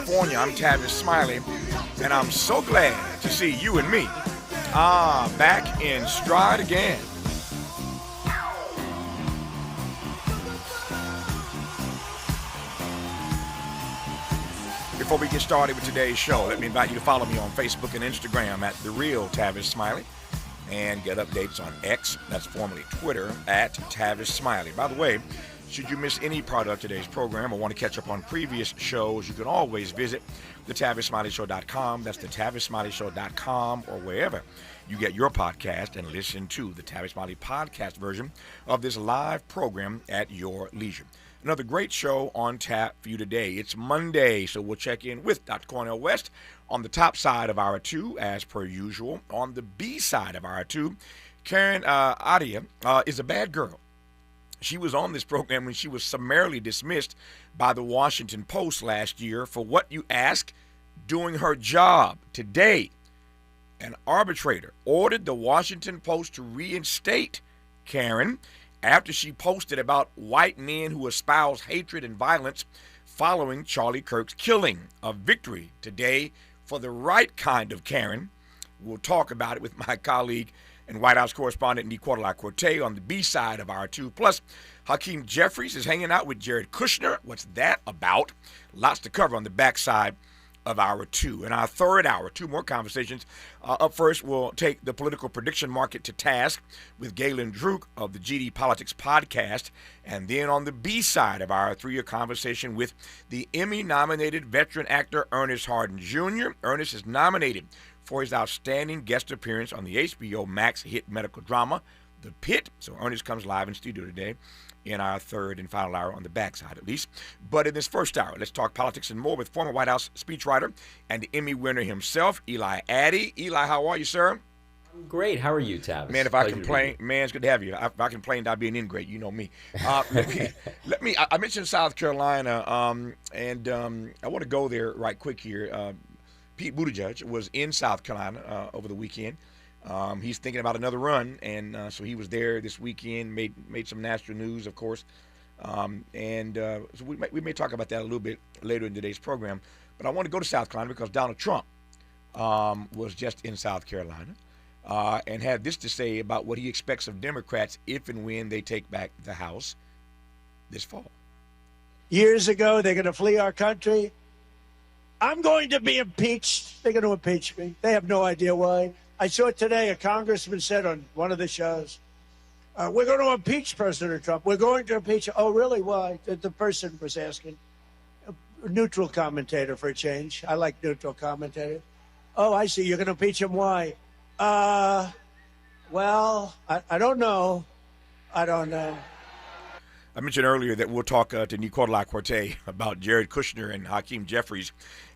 California. I'm Tavis Smiley, and I'm so glad to see you and me back in stride again. Before we get started with today's show, let me invite you to follow me on Facebook and Instagram at The Real Tavis Smiley and get updates on X, that's formerly Twitter, at Tavis Smiley. By the way, should you miss any part of today's program or want to catch up on previous shows, you can always visit thetavissmileyshow.com. That's thetavissmileyshow.com or wherever you get your podcast and listen to the Tavis Smiley podcast version of this live program at your leisure. Another great show on tap for you today. It's Monday, so we'll check in with Dr. Cornel West on the top side of hour 2, as per usual. On the B side of hour 2, Galen Attie is a bad girl. She was on this program when she was summarily dismissed by the Washington Post last year for what you ask, doing her job. Today, an arbitrator ordered the Washington Post to reinstate Karen after she posted about white men who espouse hatred and violence following Charlie Kirk's killing. A victory today for the right kind of Karen. We'll talk about it with my colleague and White House correspondent Quartelai-Quartey on the B side of hour 2. Plus, Hakeem Jeffries is hanging out with Jared Kushner. What's that about? Lots to cover on the backside of hour 2. In our third hour, 2 more conversations. Up first, we'll take the political prediction market to task with Galen Druke of the GD Politics podcast. And then on the B side of our 3, a conversation with the Emmy-nominated veteran actor Ernest Harden Jr. Ernest is nominated for his outstanding guest appearance on the HBO Max hit medical drama, The Pitt. So Ernest comes live in studio today in our third and final hour, on the backside at least. But in this first hour, let's talk politics and more with former White House speechwriter and the Emmy winner himself, Eli Attie. Eli, how are you, sir? I'm great. How are you, Tavis? Man, if I complain, man, it's good to have you. If I complain about being ingrate, you know me. Let me. I mentioned South Carolina, and I want to go there right quick here. Pete Buttigieg was in South Carolina over the weekend. He's thinking about another run, and so he was there this weekend, made some national news, of course. So we may talk about that a little bit later in today's program. But I want to go to South Carolina because Donald Trump was just in South Carolina and had this to say about what he expects of Democrats if and when they take back the House this fall. Years ago, they're going to flee our country. I'm going to be impeached. They're going to impeach me. They have no idea why. I saw today a congressman said on one of the shows, we're going to impeach President Trump. We're going to impeach him. Oh, really? Why? The person was asking. A neutral commentator for a change. I like neutral commentators. Oh, I see. You're going to impeach him. Why? Well, I don't know. I don't know. I mentioned earlier that we'll talk to Quartelai-Quartey about Jared Kushner and Hakeem Jeffries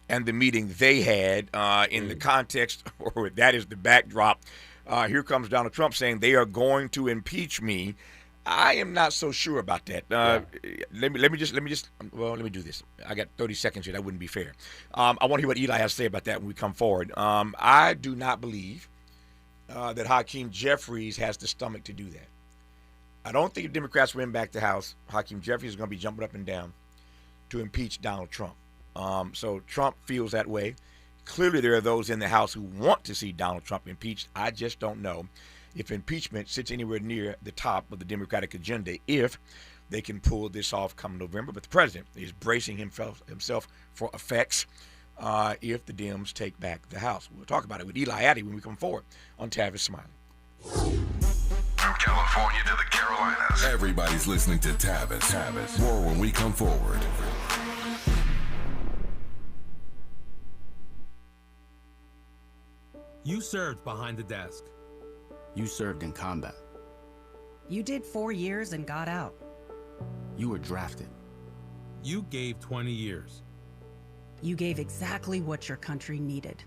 and the meeting they had in the context, or that is the backdrop. Here comes Donald Trump saying they are going to impeach me. I am not so sure about that. Let me do this. I got 30 seconds here. That wouldn't be fair. I want to hear what Eli has to say about that when we come forward. I do not believe that Hakeem Jeffries has the stomach to do that. I don't think if Democrats win back the House, Hakeem Jeffries is going to be jumping up and down to impeach Donald Trump. So Trump feels that way. Clearly, there are those in the House who want to see Donald Trump impeached. I just don't know if impeachment sits anywhere near the top of the Democratic agenda if they can pull this off come November. But the president is bracing himself for effects if the Dems take back the House. We'll talk about it with Eli Attie when we come forward on Tavis Smiley. From California to the Carolinas, everybody's listening to Tavis. More when we come forward. You served behind the desk. You served in combat. You did 4 years and got out. You were drafted. You gave 20 years. You gave exactly what your country needed.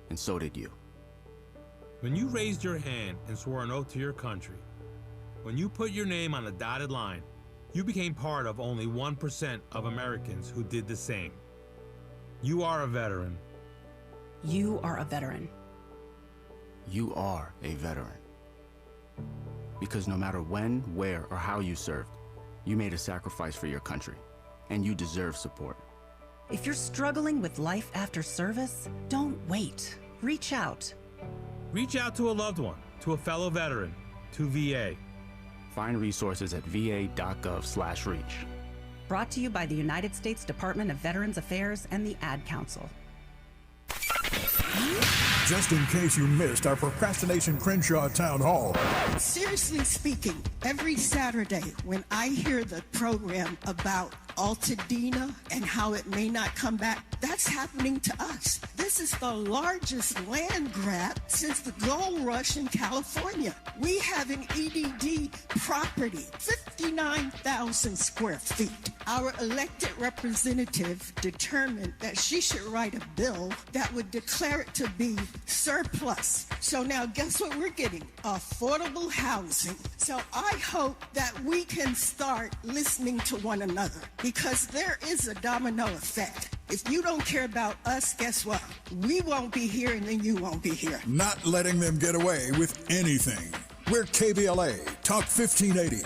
And so did you. When you raised your hand and swore an oath to your country, when you put your name on a dotted line, you became part of only 1% of Americans who did the same. You are a veteran. You are a veteran. You are a veteran. Because no matter when, where, or how you served, you made a sacrifice for your country, and you deserve support. If you're struggling with life after service, don't wait. Reach out. Reach out to a loved one, to a fellow veteran, to VA. Find resources at va.gov/reach. Brought to you by the United States Department of Veterans Affairs and the Ad Council. Just in case you missed our Procrastination Crenshaw Town Hall. Seriously speaking, every Saturday when I hear the program about Altadena and how it may not come back, that's happening to us. This is the largest land grab since the gold rush in California. We have an EDD property, 59,000 square feet. Our elected representative determined that she should write a bill that would declare it to be surplus. So now guess what we're getting? Affordable housing. So I hope that we can start listening to one another, because there is a domino effect. If you don't care about us, guess what? We won't be here and then you won't be here. Not letting them get away with anything. We're KBLA, Talk 1580.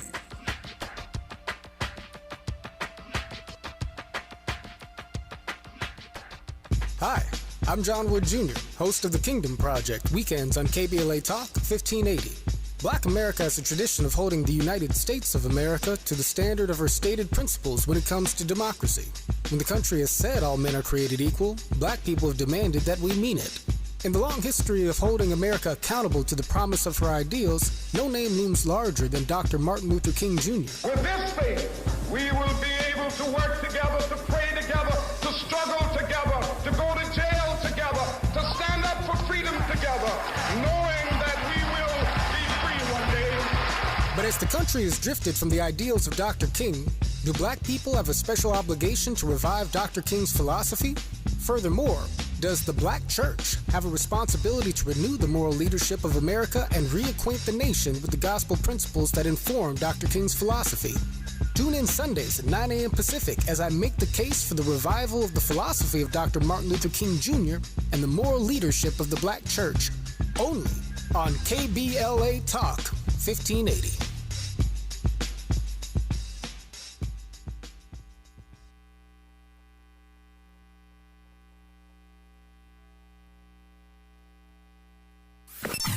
Hi, I'm John Wood Jr., host of the Kingdom Project, weekends on KBLA Talk 1580. Black America has a tradition of holding the United States of America to the standard of her stated principles when it comes to democracy. When the country has said all men are created equal, black people have demanded that we mean it. In the long history of holding America accountable to the promise of her ideals, no name looms larger than Dr. Martin Luther King Jr. With this faith, we will be able to work together, to pray together, to struggle together, to go to jail together, to stand up for freedom together, knowing that we will be free one day. But as the country has drifted from the ideals of Dr. King, do black people have a special obligation to revive Dr. King's philosophy? Furthermore, does the black church have a responsibility to renew the moral leadership of America and reacquaint the nation with the gospel principles that inform Dr. King's philosophy? Tune in Sundays at 9 a.m. Pacific as I make the case for the revival of the philosophy of Dr. Martin Luther King Jr. and the moral leadership of the black church, only on KBLA Talk 1580.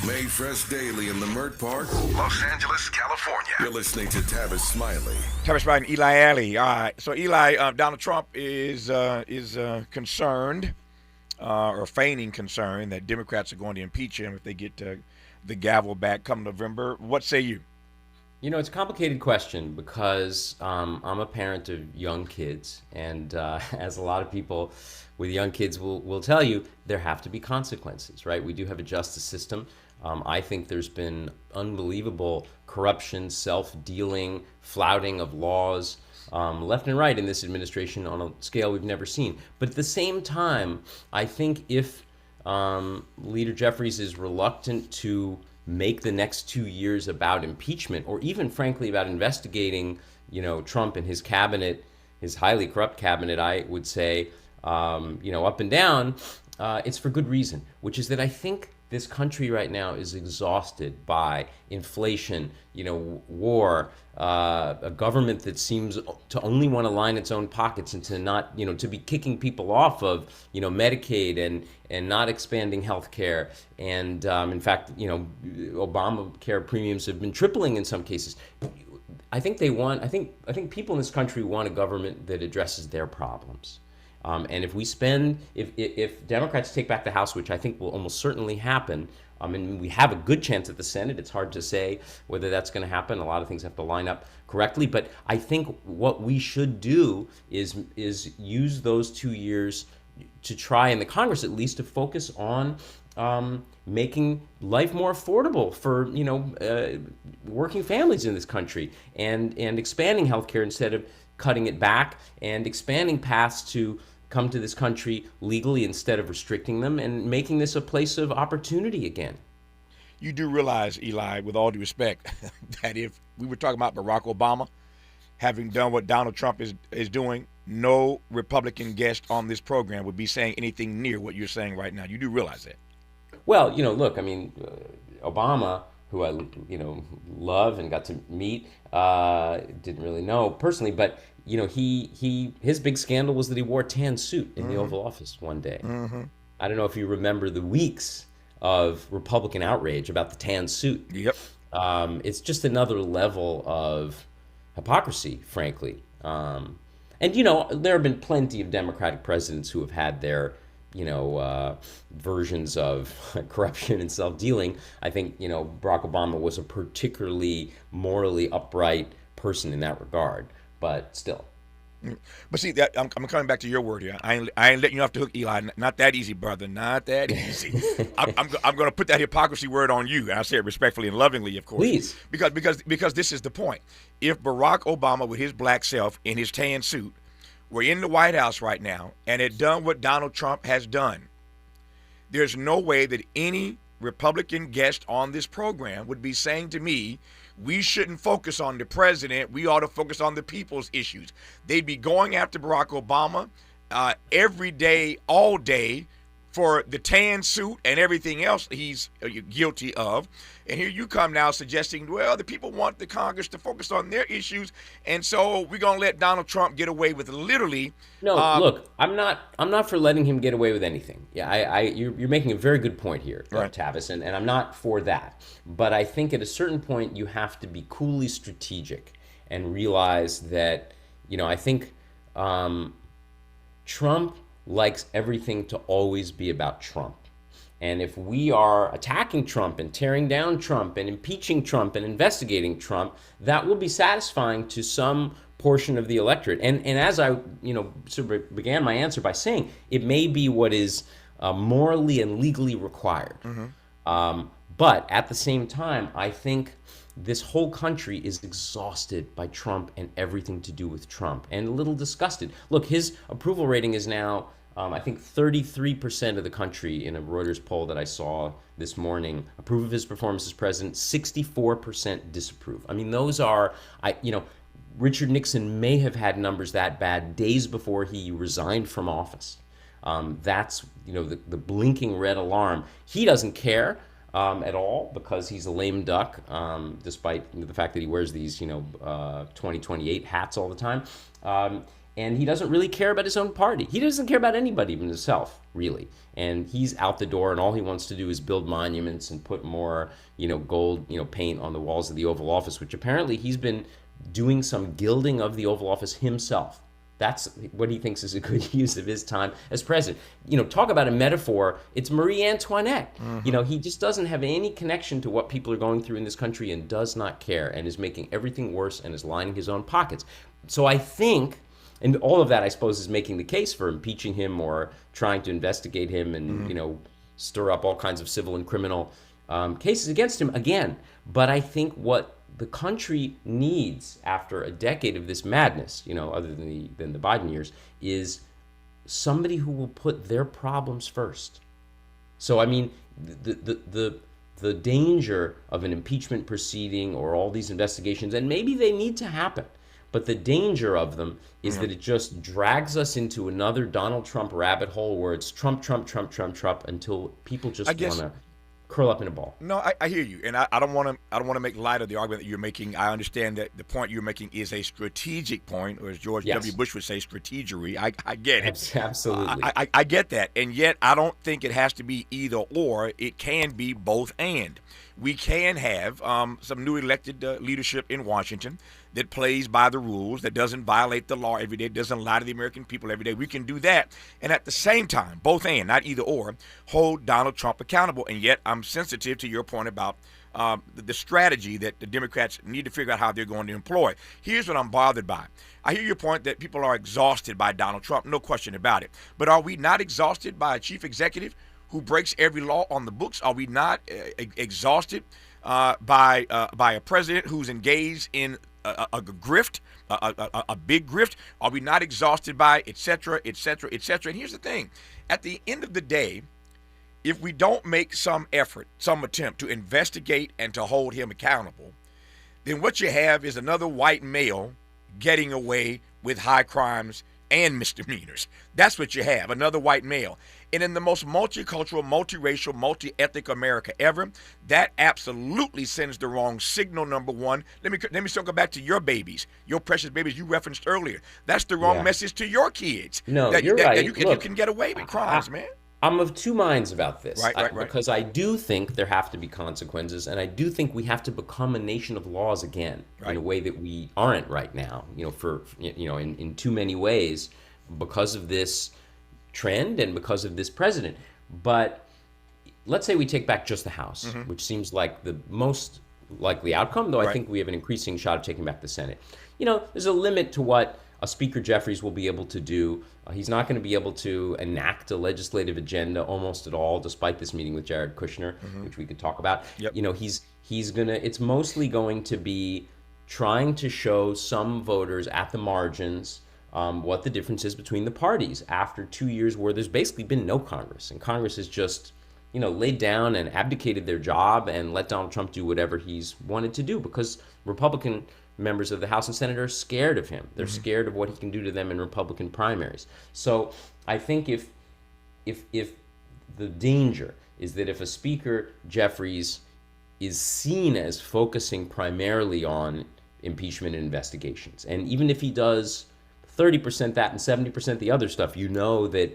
Made fresh daily in the Mert Park, Los Angeles, California. You're listening to Tavis Smiley. Tavis Smiley and Eli Attie. All right. So Eli, Donald Trump is concerned, or feigning concern, that Democrats are going to impeach him if they get the gavel back come November. What say you? You know, it's a complicated question because I'm a parent of young kids, and as a lot of people with young kids will tell you, there have to be consequences, right? We do have a justice system. I think there's been unbelievable corruption, self-dealing, flouting of laws left and right in this administration on a scale we've never seen. But at the same time, I think if Leader Jeffries is reluctant to make the next 2 years about impeachment, or even frankly about investigating, Trump and his cabinet, his highly corrupt cabinet, I would say, up and down, it's for good reason, which is that I think this country right now is exhausted by inflation, war, a government that seems to only want to line its own pockets and to not, to be kicking people off of, Medicaid and not expanding health care. And in fact, Obamacare premiums have been tripling in some cases. I think people in this country want a government that addresses their problems. And if Democrats take back the House, which I think will almost certainly happen, and we have a good chance at the Senate. It's hard to say whether that's going to happen. A lot of things have to line up correctly. But I think what we should do is use those 2 years to try, in the Congress at least, to focus on making life more affordable for working families in this country, and expanding healthcare instead of cutting it back, and expanding paths to come to this country legally instead of restricting them, and making this a place of opportunity again. You do realize, Eli, with all due respect, that if we were talking about Barack Obama having done what Donald Trump is doing, no Republican guest on this program would be saying anything near what you're saying right now. You do realize that? Well, look, Obama, who I, love and got to meet, didn't really know personally, but, his big scandal was that he wore a tan suit in the Oval Office one day. I don't know if you remember the weeks of Republican outrage about the tan suit. Yep. It's just another level of hypocrisy, frankly. And, there have been plenty of Democratic presidents who have had their, versions of corruption and self-dealing. I think, Barack Obama was a particularly morally upright person in that regard, but still. But see, I'm coming back to your word here. I ain't letting you off the hook, Eli. Not that easy, brother. Not that easy. I'm going to put that hypocrisy word on you, and I say it respectfully and lovingly, of course. Please. Because this is the point. If Barack Obama, with his black self in his tan suit, were in the White House right now and had done what Donald Trump has done, there's no way that any Republican guest on this program would be saying to me, we shouldn't focus on the president. We ought to focus on the people's issues. They'd be going after Barack Obama every day, all day, for the tan suit and everything else he's guilty of. And here you come now suggesting, well, the people want the Congress to focus on their issues, and so we're going to let Donald Trump get away with literally. No, look, I'm not for letting him get away with anything. Yeah, you're making a very good point here, right, Tavis, and I'm not for that. But I think at a certain point you have to be coolly strategic and realize that, I think Trump likes everything to always be about Trump. And if we are attacking Trump and tearing down Trump and impeaching Trump and investigating Trump, that will be satisfying to some portion of the electorate. And as I sort of began my answer by saying, it may be what is morally and legally required. But at the same time, I think this whole country is exhausted by Trump and everything to do with Trump, and a little disgusted. Look, his approval rating is now, I think 33% of the country in a Reuters poll that I saw this morning approve of his performance as president, 64% disapprove. I mean, those are, Richard Nixon may have had numbers that bad days before he resigned from office. That's, the blinking red alarm. He doesn't care at all because he's a lame duck, despite the fact that he wears these, 2028 hats all the time. And he doesn't really care about his own party. He doesn't care about anybody but himself, really. And he's out the door, and all he wants to do is build monuments and put more, gold, paint on the walls of the Oval Office, which apparently he's been doing some gilding of the Oval Office himself. That's what he thinks is a good use of his time as president. Talk about a metaphor. It's Marie Antoinette. He just doesn't have any connection to what people are going through in this country and does not care and is making everything worse and is lining his own pockets. So I think, and all of that, I suppose, is making the case for impeaching him or trying to investigate him and, stir up all kinds of civil and criminal cases against him again. But I think what the country needs after a decade of this madness, other than the Biden years, is somebody who will put their problems first. So, I mean, the danger of an impeachment proceeding or all these investigations, and maybe they need to happen, but the danger of them is that it just drags us into another Donald Trump rabbit hole where it's Trump, Trump, Trump, Trump, Trump until people just want to curl up in a ball. No, I hear you, and I don't want to make light of the argument that you're making. I understand that the point you're making is a strategic point, or as George W. Bush would say, strategery. I get it. Absolutely. I get that, and yet I don't think it has to be either or. It can be both and. We can have some new elected leadership in Washington that plays by the rules, that doesn't violate the law every day, doesn't lie to the American people every day. We can do that. And at the same time, both and, not either or, hold Donald Trump accountable. And yet I'm sensitive to your point about the strategy that the Democrats need to figure out how they're going to employ. Here's what I'm bothered by. I hear your point that people are exhausted by Donald Trump, no question about it. But are we not exhausted by a chief executive who breaks every law on the books? Are we not exhausted by a president who's engaged in a grift, a big grift? Are we not exhausted by et cetera, et cetera, et cetera? And here's the thing. At the end of the day, if we don't make some effort, some attempt to investigate and to hold him accountable, then what you have is another white male getting away with high crimes and misdemeanors. That's what you have, another white male. And in the most multicultural, multiracial, multi-ethnic America ever, that absolutely sends the wrong signal, number one. Let me circle back to your babies, your precious babies you referenced earlier. That's the wrong message to your kids. No, that, you're that, right. That you can get away with crimes, man. I'm of two minds about this. Right. Because I do think there have to be consequences, and I do think we have to become a nation of laws again in a way that we aren't right now. In too many ways because of this trend and because of this president. But let's say we take back just the House, which seems like the most likely outcome, though I think we have an increasing shot of taking back the Senate. There's a limit to what a Speaker Jeffries will be able to do. He's not going to be able to enact a legislative agenda almost at all, despite this meeting with Jared Kushner, which we could talk about. Yep. It's mostly going to be trying to show some voters at the margins what the difference is between the parties after 2 years where there's basically been no Congress. And Congress has just, laid down and abdicated their job and let Donald Trump do whatever he's wanted to do because Republican members of the House and Senate are scared of him. They're scared of what he can do to them in Republican primaries. So I think if the danger is that if a Speaker Jeffries is seen as focusing primarily on impeachment and investigations, and even if he does 30% that and 70% the other stuff, that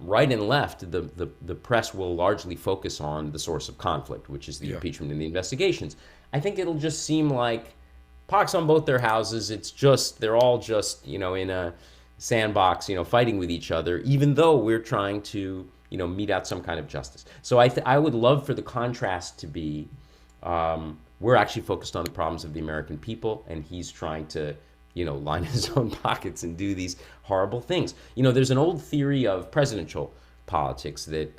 right and left, the press will largely focus on the source of conflict, which is the impeachment and the investigations. I think it'll just seem like pox on both their houses. It's just, they're all just, in a sandbox, fighting with each other, even though we're trying to, mete out some kind of justice. So I would love for the contrast to be, we're actually focused on the problems of the American people, and he's trying to, line his own pockets and do these horrible things. There's an old theory of presidential politics that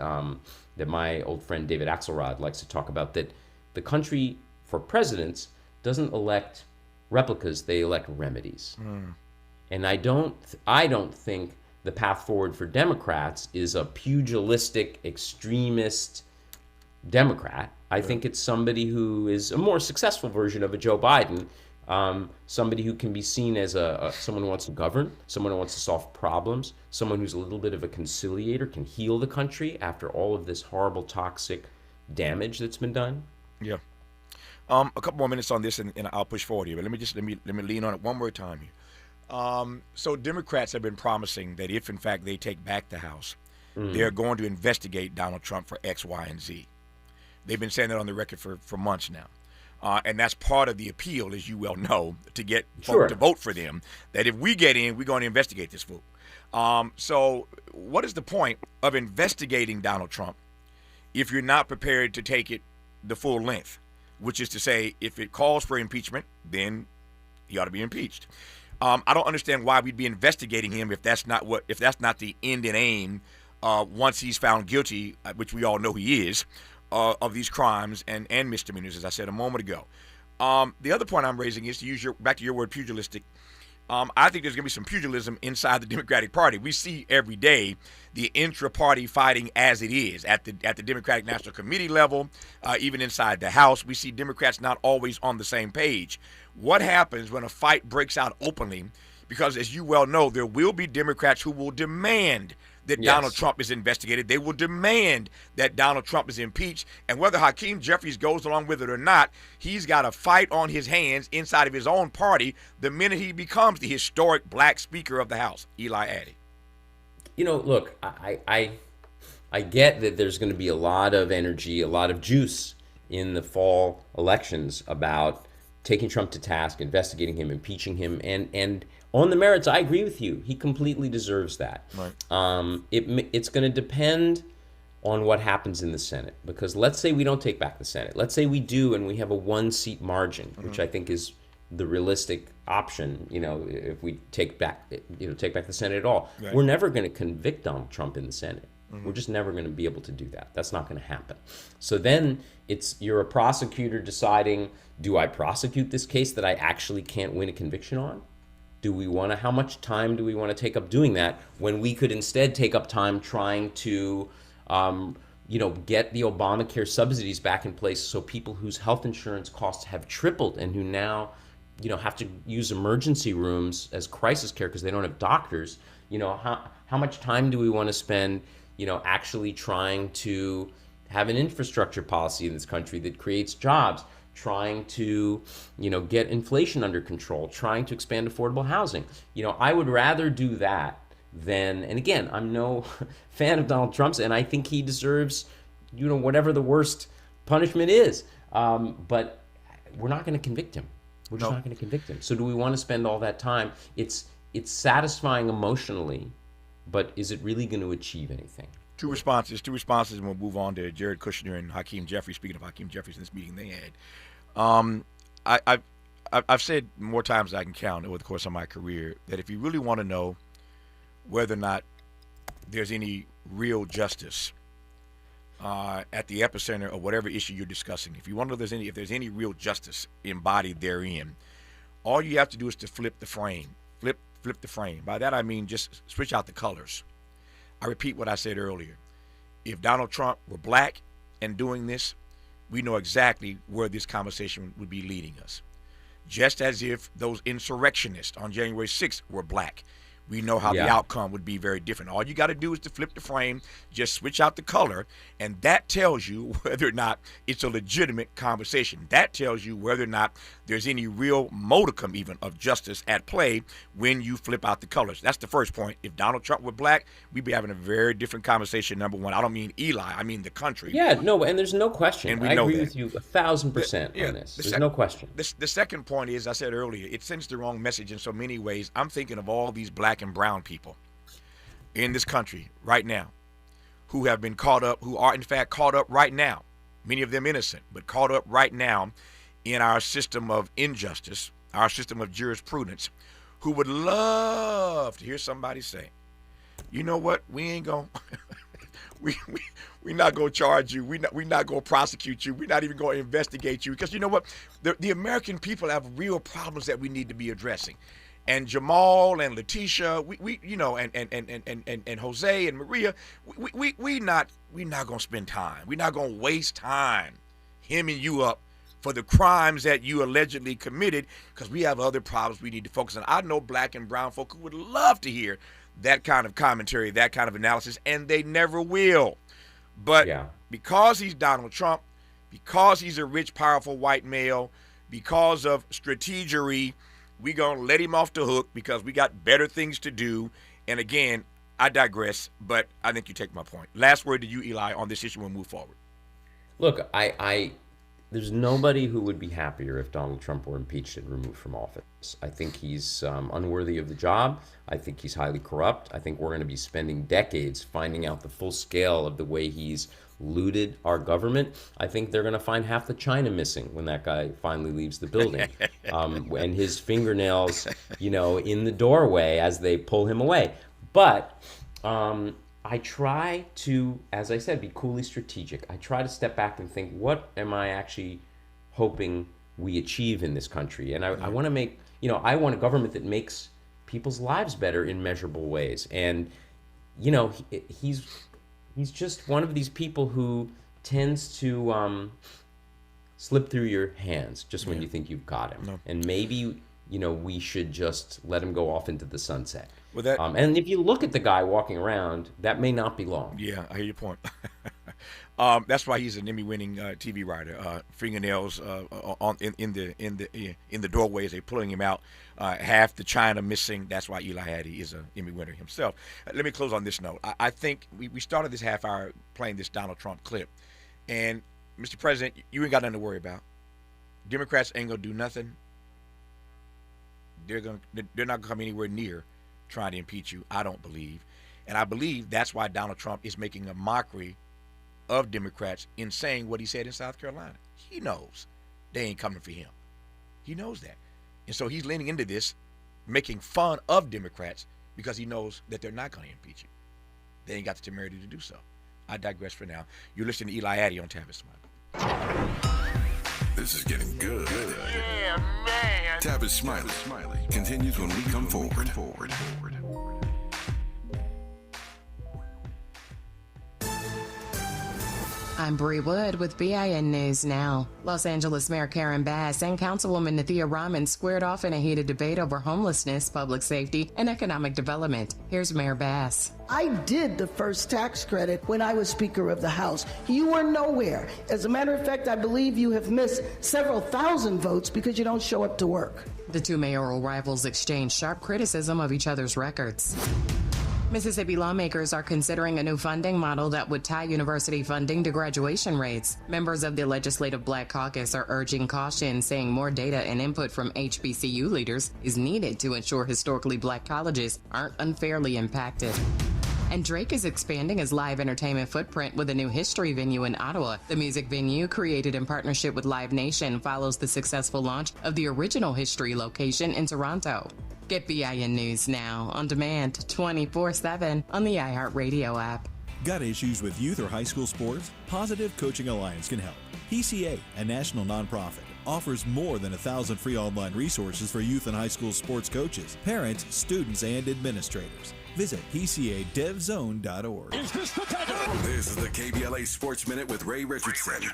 my old friend David Axelrod likes to talk about, that the country for presidents doesn't elect replicas, they elect remedies. And I don't think the path forward for Democrats is a pugilistic, extremist Democrat. I think it's somebody who is a more successful version of a Joe Biden, somebody who can be seen as someone who wants to govern, someone who wants to solve problems, someone who's a little bit of a conciliator, can heal the country after all of this horrible, toxic damage that's been done. Yeah. A couple more minutes on this, and I'll push forward here. But let me lean on it one more time here. So Democrats have been promising that if, in fact, they take back the House, they're going to investigate Donald Trump for X, Y, and Z. They've been saying that on the record for months now. And that's part of the appeal, as you well know, to get folks to vote for them, that if we get in, we're going to investigate this fool. So what is the point of investigating Donald Trump if you're not prepared to take it the full length? Which is to say, if it calls for impeachment, then he ought to be impeached. I don't understand why we'd be investigating him if that's not the end and aim. Once he's found guilty, which we all know he is, of these crimes and misdemeanors, as I said a moment ago. The other point I'm raising is to use back to your word, pugilistic. I think there's going to be some pugilism inside the Democratic Party. We see every day the intra-party fighting as it is at the Democratic National Committee level, even inside the House. We see Democrats not always on the same page. What happens when a fight breaks out openly? Because as you well know, there will be Democrats who will demand that Donald Trump is investigated. They will demand that Donald Trump is impeached. And whether Hakeem Jeffries goes along with it or not, he's got a fight on his hands inside of his own party the minute he becomes the historic black Speaker of the House, Eli Attie. Look, I get that there's going to be a lot of energy, a lot of juice in the fall elections about taking Trump to task, investigating him, impeaching him, and on the merits, I agree with you. He completely deserves that. Right. It's going to depend on what happens in the Senate, because let's say we don't take back the Senate. Let's say we do, and we have a one-seat margin, which I think is the realistic option. If we take back the Senate at all, we're never going to convict Donald Trump in the Senate. We're just never going to be able to do that. That's not going to happen. So then you're a prosecutor deciding, do I prosecute this case that I actually can't win a conviction on? How much time do we want to take up doing that when we could instead take up time trying to, get the Obamacare subsidies back in place so people whose health insurance costs have tripled and who now, have to use emergency rooms as crisis care because they don't have doctors, how much time do we want to spend, actually trying to have an infrastructure policy in this country that creates jobs, trying to, get inflation under control, trying to expand affordable housing. I would rather do that than, and again, I'm no fan of Donald Trump's, and I think he deserves, whatever the worst punishment is. But we're not going to convict him. We're just not going to convict him. So do we want to spend all that time? It's satisfying emotionally, but is it really going to achieve anything? Two responses, and we'll move on to Jared Kushner and Hakeem Jeffries. Speaking of Hakeem Jeffries, in this meeting they had, I've said more times than I can count over the course of my career that if you really want to know whether or not there's any real justice at the epicenter of whatever issue you're discussing, if you want to know if there's any real justice embodied therein, all you have to do is to flip the frame. Flip the frame. By that I mean just switch out the colors. I repeat what I said earlier. If Donald Trump were black and doing this, we know exactly where this conversation would be leading us. Just as if those insurrectionists on January 6th were black, we know how the outcome would be very different. All you got to do is to flip the frame, just switch out the color, and that tells you whether or not it's a legitimate conversation. That tells you whether or not there's any real modicum even of justice at play when you flip out the colors. That's the first point. If Donald Trump were black, we'd be having a very different conversation, number one. I don't mean Eli, I mean the country. Yeah, no, and there's no question. And we I know agree that. With you 1,000% on this. There's no question. The second point is, I said earlier, it sends the wrong message in so many ways. I'm thinking of all these black and brown people in this country right now who have been caught up, who are in fact caught up right now, many of them innocent, but caught up right now in our system of injustice, our system of jurisprudence, who would love to hear somebody say, you know what, we ain't going we're not going to charge you. We're not going to prosecute you. We're not even going to investigate you. Because you know what? The American people have real problems that we need to be addressing. And Jamal and Letitia, and Jose and Maria, we not going to spend time. We're not going to waste time hemming you up for the crimes that you allegedly committed, because we have other problems we need to focus on. I know black and brown folk who would love to hear that kind of commentary, that kind of analysis, and they never will. But because he's Donald Trump, because he's a rich, powerful white male, because of strategery, we're going to let him off the hook because we got better things to do. And again, I digress, but I think you take my point. Last word to you, Eli, on this issue. We'll move forward. Look, there's nobody who would be happier if Donald Trump were impeached and removed from office. I think he's unworthy of the job. I think he's highly corrupt. I think we're going to be spending decades finding out the full scale of the way he's looted our government. I think they're going to find half the China missing when that guy finally leaves the building. And his fingernails, in the doorway as they pull him away. But I try to, as I said, be coolly strategic. I try to step back and think, what am I actually hoping we achieve in this country? And I want to make, I want a government that makes people's lives better in measurable ways. And, he's just one of these people who tends to slip through your hands just when you think you've got him. No. And maybe, we should just let him go off into the sunset. Well, and if you look at the guy walking around, that may not be long. Yeah, I hear your point. That's why he's an Emmy-winning TV writer. Fingernails in the doorway as they're pulling him out. Half the China missing. That's why Eli Attie is an Emmy winner himself. Let me close on this note. I think we started this half hour playing this Donald Trump clip, and Mr. President, you ain't got nothing to worry about. Democrats ain't gonna do nothing. They're not gonna come anywhere near trying to impeach you, I don't believe. And I believe that's why Donald Trump is making a mockery of Democrats in saying what he said in South Carolina. He knows they ain't coming for him. He knows that. And so he's leaning into this, making fun of Democrats because he knows that they're not going to impeach you. They ain't got the temerity to do so. I digress for now. You're listening to Eli Attie on Tavis Smiley. This is getting good. Yeah, man. Tavis Smiley continues when we come forward. I'm Bree Wood with BIN News Now. Los Angeles Mayor Karen Bass and Councilwoman Nathia Rahman squared off in a heated debate over homelessness, public safety, and economic development. Here's Mayor Bass. I did the first tax credit when I was Speaker of the House. You were nowhere. As a matter of fact, I believe you have missed several thousand votes because you don't show up to work. The two mayoral rivals exchanged sharp criticism of each other's records. Mississippi lawmakers are considering a new funding model that would tie university funding to graduation rates. Members of the Legislative Black Caucus are urging caution, saying more data and input from HBCU leaders is needed to ensure historically black colleges aren't unfairly impacted. And Drake is expanding his live entertainment footprint with a new history venue in Ottawa. The music venue, created in partnership with Live Nation, follows the successful launch of the original history location in Toronto. Get BIN News Now on demand 24/7 on the iHeartRadio app. Got issues with youth or high school sports? Positive Coaching Alliance can help. PCA, a national nonprofit, offers more than 1,000 free online resources for youth and high school sports coaches, parents, students, and administrators. Visit PCADevZone.org. This is the KBLA Sports Minute with Ray Richardson.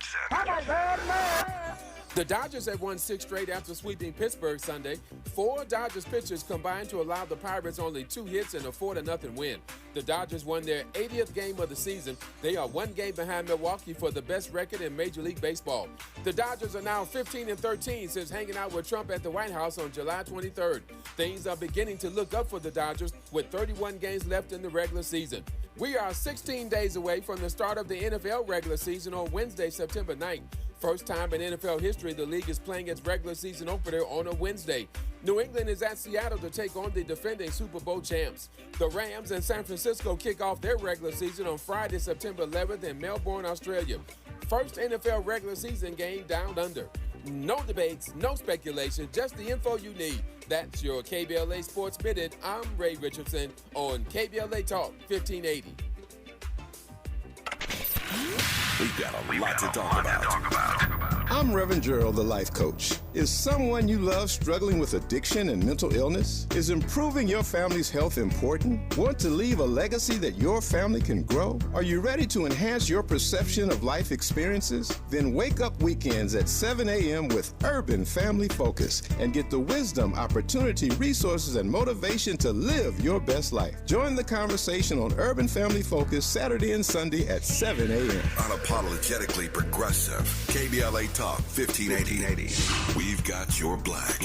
The Dodgers have won 6 straight after sweeping Pittsburgh Sunday. 4 Dodgers pitchers combined to allow the Pirates only 2 hits and a 4-0 win. The Dodgers won their 80th game of the season. They are 1 game behind Milwaukee for the best record in Major League Baseball. The Dodgers are now 15-13 since hanging out with Trump at the White House on July 23rd. Things are beginning to look up for the Dodgers with 31 games left in the regular season. We are 16 days away from the start of the NFL regular season on Wednesday, September 9th. First time in NFL history, the league is playing its regular season opener on a Wednesday. New England is at Seattle to take on the defending Super Bowl champs. The Rams and San Francisco kick off their regular season on Friday, September 11th in Melbourne, Australia. First NFL regular season game down under. No debates, no speculation, just the info you need. That's your KBLA Sports Minute. I'm Ray Richardson on KBLA Talk 1580. We've got a lot to talk about. I'm Reverend Gerald, the life coach. Is someone you love struggling with addiction and mental illness? Is improving your family's health important? Want to leave a legacy that your family can grow? Are you ready to enhance your perception of life experiences? Then wake up weekends at 7 a.m. with Urban Family Focus and get the wisdom, opportunity, resources, and motivation to live your best life. Join the conversation on Urban Family Focus Saturday and Sunday at 7 a.m. Unapologetically progressive. KBLA Talk 1580. We've got your black.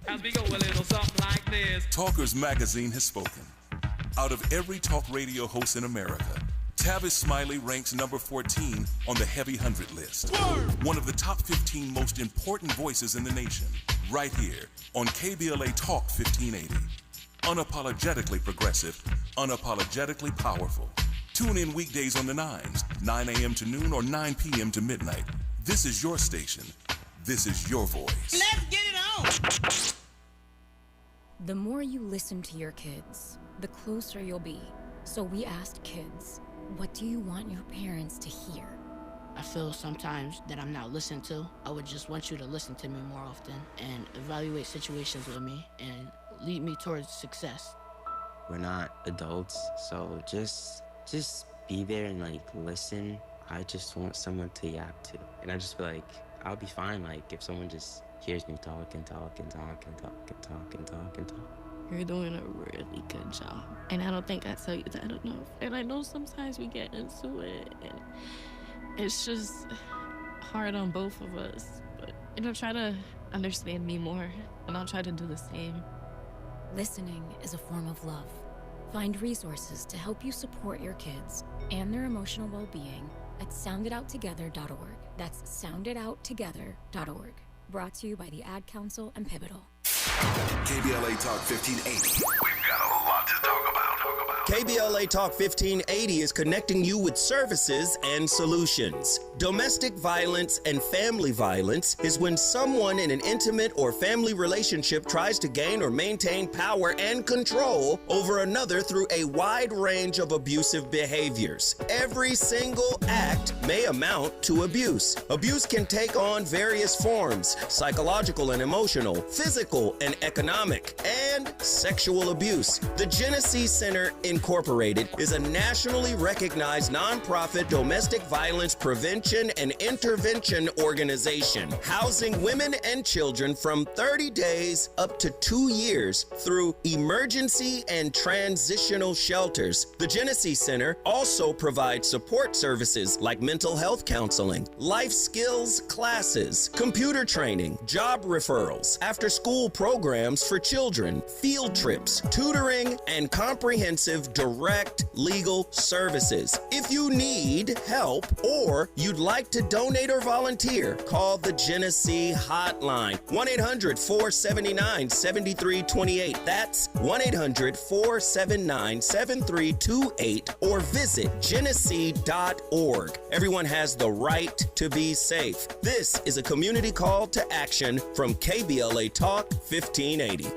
As we go a little something like this. Talkers Magazine has spoken. Out of every talk radio host in America, Tavis Smiley ranks number 14 on the Heavy 100 list. One of the top 15 most important voices in the nation, right here on KBLA Talk 1580. Unapologetically progressive, unapologetically powerful. Tune in weekdays on the 9s, 9 a.m. to noon or 9 p.m. to midnight. This is your station. This is your voice. Let's get it on! The more you listen to your kids, the closer you'll be. So we asked kids, what do you want your parents to hear? I feel sometimes that I'm not listened to. I would just want you to listen to me more often and evaluate situations with me and lead me towards success. We're not adults, so just be there and listen. I just want someone to yap to. And I just feel like I'll be fine if someone just hears me talk and talk and talk and talk and talk and talk and talk. You're doing a really good job. And I don't think I tell you that enough. And I know sometimes we get into it and it's just hard on both of us. But try to understand me more and I'll try to do the same. Listening is a form of love. Find resources to help you support your kids and their emotional well-being at sounditouttogether.org. That's sounditouttogether.org. Brought to you by the Ad Council and Pivotal. KBLA Talk 1580. We've got a lot to talk about. KBLA Talk 1580 is connecting you with services and solutions. Domestic violence and family violence is when someone in an intimate or family relationship tries to gain or maintain power and control over another through a wide range of abusive behaviors. Every single act may amount to abuse. Abuse can take on various forms: psychological and emotional, physical and economic, and sexual abuse. The Genesee Center Incorporated is a nationally recognized nonprofit domestic violence prevention and intervention organization, housing women and children from 30 days up to 2 years through emergency and transitional shelters. The Genesee Center also provides support services like mental health counseling, life skills classes, computer training, job referrals, after-school programs for children, field trips, tutoring, and comprehensive direct legal services. If you need help or you'd like to donate or volunteer, call the Genesee Hotline, 1-800-479-7328. That's 1-800-479-7328, or visit genesee.org. Everyone has the right to be safe. This is a community call to action from KBLA Talk 1580.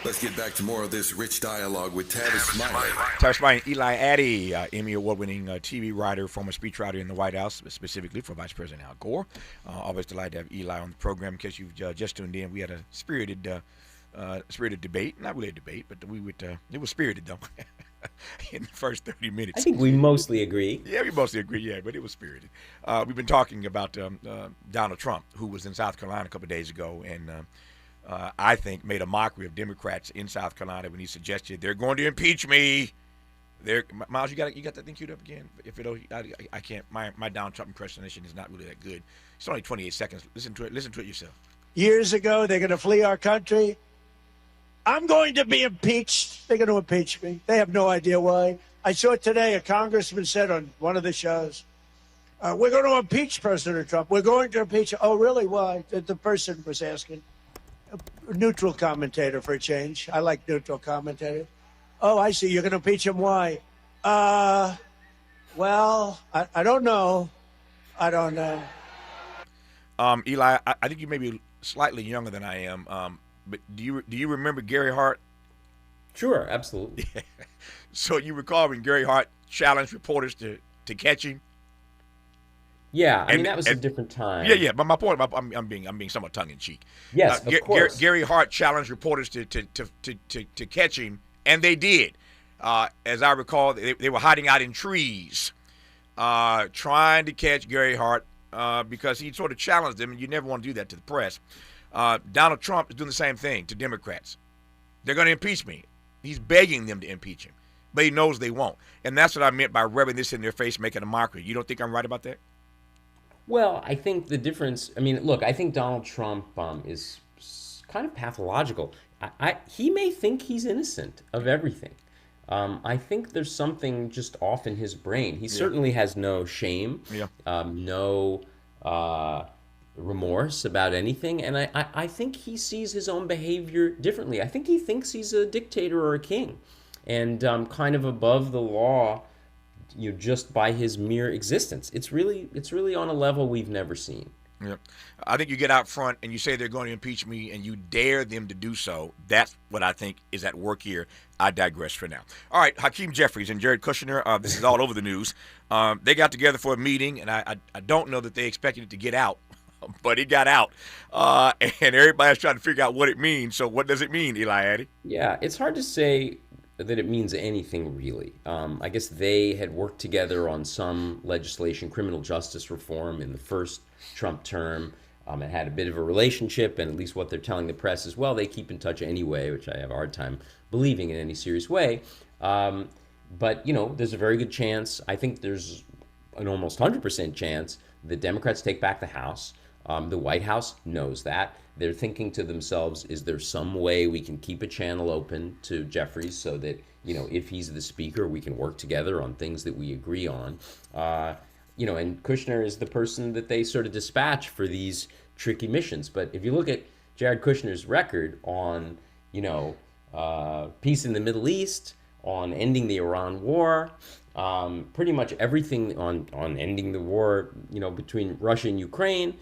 Let's get back to more of this rich dialogue with Tavis Smiley. Tavis Smiley, Eli Attie, Emmy Award-winning TV writer, former speechwriter in the White House, specifically for Vice President Al Gore. Always delighted to have Eli on the program. In case you've just tuned in, we had a spirited debate. Not really a debate, but it was spirited, though, in the first 30 minutes. I think we mostly agree. Yeah, we mostly agree, yeah, but it was spirited. We've been talking about Donald Trump, who was in South Carolina a couple of days ago, and I think made a mockery of Democrats in South Carolina when he suggested they're going to impeach me. Miles, you got that thing queued up again? If I can't. My Donald Trump impersonation is not really that good. It's only 28 seconds. Listen to it yourself. Years ago, they're going to flee our country. I'm going to be impeached. They're going to impeach me. They have no idea why. I saw today a congressman said on one of the shows, we're going to impeach President Trump. We're going to impeach him. Oh, really? Why? The person was asking. A neutral commentator for a change. I like neutral commentators. Oh, I see. You're going to impeach him. Why? Well, I don't know. I don't know. Eli, I think you may be slightly younger than I am. But do you remember Gary Hart? Sure, absolutely. So you recall when Gary Hart challenged reporters to catch him? Yeah, I mean that was a different time. Yeah. But my point, I'm being somewhat tongue in cheek. Yes, of course. Gary Hart challenged reporters to catch him, and they did. As I recall, they were hiding out in trees, trying to catch Gary Hart because he sort of challenged them, and you never want to do that to the press. Donald Trump is doing the same thing to Democrats. They're going to impeach me. He's begging them to impeach him, but he knows they won't, and that's what I meant by rubbing this in their face, making a mockery. You don't think I'm right about that? Well, I think the difference, look, I think Donald Trump is kind of pathological. He may think he's innocent of everything. I think there's something just off in his brain. He certainly has no shame, no remorse about anything, and I think he sees his own behavior differently. I think he thinks he's a dictator or a king, and kind of above the law, just by his mere existence. It's really on a level we've never seen. Yeah. I think you get out front and you say they're going to impeach me and you dare them to do so. That's what I think is at work here. I digress for now. All right, Hakeem Jeffries and Jared Kushner, this is all over the news. They got together for a meeting, and I don't know that they expected it to get out, but it got out. And everybody's trying to figure out what it means. So what does it mean, Eli Attie? Yeah, it's hard to say that it means anything really. I guess they had worked together on some legislation, criminal justice reform in the first Trump term. It had a bit of a relationship, and at least what they're telling the press is, well, they keep in touch anyway, which I have a hard time believing in any serious way. But, there's a very good chance, I think there's an almost 100% chance that Democrats take back the House. The White House knows that. They're thinking to themselves, is there some way we can keep a channel open to Jeffries so that, if he's the speaker, we can work together on things that we agree on. And Kushner is the person that they sort of dispatch for these tricky missions. But if you look at Jared Kushner's record on, peace in the Middle East, on ending the Iran war, pretty much everything on ending the war, between Russia and Ukraine,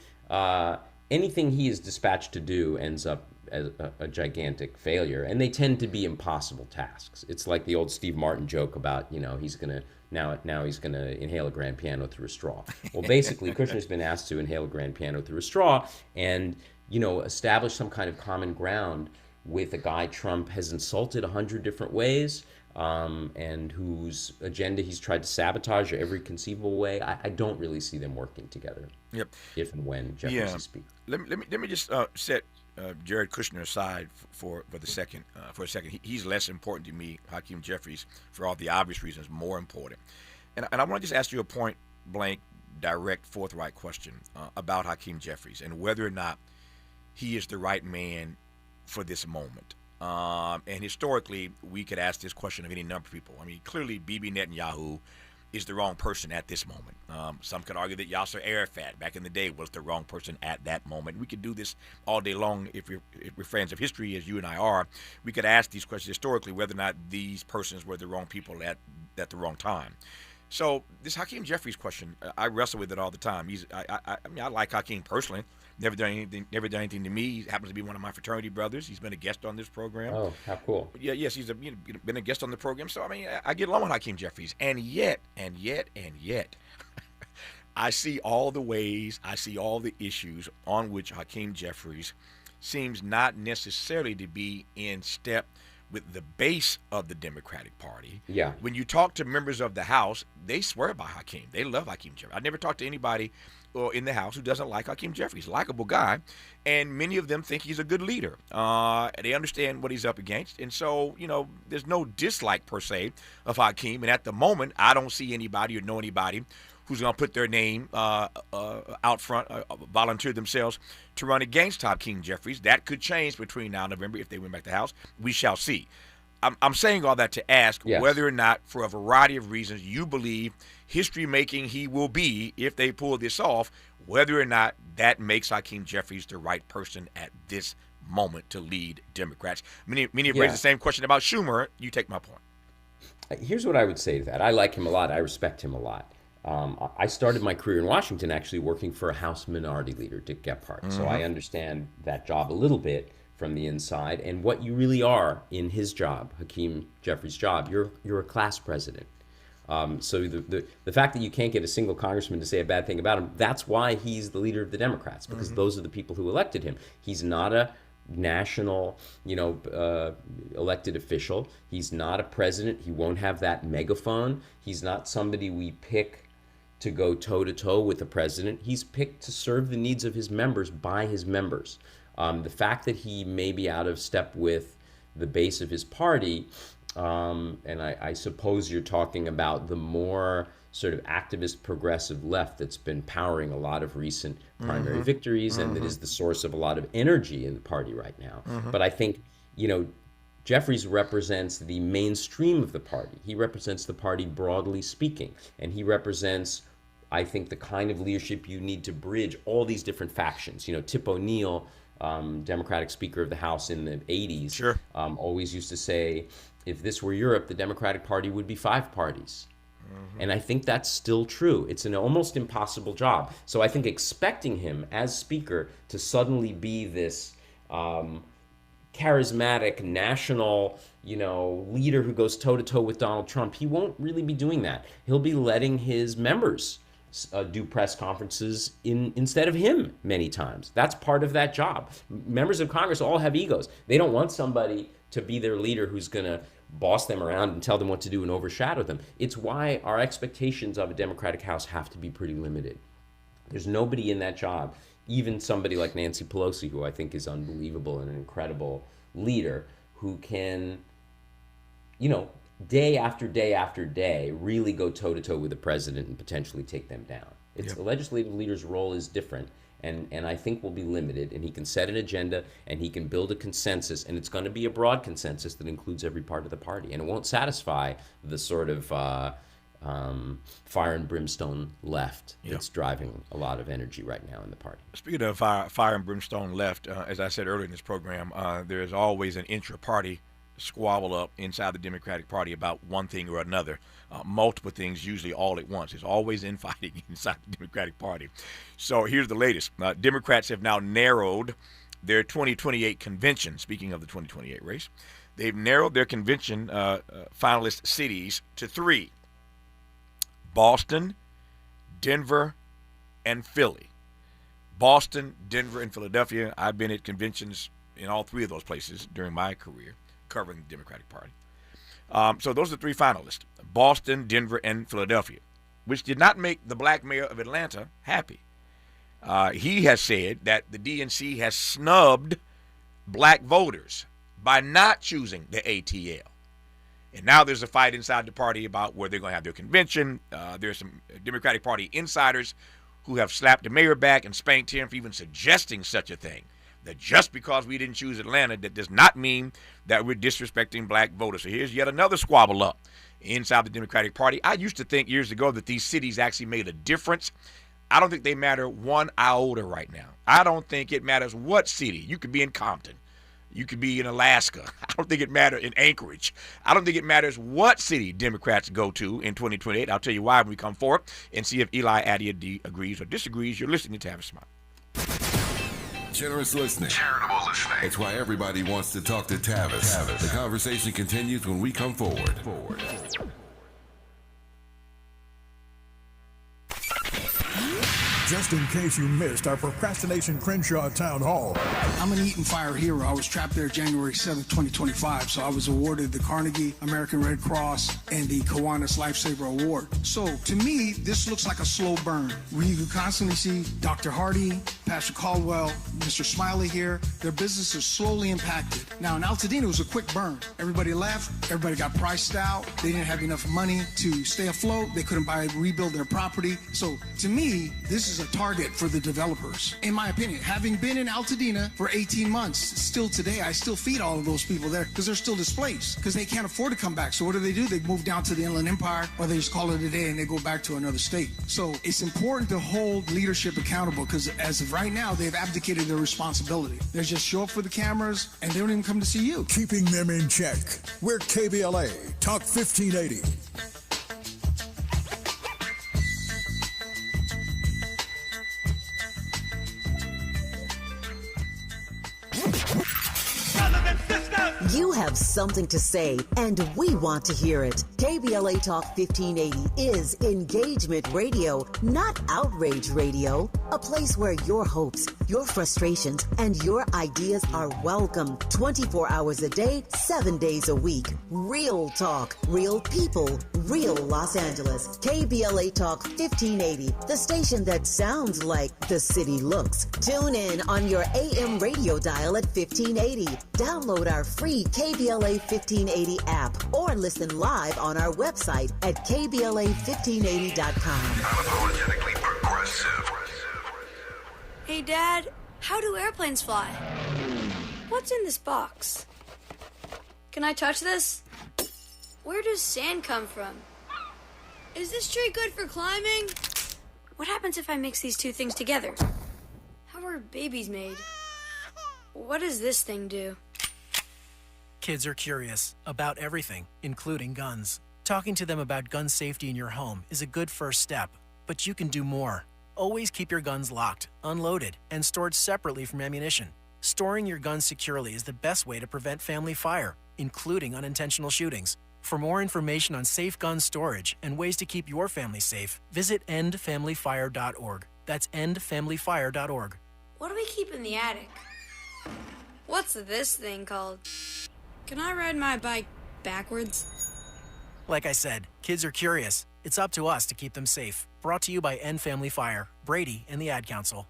anything he is dispatched to do ends up as a gigantic failure, and they tend to be impossible tasks. It's like the old Steve Martin joke about, he's going to now he's going to inhale a grand piano through a straw. Well, basically, Kushner's been asked to inhale a grand piano through a straw and, establish some kind of common ground with a guy Trump has insulted 100 different ways, and whose agenda he's tried to sabotage every conceivable way. I don't really see them working together. Yep. If and when Jeffries is speaker. Let me just set Jared Kushner aside for a second. He's less important to me. Hakeem Jeffries, for all the obvious reasons, more important. And I want to just ask you a point blank, direct, forthright question about Hakeem Jeffries and whether or not he is the right man for this moment. And historically, we could ask this question of any number of people. I mean, clearly, Bibi Netanyahu is the wrong person at this moment. Some could argue that Yasser Arafat back in the day was the wrong person at that moment. We could do this all day long if we're friends of history, as you and I are. We could ask these questions historically, whether or not these persons were the wrong people at the wrong time. So this Hakeem Jeffries question, I wrestle with it all the time. I mean, I like Hakeem personally. Never done anything to me. He happens to be one of my fraternity brothers. He's been a guest on this program. Oh, how cool! Yes, he's been a guest on the program. So I mean, I get along with Hakeem Jeffries, and yet, I see all the ways, I see all the issues on which Hakeem Jeffries seems not necessarily to be in step with the base of the Democratic Party. Yeah. When you talk to members of the House, they swear by Hakeem. They love Hakeem Jeffries. I never talked to anybody in the House who doesn't like Hakeem Jeffries. Likeable guy, and many of them think he's a good leader. They understand what he's up against, and so there's no dislike per se of Hakeem. And at the moment, I don't see anybody or know anybody who's going to put their name out front, volunteer themselves to run against Hakeem Jeffries. That could change between now and November if they win back the House. We shall see. I'm saying all that to ask whether or not, for a variety of reasons, you believe history-making he will be if they pull this off, whether or not that makes Hakeem Jeffries the right person at this moment to lead Democrats. Many have raised the same question about Schumer. You take my point. Here's what I would say to that. I like him a lot. I respect him a lot. I started my career in Washington actually working for a House Minority Leader, Dick Gephardt. Mm-hmm. So I understand that job a little bit from the inside. And what you really are in his job, Hakeem Jeffries' job, you're a class president. So the fact that you can't get a single congressman to say a bad thing about him, that's why he's the leader of the Democrats, because those are the people who elected him. He's not a national, elected official. He's not a president. He won't have that megaphone. He's not somebody we pick to go toe-to-toe with the president. He's picked to serve the needs of his members by his members. The fact that he may be out of step with the base of his party, and I suppose you're talking about the more sort of activist progressive left that's been powering a lot of recent primary victories and that is the source of a lot of energy in the party right now. But I think, Jeffries represents the mainstream of the party. He represents the party broadly speaking, and he represents, I think, the kind of leadership you need to bridge all these different factions. Tip O'Neill, Democratic Speaker of the House in the 80s, always used to say, if this were Europe, the Democratic Party would be 5 parties. And I think that's still true. It's an almost impossible job. So I think expecting him as Speaker to suddenly be this charismatic national, leader who goes toe-to-toe with Donald Trump, he won't really be doing that. He'll be letting his members do press conferences instead of him many times. That's part of that job. Members of Congress all have egos. They don't want somebody to be their leader who's going to boss them around and tell them what to do and overshadow them. It's why our expectations of a Democratic House have to be pretty limited. There's nobody in that job, even somebody like Nancy Pelosi, who I think is unbelievable and an incredible leader, who can, day after day after day, really go toe-to-toe with the president and potentially take them down. The legislative leader's role is different, and I think will be limited, and he can set an agenda, and he can build a consensus, and it's going to be a broad consensus that includes every part of the party, and it won't satisfy the sort of fire and brimstone left that's driving a lot of energy right now in the party. Speaking of fire and brimstone left, as I said earlier in this program, there is always an intra-party squabble up inside the Democratic Party about one thing or another, multiple things, usually all at once. There's always infighting inside the Democratic Party. So here's the latest. Democrats have now narrowed their 2028 convention. Speaking of the 2028 race, they've narrowed their convention finalist cities to 3. Boston, Denver, and Philly. Boston, Denver, and Philadelphia. I've been at conventions in all three of those places during my career covering the Democratic Party. So those are the three finalists, Boston, Denver, and Philadelphia, which did not make the black mayor of Atlanta happy. He has said that the DNC has snubbed black voters by not choosing the ATL. And now there's a fight inside the party about where they're going to have their convention. There's some Democratic Party insiders who have slapped the mayor back and spanked him for even suggesting such a thing. That just because we didn't choose Atlanta, that does not mean that we're disrespecting black voters. So here's yet another squabble up inside the Democratic Party. I used to think years ago that these cities actually made a difference. I don't think they matter one iota right now. I don't think it matters what city. You could be in Compton. You could be in Alaska. I don't think it matters in Anchorage. I don't think it matters what city Democrats go to in 2028. I'll tell you why when we come forward and see if Eli Attie agrees or disagrees. You're listening to Tavis Smiley. Generous listening. Charitable listening. It's why everybody wants to talk to Tavis. The conversation continues when we come forward. Just in case you missed our Procrastination Crenshaw Town Hall. I'm an Eaton Fire hero. I was trapped there January 7th, 2025, so I was awarded the Carnegie American Red Cross and the Kiwanis Lifesaver Award. So, to me, this looks like a slow burn. We constantly see Dr. Hardy, Pastor Caldwell, Mr. Smiley here. Their business is slowly impacted. Now, in Altadena, it was a quick burn. Everybody left. Everybody got priced out. They didn't have enough money to stay afloat. They couldn't rebuild their property. So, to me, this is a target for the developers. In my opinion, having been in Altadena for 18 months, still today, I still feed all of those people there because they're still displaced because they can't afford to come back. So what do? They move down to the Inland Empire, or they just call it a day and they go back to another state. So it's important to hold leadership accountable because as of right now, they've abdicated their responsibility. They just show up for the cameras and they don't even come to see you. Keeping them in check. We're KBLA, Talk 1580. You have something to say, and we want to hear it. KBLA Talk 1580 is engagement radio, not outrage radio. A place where your hopes, your frustrations, and your ideas are welcome 24 hours a day, 7 days a week. Real talk, real people, real Los Angeles. KBLA Talk 1580, the station that sounds like the city looks. Tune in on your AM radio dial at 1580. Download our free KBLA 1580 app or listen live on our website at KBLA1580.com. Unapologetically progressive. Hey, Dad, how do airplanes fly? What's in this box? Can I touch this? Where does sand come from? Is this tree good for climbing? What happens if I mix these two things together? How are babies made? What does this thing do? Kids are curious about everything, including guns. Talking to them about gun safety in your home is a good first step, but you can do more. Always keep your guns locked, unloaded, and stored separately from ammunition. Storing your guns securely is the best way to prevent family fire, including unintentional shootings. For more information on safe gun storage and ways to keep your family safe, visit endfamilyfire.org. That's endfamilyfire.org. What do we keep in the attic? What's this thing called? Can I ride my bike backwards? Like I said, kids are curious. It's up to us to keep them safe. Brought to you by End Family Fire, Brady, and the Ad Council.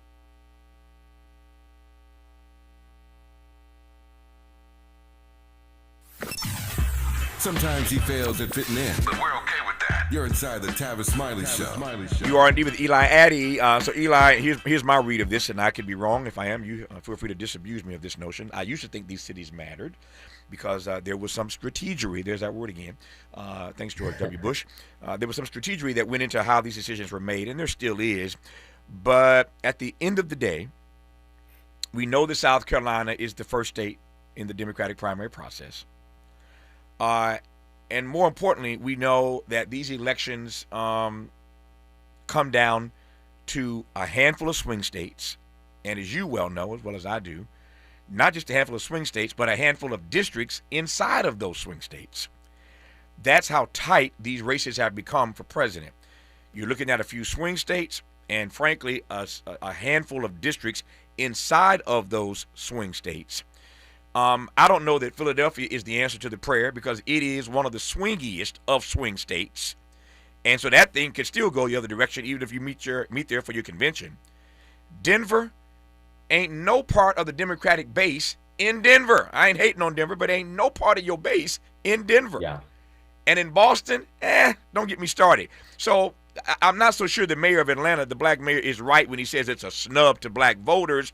Sometimes he fails at fitting in, but we're okay with that. You're inside the Tavis Smiley Show. You are indeed with Eli Attie. So Eli, here's my read of this, and I could be wrong. If I am, you feel free to disabuse me of this notion. I used to think these cities mattered because there was some strategery. There's that word again. Thanks, George W. Bush. There was some strategery that went into how these decisions were made, and there still is. But at the end of the day, we know that South Carolina is the first state in the Democratic primary process. And more importantly, we know that these elections come down to a handful of swing states. And as you well know, as well as I do, not just a handful of swing states, but a handful of districts inside of those swing states. That's how tight these races have become for president. You're looking at a few swing states and, frankly, a handful of districts inside of those swing states. I don't know that Philadelphia is the answer to the prayer because it is one of the swingiest of swing states. And so that thing could still go the other direction even if you meet there for your convention. Denver ain't no part of the Democratic base in Denver. I ain't hating on Denver, but ain't no part of your base in Denver. Yeah. And in Boston, don't get me started. So I'm not so sure the mayor of Atlanta, the black mayor, is right when he says it's a snub to black voters.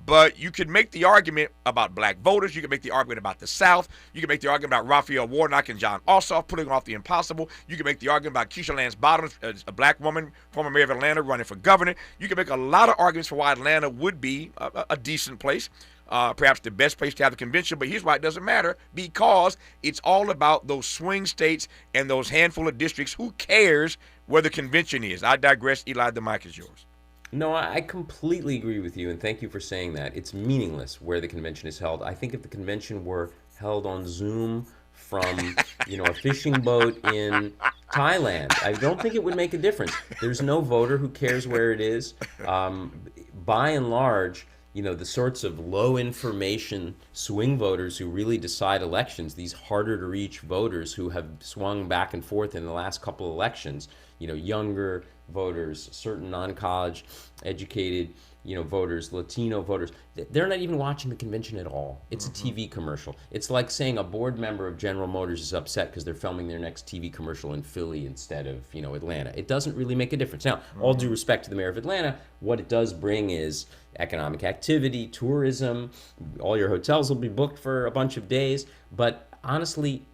But you can make the argument about black voters. You can make the argument about the South. You can make the argument about Raphael Warnock and John Ossoff putting off the impossible. You can make the argument about Keisha Lance Bottoms, a black woman, former mayor of Atlanta, running for governor. You can make a lot of arguments for why Atlanta would be a decent place, perhaps the best place to have the convention. But here's why it doesn't matter, because it's all about those swing states and those handful of districts. Who cares where the convention is? I digress. Eli, the mic is yours. No, I completely agree with you, and thank you for saying that. It's meaningless where the convention is held. I think if the convention were held on Zoom from, a fishing boat in Thailand, I don't think it would make a difference. There's no voter who cares where it is. By and large, the sorts of low information swing voters who really decide elections, these harder to reach voters who have swung back and forth in the last couple of elections, younger voters, certain non-college educated, voters, Latino voters, they're not even watching the convention at all. It's a TV commercial. It's like saying a board member of General Motors is upset because they're filming their next TV commercial in Philly instead of, Atlanta. It doesn't really make a difference. Now, all due respect to the mayor of Atlanta, what it does bring is economic activity, tourism. All your hotels will be booked for a bunch of days, but honestly,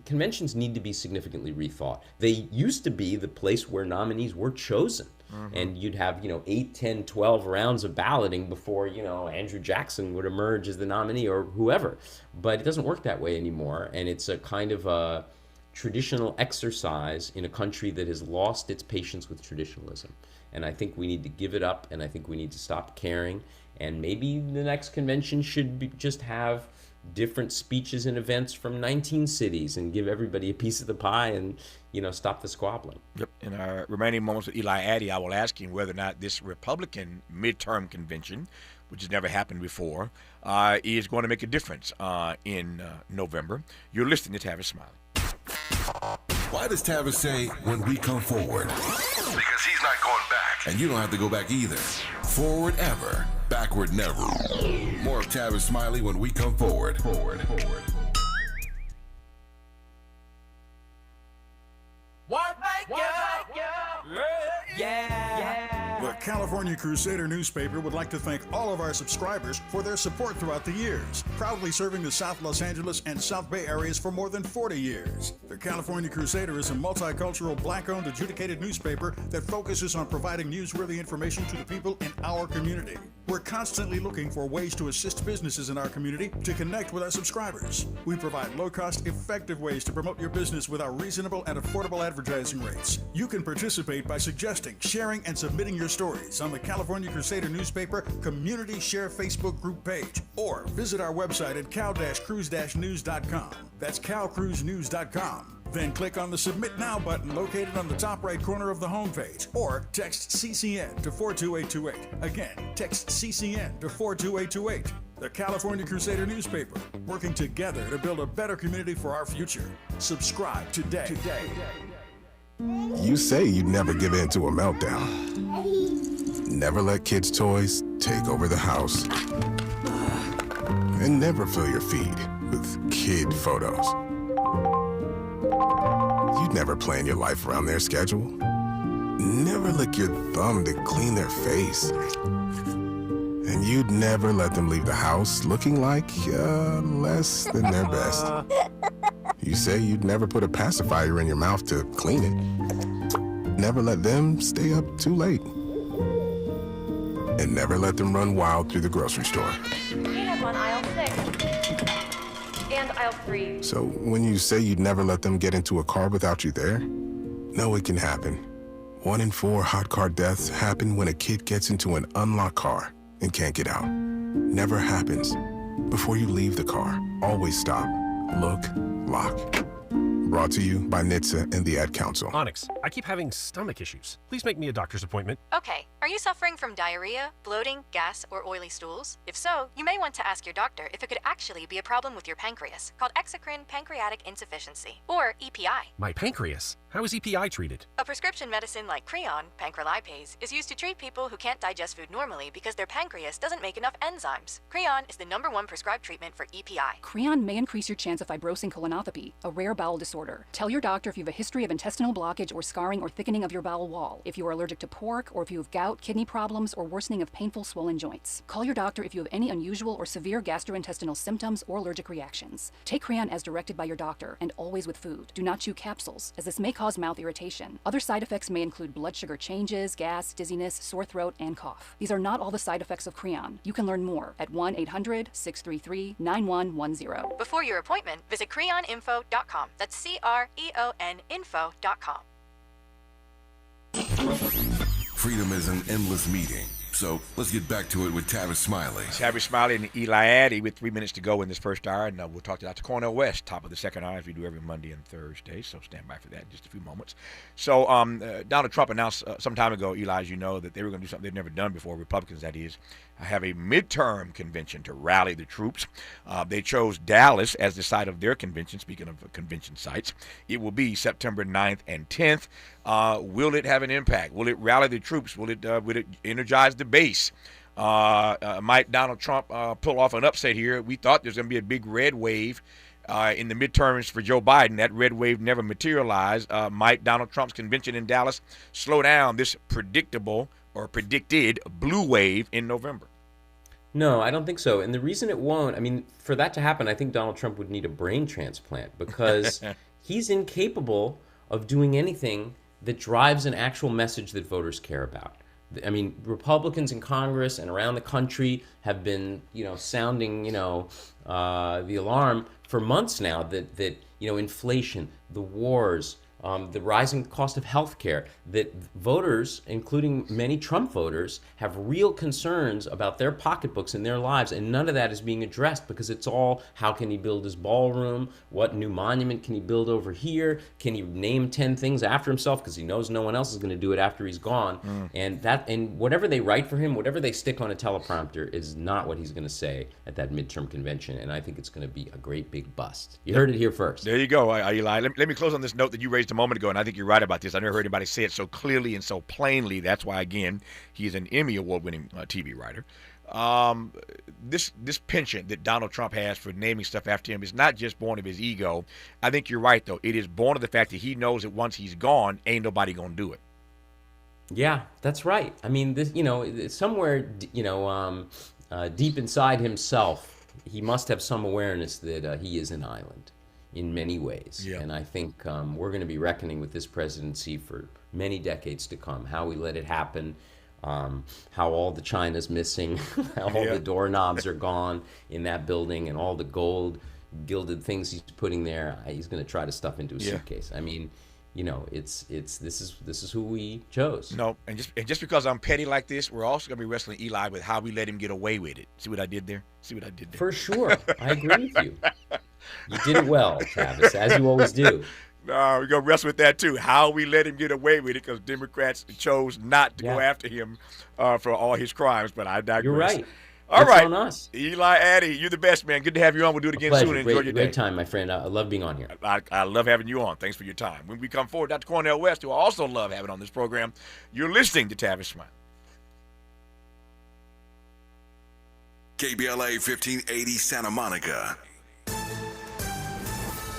conventions need to be significantly rethought. They used to be the place where nominees were chosen. And you'd have, 8, 10, 12 rounds of balloting before, Andrew Jackson would emerge as the nominee or whoever. But it doesn't work that way anymore. And it's a kind of a traditional exercise in a country that has lost its patience with traditionalism. And I think we need to give it up, and I think we need to stop caring. And maybe the next convention should just have different speeches and events from 19 cities and give everybody a piece of the pie and, stop the squabbling. Yep. In our remaining moments with Eli Attie, I will ask him whether or not this Republican midterm convention, which has never happened before, is going to make a difference in November. You're listening to Tavis Smiley. Why does Tavis say, when we come forward? Because he's not going back. And you don't have to go back either. Forward ever, backward never. More of Tavis Smiley when we come forward. The California Crusader newspaper would like to thank all of our subscribers for their support throughout the years, proudly serving the South Los Angeles and South Bay areas for more than 40 years. The California Crusader is a multicultural, black-owned, adjudicated newspaper that focuses on providing newsworthy information to the people in our community. We're constantly looking for ways to assist businesses in our community to connect with our subscribers. We provide low-cost, effective ways to promote your business with our reasonable and affordable advertising rates. You can participate by suggesting, sharing, and submitting your stories on the California Crusader newspaper Community Share Facebook group page, or visit our website at cal-cruise-news.com. That's calcruisenews.com. Then click on the Submit Now button located on the top right corner of the homepage, or text CCN to 42828. Again, text CCN to 42828. The California Crusader newspaper, working together to build a better community for our future. Subscribe today. You say you'd never give in to a meltdown. Never let kids' toys take over the house. And never fill your feed with kid photos. You'd never plan your life around their schedule. Never lick your thumb to clean their face. And you'd never let them leave the house looking like less than their best. You say you'd never put a pacifier in your mouth to clean it. Never let them stay up too late. And never let them run wild through the grocery store. Peanuts on aisle 6. And aisle 3. So when you say you'd never let them get into a car without you there, no, it can happen. 1 in 4 hot car deaths happen when a kid gets into an unlocked car and can't get out. Never happens. Before you leave the car, always stop, look, lock. Brought to you by NHTSA and the Ad Council. Onyx, I keep having stomach issues. Please make me a doctor's appointment. Okay, are you suffering from diarrhea, bloating, gas, or oily stools? If so, you may want to ask your doctor if it could actually be a problem with your pancreas, called exocrine pancreatic insufficiency, or EPI. My pancreas? How is EPI treated? A prescription medicine like Creon, pancrelipase, is used to treat people who can't digest food normally because their pancreas doesn't make enough enzymes. Creon is the #1 prescribed treatment for EPI. Creon may increase your chance of fibrosing colonopathy, a rare bowel disorder. Tell your doctor if you have a history of intestinal blockage or scarring or thickening of your bowel wall, if you are allergic to pork, or if you have gout, kidney problems, or worsening of painful swollen joints. Call your doctor if you have any unusual or severe gastrointestinal symptoms or allergic reactions. Take Creon as directed by your doctor, and always with food. Do not chew capsules, as this may cause mouth irritation. Other side effects may include blood sugar changes, gas, dizziness, sore throat, and cough. These are not all the side effects of Creon. You can learn more at 1-800-633-9110. Before your appointment, visit creoninfo.com. That's CREON info.com. Freedom is an endless meeting. So let's get back to it with Tavis Smiley. Tavis Smiley and Eli Attie with 3 minutes to go in this first hour. And we'll talk to Dr. Cornel West, top of the second hour, as we do every Monday and Thursday. So stand by for that in just a few moments. So Donald Trump announced some time ago, Eli, as you know, that they were going to do something they've never done before, Republicans, that is, have a midterm convention to rally the troops. They chose Dallas as the site of their convention, speaking of convention sites. It will be September 9th and 10th. Will it have an impact? Will it rally the troops? Will it energize the base? Might Donald Trump pull off an upset here? We thought there's going to be a big red wave in the midterms for Joe Biden. That red wave never materialized. Might Donald Trump's convention in Dallas slow down this predictable or predicted blue wave in November? No, I don't think so. And the reason it won't, I mean, for that to happen, I think Donald Trump would need a brain transplant, because he's incapable of doing anything that drives an actual message that voters care about. I mean, Republicans in Congress and around the country have been, sounding, the alarm for months now that inflation, the wars, the rising cost of health care, that voters, including many Trump voters, have real concerns about their pocketbooks and their lives, and none of that is being addressed, because it's all, how can he build his ballroom? What new monument can he build over here? Can he name 10 things after himself, because he knows no one else is going to do it after he's gone? And whatever they write for him, whatever they stick on a teleprompter, is not what he's going to say at that midterm convention, and I think it's going to be a great big bust. You heard it here first. There you go, Eli. Let me close on this note that you raised a moment ago, and I think you're right about this. I never heard anybody say it so clearly and so plainly. That's why, again, he's an Emmy Award-winning TV writer. This penchant that Donald Trump has for naming stuff after him is not just born of his ego. I think you're right, though. It is born of the fact that he knows that once he's gone, ain't nobody gonna do it. Yeah, that's right. I mean, this, somewhere, deep inside himself, he must have some awareness that he is an island in many ways. Yeah. And I think we're going to be reckoning with this presidency for many decades to come. How we let it happen, how all the china's missing, how all the doorknobs are gone in that building, and all the gold gilded things he's putting there. He's going to try to stuff into a suitcase. I mean, this is who we chose. No, and just because I'm petty like this, we're also going to be wrestling Eli with how we let him get away with it. See what I did there? For sure. I agree with you. You did it well, Tavis, as you always do. No, we're going to wrestle with that, too. How we let him get away with it, because Democrats chose not to go after him for all his crimes, but I digress. You're right. All right. On us. Eli Attie, you're the best, man. Good to have you on. We'll do it again soon. Enjoy your day. Great time, my friend. I love being on here. I love having you on. Thanks for your time. When we come forward, Dr. Cornel West, who I also love having on this program, you're listening to Tavis Smiley. KBLA 1580 Santa Monica.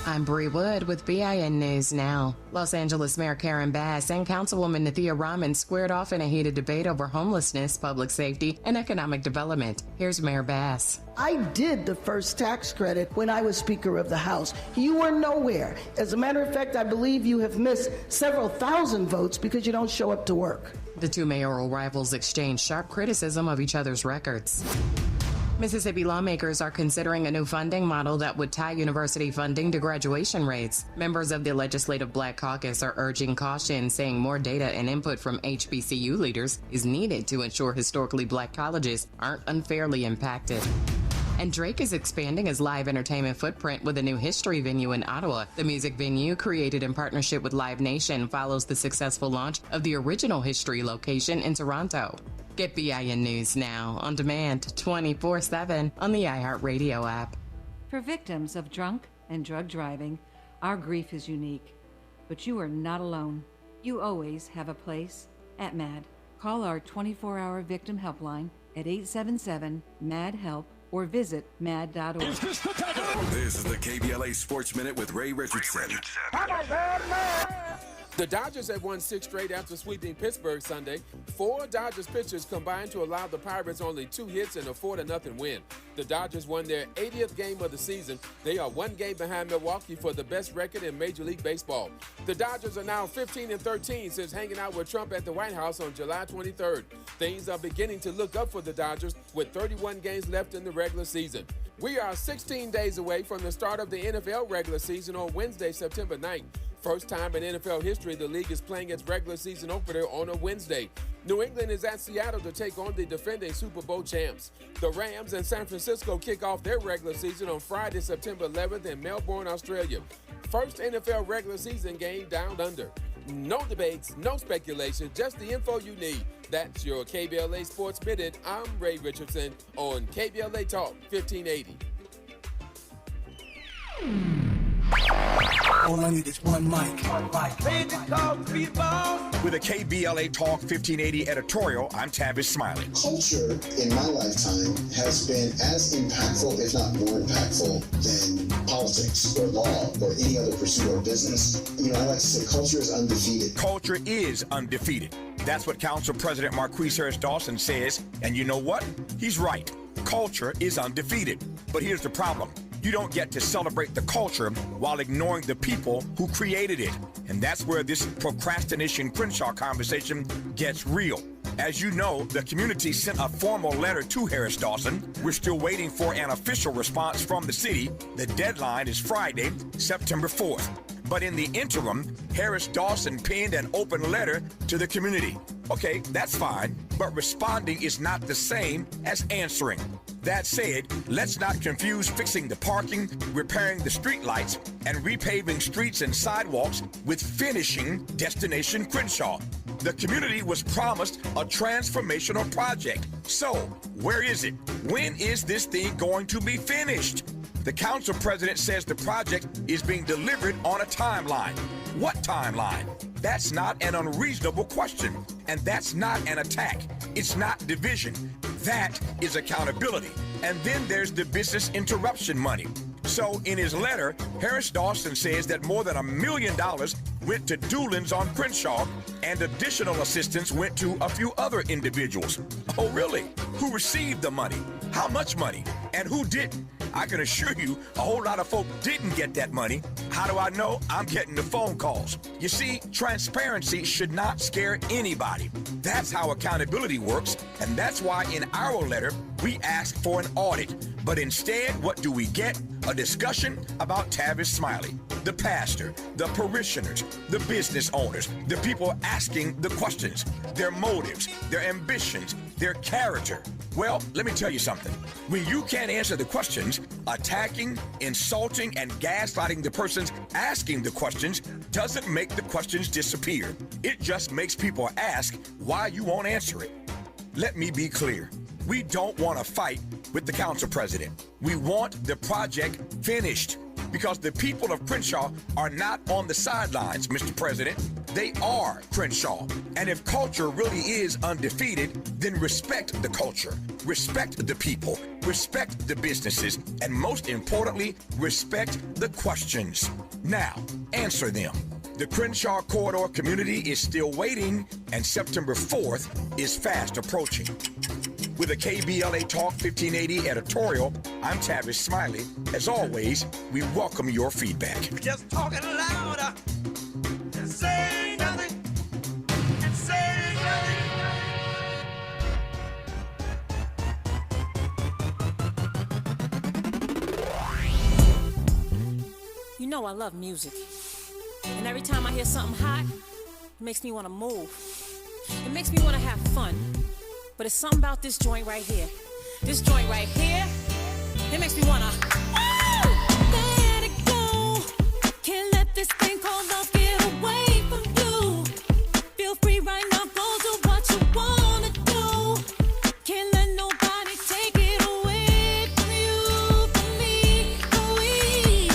I'm Bree Wood with BIN News Now. Los Angeles Mayor Karen Bass and Councilwoman Nathia Rahman squared off in a heated debate over homelessness, public safety, and economic development. Here's Mayor Bass. I did the first tax credit when I was Speaker of the House. You were nowhere. As a matter of fact, I believe you have missed several thousand votes because you don't show up to work. The two mayoral rivals exchanged sharp criticism of each other's records. Mississippi lawmakers are considering a new funding model that would tie university funding to graduation rates. Members of the Legislative Black Caucus are urging caution, saying more data and input from HBCU leaders is needed to ensure historically black colleges aren't unfairly impacted. And Drake is expanding his live entertainment footprint with a new history venue in Ottawa. The music venue, created in partnership with Live Nation, follows the successful launch of the original history location in Toronto. Get BIN News now, on demand, 24/7 on the iHeartRadio app. For victims of drunk and drug driving, our grief is unique. But you are not alone. You always have a place at MAD. Call our 24-hour victim helpline at 877-MAD-HELP or visit mad.org. This is the KBLA Sports Minute with Ray Richardson. The Dodgers have won 6 straight after sweeping Pittsburgh Sunday. 4 Dodgers pitchers combined to allow the Pirates only 2 hits and a 4-0 win. The Dodgers won their 80th game of the season. They are 1 game behind Milwaukee for the best record in Major League Baseball. The Dodgers are now 15-13 since hanging out with Trump at the White House on July 23rd. Things are beginning to look up for the Dodgers with 31 games left in the regular season. We are 16 days away from the start of the NFL regular season on Wednesday, September 9th. First time in NFL history, the league is playing its regular season opener on a Wednesday. New England is at Seattle to take on the defending Super Bowl champs. The Rams and San Francisco kick off their regular season on Friday, September 11th in Melbourne, Australia. First NFL regular season game down under. No debates, no speculation, just the info you need. That's your KBLA Sports Minute. I'm Ray Richardson on KBLA Talk 1580. All I need is one mic. With a KBLA Talk 1580 editorial, I'm Tavis Smiley. Culture in my lifetime has been as impactful, if not more impactful, than politics or law or any other pursuit or business. You know, I like to say culture is undefeated. Culture is undefeated. That's what Council President Marquise Harris Dawson says, and you know what? He's right. Culture is undefeated. But here's the problem. You don't get to celebrate the culture while ignoring the people who created it. And that's where this procrastination Crenshaw conversation gets real. As you know, the community sent a formal letter to Harris Dawson. We're still waiting for an official response from the city. The deadline is Friday, September 4th. But in the interim, Harris Dawson penned an open letter to the community. Okay, that's fine, but responding is not the same as answering. That said, let's not confuse fixing the parking, repairing the streetlights, and repaving streets and sidewalks with finishing Destination Crenshaw. The community was promised a transformational project. So, where is it? When is this thing going to be finished? The council president says the project is being delivered on a timeline. What timeline? That's not an unreasonable question, and that's not an attack. It's not division. That is accountability. And then there's the business interruption money. So in his letter, Harris Dawson says that more than $1 million went to Doolins on Crenshaw, and additional assistance went to a few other individuals. Oh, really? Who received the money? How much money? And who didn't? I can assure you a whole lot of folk didn't get that money. How do I know? I'm getting the phone calls. You see, transparency should not scare anybody. That's how accountability works, and that's why in our letter, we ask for an audit. But instead, what do we get? A discussion about Tavis Smiley, the pastor, the parishioners, the business owners, the people asking the questions, their motives, their ambitions, their character. Well, let me tell you something. When you can't answer the questions, attacking, insulting, and gaslighting the persons asking the questions doesn't make the questions disappear. It just makes people ask why you won't answer it. Let me be clear. We don't want to fight with the council president. We want the project finished because the people of Crenshaw are not on the sidelines, Mr. President. They are Crenshaw. And if culture really is undefeated, then respect the culture, respect the people, respect the businesses, and most importantly, respect the questions. Now, answer them. The Crenshaw Corridor community is still waiting, and September 4th is fast approaching. With a KBLA Talk 1580 editorial, I'm Tavis Smiley. As always, we welcome your feedback. Just talking louder. Just say nothing. Say nothing. You know I love music. And every time I hear something hot, it makes me want to move. It makes me want to have fun. But it's something about this joint right here. This joint right here, it It makes me wanna let it go. Can't let this thing called love get away from you. Feel free right now, go do what you wanna do. Can't let nobody take it away from you, from me, from we.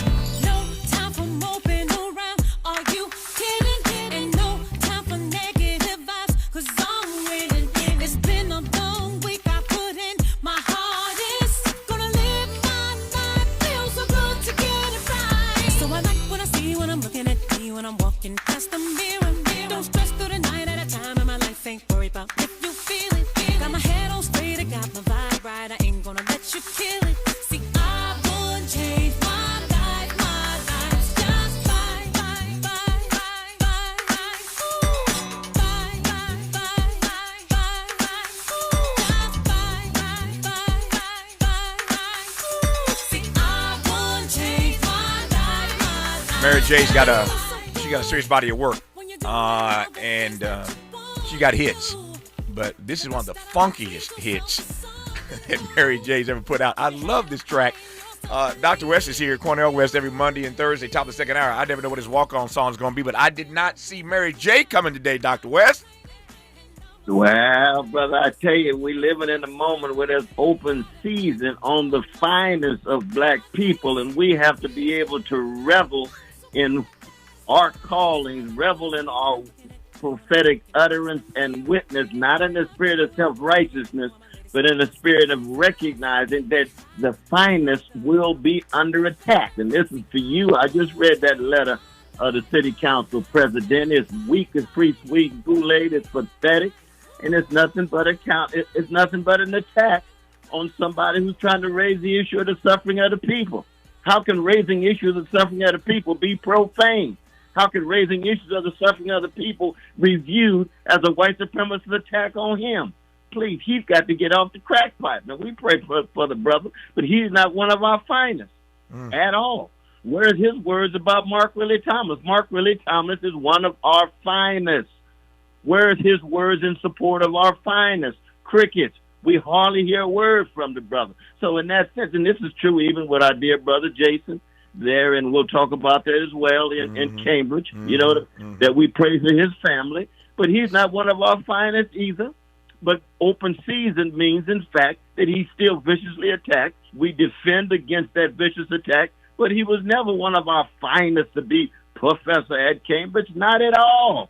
No time for moping around. Are you kidding? And no time for negative vibes, 'cause I'm winning. It's been a long week. I put in my hardest. Gonna live my life. Feels so good to get it right. So I like what I see when I'm looking at me when I'm walking past the mirror. Don't stress through the night at a time in my life. Ain't worried about if you feel it. Got my head on straight. I got my vibe right. I ain't gonna let you kill it. See, I would change my life. My life's just fine, fine, fine, fine, fine, fine. Ooh, fine, fine, fine, fine, fine, fine. Ooh, just fine, fine, fine, fine, fine, fine. Ooh, see, I would change my life. Mary J's got a serious body of work, and she got hits, but this is one of the funkiest hits that Mary J's ever put out. I love this track. Dr. West is here, Cornel West, every Monday and Thursday, top of the second hour. I never know what his walk-on song is going to be, but I did not see Mary J coming today, Dr. West. Well, brother, I tell you, we living in a moment where there's open season on the finest of black people, and we have to be able to revel in our callings, revel in our prophetic utterance and witness, not in the spirit of self-righteousness, but in the spirit of recognizing that the finest will be under attack. And this is for you. I just read that letter of the city council president. It's weak, it's pre-sweet, Kool-Aid, it's pathetic, and it's nothing but it's nothing but an attack on somebody who's trying to raise the issue of the suffering of the people. How can raising issues of suffering of the people be profane? How can raising issues of the suffering of the people be viewed as a white supremacist attack on him? Please, he's got to get off the crack pipe. Now, we pray for the brother, but he's not one of our finest at all. Where's his words about Mark Riley Thomas? Mark Riley Thomas is one of our finest. Where's his words in support of our finest? Crickets. We hardly hear a word from the brother. So in that sense, and this is true even with our dear brother Jason there, and we'll talk about that as well in Cambridge, that we pray for his family. But he's not one of our finest either. But open season means, in fact, that he's still viciously attacked. We defend against that vicious attack, but he was never one of our finest to be professor at Cambridge. Not at all.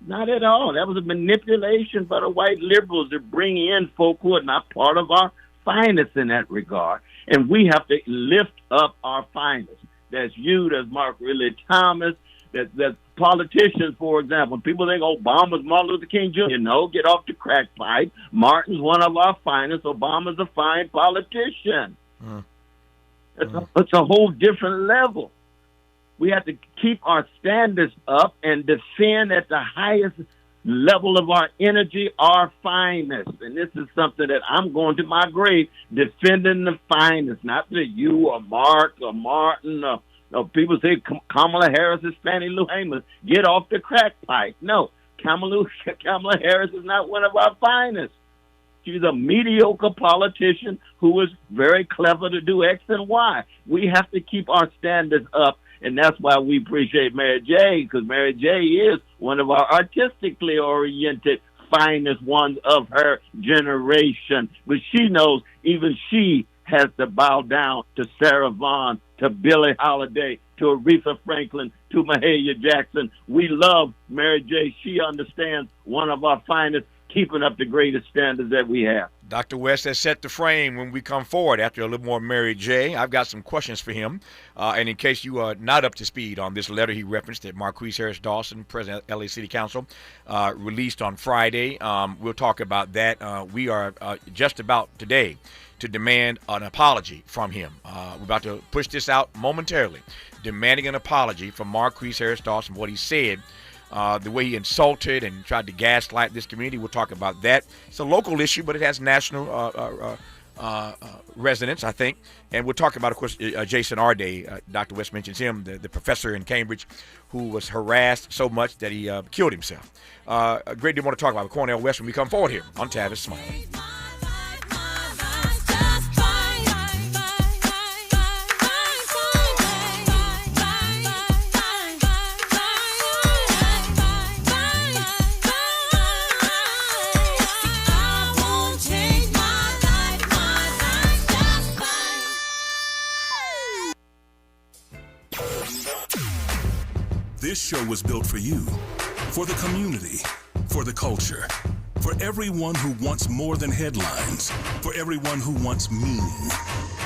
Not at all. That was a manipulation by the white liberals to bring in folk who are not part of our finest in that regard. And we have to lift up our finest. That's you, that's Mark Riley Thomas, that's politicians, for example. People think Obama's Martin Luther King Jr. No, get off the crack pipe. Martin's one of our finest. Obama's a fine politician. It's a whole different level. We have to keep our standards up and defend at the highest level of our energy, our finest. And this is something that I'm going to my grave, defending the finest, not that you or Mark or Martin or people say Kamala Harris is Fannie Lou Hamer. Get off the crack pipe. No, Kamala Harris is not one of our finest. She's a mediocre politician who is very clever to do X and Y. We have to keep our standards up. And that's why we appreciate Mary J, because Mary J is one of our artistically oriented finest ones of her generation. But she knows even she has to bow down to Sarah Vaughan, to Billie Holiday, to Aretha Franklin, to Mahalia Jackson. We love Mary J. She understands one of our finest, keeping up the greatest standards that we have. Dr. West has set the frame when we come forward after a little more Mary J. I've got some questions for him. And in case you are not up to speed on this letter he referenced that Marquise Harris Dawson, President of LA City Council, released on Friday, we'll talk about that. We are just about today to demand an apology from him. We're about to push this out momentarily, demanding an apology from Marquise Harris Dawson for what he said, the way he insulted and tried to gaslight this community. We'll talk about that. It's a local issue, but it has national resonance, I think. And we'll talk about, of course, Jason Arday. Dr. West mentions him, the professor in Cambridge who was harassed so much that he killed himself. A great deal more to talk about with Cornel West when we come forward here on Tavis Smiley. This show was built for you, for the community, for the culture, for everyone who wants more than headlines, for everyone who wants meaning.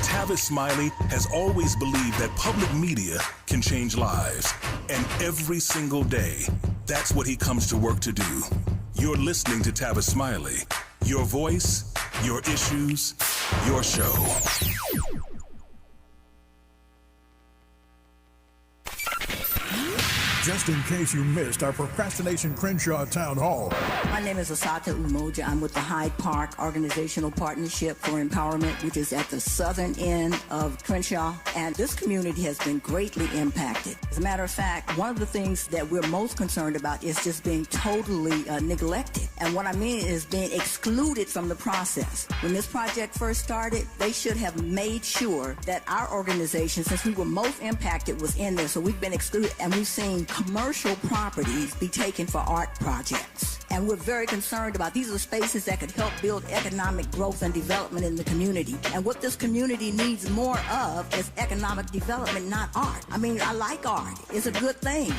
Tavis Smiley has always believed that public media can change lives. And every single day, that's what he comes to work to do. You're listening to Tavis Smiley. Your voice, your issues, your show. Just in case you missed our Procrastination Crenshaw Town Hall. My name is Asata Umoja. I'm with the Hyde Park Organizational Partnership for Empowerment, which is at the southern end of Crenshaw. And this community has been greatly impacted. As a matter of fact, one of the things that we're most concerned about is just being totally neglected. And what I mean is being excluded from the process. When this project first started, they should have made sure that our organization, since we were most impacted, was in there. So we've been excluded, and we've seen commercial properties be taken for art projects. And we're very concerned about these are spaces that could help build economic growth and development in the community. And what this community needs more of is economic development, not art. I mean, I like art. It's a good thing.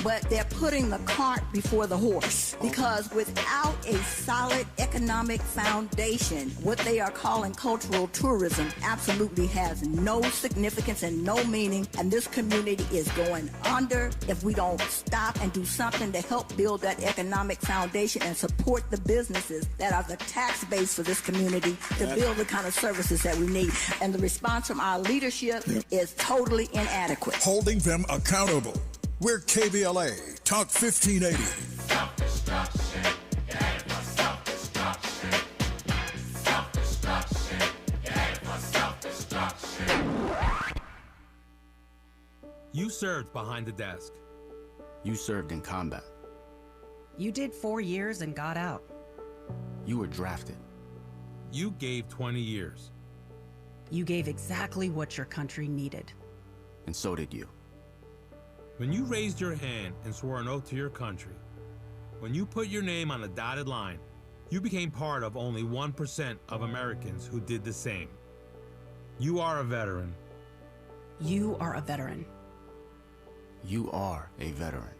But they're putting the cart before the horse. Because without a solid economic foundation, what they are calling cultural tourism absolutely has no significance and no meaning. And this community is going under if we don't stop and do something to help build that economic foundation and support the businesses that are the tax base for this community to build the kind of services that we need. And the response from our leadership is totally inadequate. Holding them accountable. We're KBLA, Talk 1580. Self-destruction. Yeah, for self-destruction. Self-destruction. Yeah, for self-destruction. You served behind the desk. You served in combat. You did 4 years and got out. You were drafted. You gave 20 years. You gave exactly what your country needed. And so did you. When you raised your hand and swore an oath to your country, when you put your name on a dotted line, you became part of only 1% of Americans who did the same. You are a veteran. You are a veteran. You are a veteran.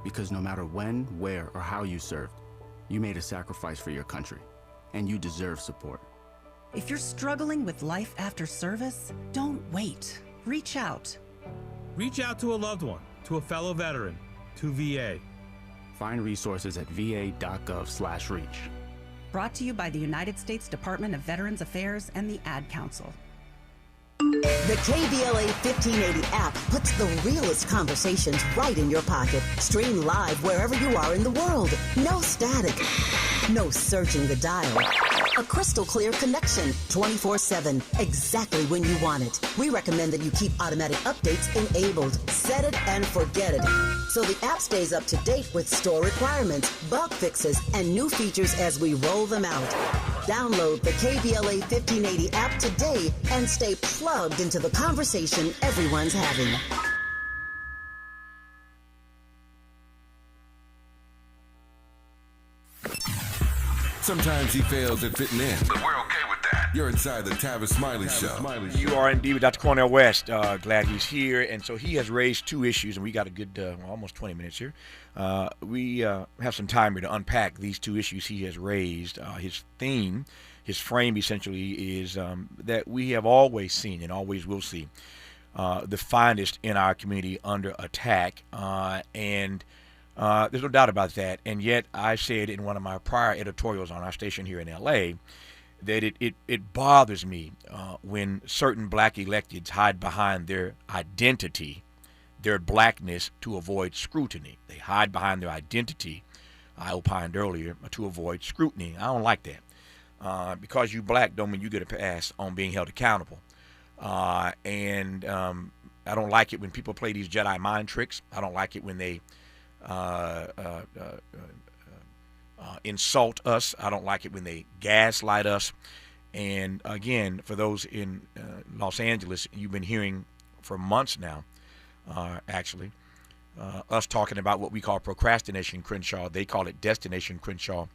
Because no matter when, where, or how you served, you made a sacrifice for your country, and you deserve support. If you're struggling with life after service, don't wait. Reach out. Reach out to a loved one, to a fellow veteran, to VA. Find resources at va.gov/reach. Brought to you by the United States Department of Veterans Affairs and the Ad Council. The KBLA 1580 app puts the realest conversations right in your pocket. Stream live wherever you are in the world. No static. No searching the dial. A crystal clear connection 24/7, exactly when you want it. We recommend that you keep automatic updates enabled. Set it and forget it. So the app stays up to date with store requirements, bug fixes, and new features as we roll them out. Download the KBLA 1580 app today and stay plugged into the conversation everyone's having. Sometimes he fails at fitting in, but we're okay with that. You're inside the Tavis Smiley Show. You are indeed with Dr. Cornel West. Glad he's here. And so he has raised two issues, and we got a good almost 20 minutes here. We have some time here to unpack these two issues he has raised. His theme, his frame essentially is that we have always seen and always will see the finest in our community under attack. There's no doubt about that. And yet I said in one of my prior editorials on our station here in L.A. that it bothers me when certain black electeds hide behind their identity, their blackness, to avoid scrutiny. They hide behind their identity, I opined earlier, to avoid scrutiny. I don't like that. Because you black don't mean you get a pass on being held accountable. I don't like it when people play these Jedi mind tricks. I don't like it when they insult us. I don't like it when they gaslight us. And again, for those in Los Angeles, you've been hearing for months now, us talking about what we call procrastination Crenshaw. They call it destination Crenshaw.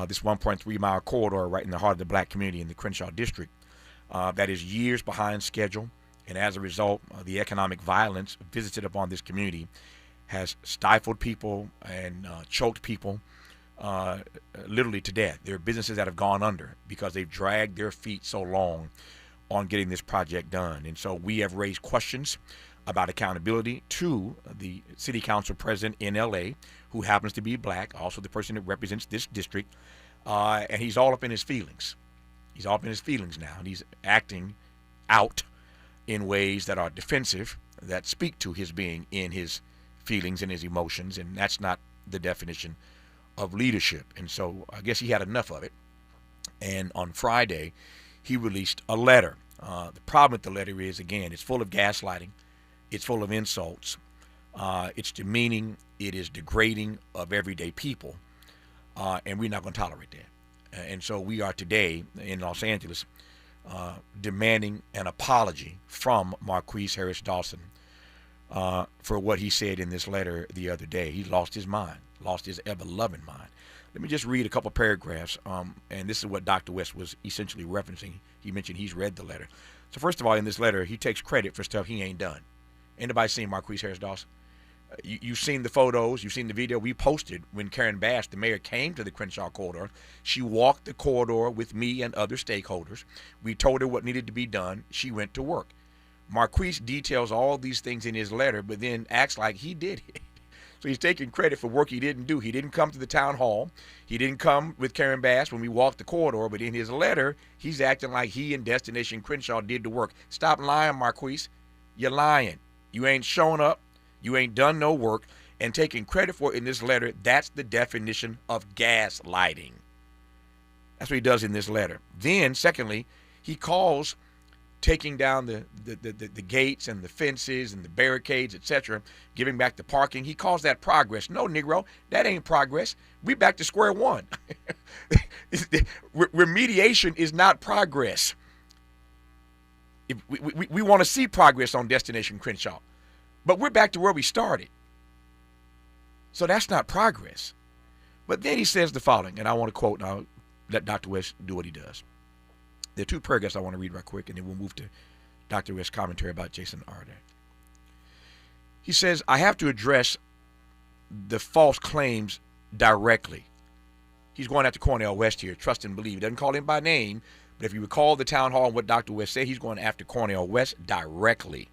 This 1.3-mile corridor right in the heart of the black community in the Crenshaw district that is years behind schedule, And as a result, the economic violence visited upon this community has stifled people and choked people literally to death. There are businesses that have gone under because they've dragged their feet so long on getting this project done. And so we have raised questions about accountability to the city council president in LA, who happens to be black, also the person that represents this district, and he's all up in his feelings. He's all up in his feelings now, and he's acting out in ways that are defensive, that speak to his being in his feelings and his emotions, and that's not the definition of leadership. And so I guess he had enough of it, and on Friday he released a letter. The problem with the letter is, again, it's full of gaslighting, it's full of insults, it's demeaning, it is degrading of everyday people, and we're not going to tolerate that. And so we are today in Los Angeles demanding an apology from Marquise Harris Dawson for what he said in this letter the other day. He lost his mind, lost his ever-loving mind. Let me just read a couple paragraphs, and this is what Dr. West was essentially referencing. He mentioned he's read the letter. So first of all, in this letter, he takes credit for stuff he ain't done. Anybody seen Marquise Harris Dawson? You've seen the photos, you've seen the video we posted when Karen Bass, the mayor, came to the Crenshaw corridor. She walked the corridor with me and other stakeholders. We told her what needed to be done. She went to work. Marquise details all these things in his letter, but then acts like he did it. So he's taking credit for work he didn't do. He didn't come to the town hall. He didn't come with Karen Bass when we walked the corridor, but in his letter, he's acting like he and Destination Crenshaw did the work. Stop lying, Marquise. You're lying. You ain't shown up. You ain't done no work, and taking credit for it in this letter, that's the definition of gaslighting. That's what he does in this letter. Then, secondly, he calls taking down the gates and the fences and the barricades, etc., giving back the parking. He calls that progress. No, Negro, that ain't progress. We back to square one. Remediation is not progress. We want to see progress on Destination Crenshaw. But we're back to where we started. So that's not progress. But then he says the following, and I want to quote, and I'll let Dr. West do what he does. There are two paragraphs I want to read right quick, and then we'll move to Dr. West's commentary about Jason Arden. He says, I have to address the false claims directly. He's going after Cornel West here, trust and believe. He doesn't call him by name, but if you recall the town hall and what Dr. West said, he's going after Cornel West directly.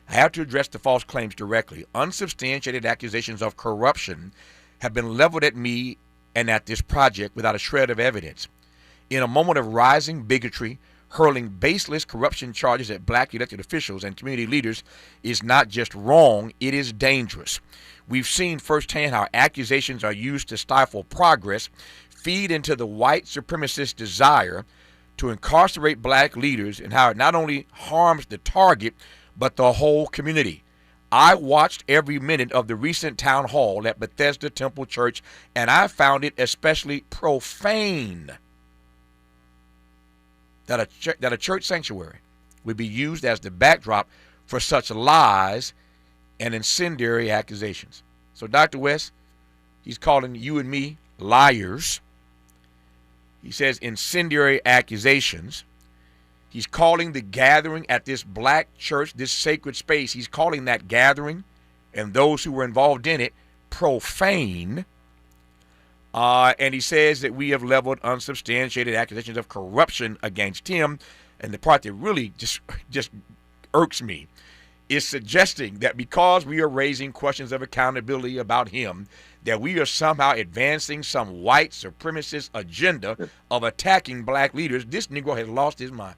I have to address the false claims directly. Unsubstantiated accusations of corruption have been leveled at me and at this project without a shred of evidence. In a moment of rising bigotry, hurling baseless corruption charges at black elected officials and community leaders is not just wrong, it is dangerous. We've seen firsthand how accusations are used to stifle progress, feed into the white supremacist desire to incarcerate black leaders, and how it not only harms the target, but the whole community. I watched every minute of the recent town hall at Bethesda Temple Church, and I found it especially profane that a church sanctuary would be used as the backdrop for such lies and incendiary accusations. So Dr. West, he's calling you and me liars. He says incendiary accusations. He's calling the gathering at this black church, this sacred space, he's calling that gathering and those who were involved in it profane. And he says that we have leveled unsubstantiated accusations of corruption against him. And the part that really just irks me is suggesting that because we are raising questions of accountability about him, that we are somehow advancing some white supremacist agenda of attacking black leaders. This Negro has lost his mind.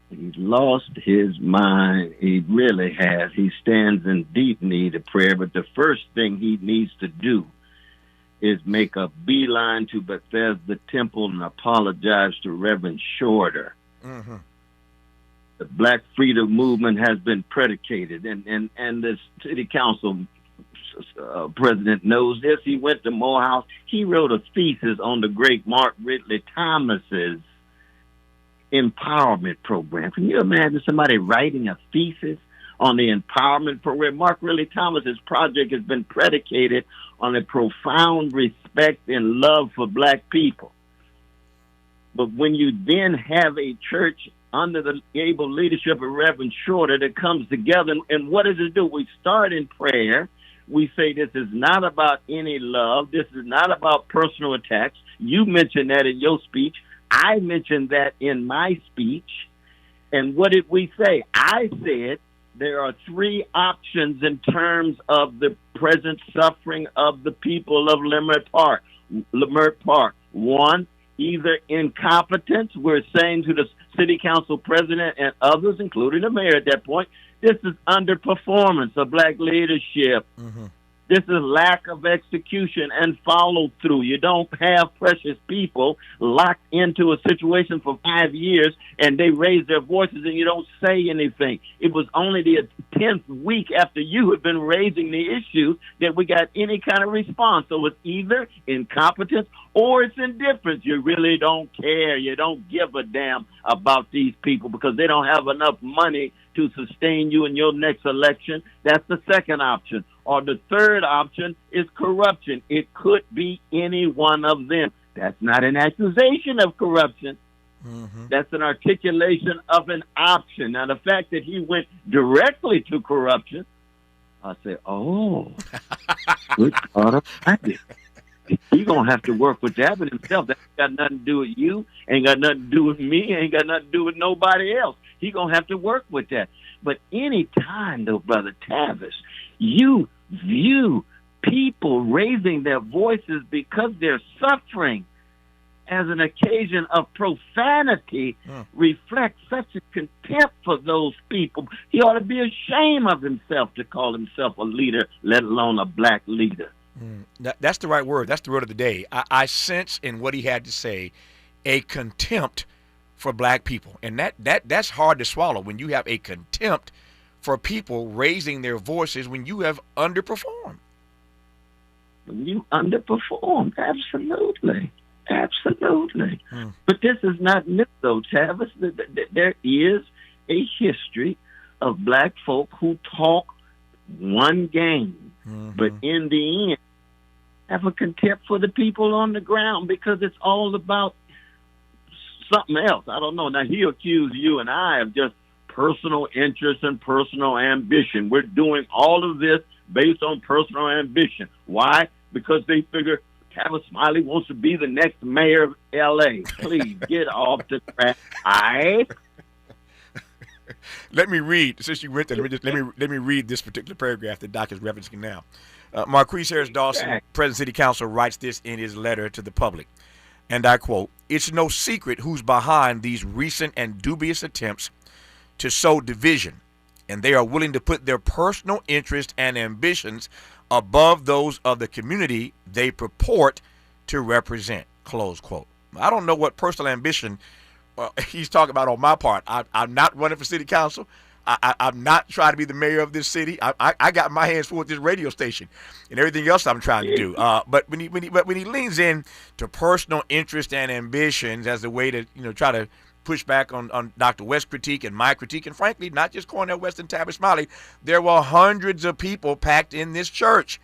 He's lost his mind. He really has. He stands in deep need of prayer. But the first thing he needs to do is make a beeline to Bethesda Temple and apologize to Reverend Shorter. Mm-hmm. The Black Freedom Movement has been predicated, and the city council president knows this. He went to Morehouse. He wrote a thesis on the great Mark Ridley Thomas's empowerment program. Can you imagine somebody writing a thesis on the empowerment program? Mark Ridley Thomas's project has been predicated on a profound respect and love for black people. But when you then have a church under the able leadership of Reverend Shorter that comes together. And what does it do? We start in prayer. We say this is not about any love. This is not about personal attacks. You mentioned that in your speech. I mentioned that in my speech. And what did we say? I said there are three options in terms of the present suffering of the people of Leimert Park. One, either incompetence. We're saying to the city council president and others, including the mayor at that point, this is underperformance of black leadership. Mm-hmm. This is lack of execution and follow through. You don't have precious people locked into a situation for 5 years and they raise their voices and you don't say anything. It was only the 10th week after you had been raising the issue that we got any kind of response. So it's either incompetence or it's indifference. You really don't care. You don't give a damn about these people because they don't have enough money to sustain you in your next election. That's the second option. Or the third option is corruption. It could be any one of them. That's not an accusation of corruption. Mm-hmm. That's an articulation of an option. Now, the fact that he went directly to corruption, I say, oh, good God Almighty. He's going to have to work with that with himself. That ain't got nothing to do with you, ain't got nothing to do with me, ain't got nothing to do with nobody else. He's going to have to work with that. But any time, though, Brother Tavis, you view people raising their voices because they're suffering as an occasion of profanity reflects such a contempt for those people. He ought to be ashamed of himself to call himself a leader, let alone a black leader. That's the right word. That's the word of the day. I sense in what he had to say a contempt for black people. And that's hard to swallow when you have a contempt for people raising their voices when you have underperformed. When you underperformed, absolutely. Absolutely. But this is not new, though, Tavis. There is a history of black folk who talk one game, but in the end have a contempt for the people on the ground because it's all about something else. I don't know. Now, he accused you and I of just personal interest and personal ambition. We're doing all of this based on personal ambition. Why? Because they figure Tavis Smiley wants to be the next mayor of L.A. Please get off the track. Let me read, since you went there, let me read this particular paragraph that Doc is referencing now. Marquise Harris Dawson, President City Council, writes this in his letter to the public. And I quote, "It's no secret who's behind these recent and dubious attempts to sow division, and they are willing to put their personal interest and ambitions above those of the community they purport to represent," close quote. I don't know what personal ambition he's talking about on my part. I'm not running for city council. I'm not trying to be the mayor of this city. I got my hands full with this radio station and everything else I'm trying to do. But when he leans in to personal interest and ambitions as a way to try to push back on Dr. West's critique and my critique, and frankly, not just Cornel West and Tavis Smiley, there were hundreds of people packed in this church.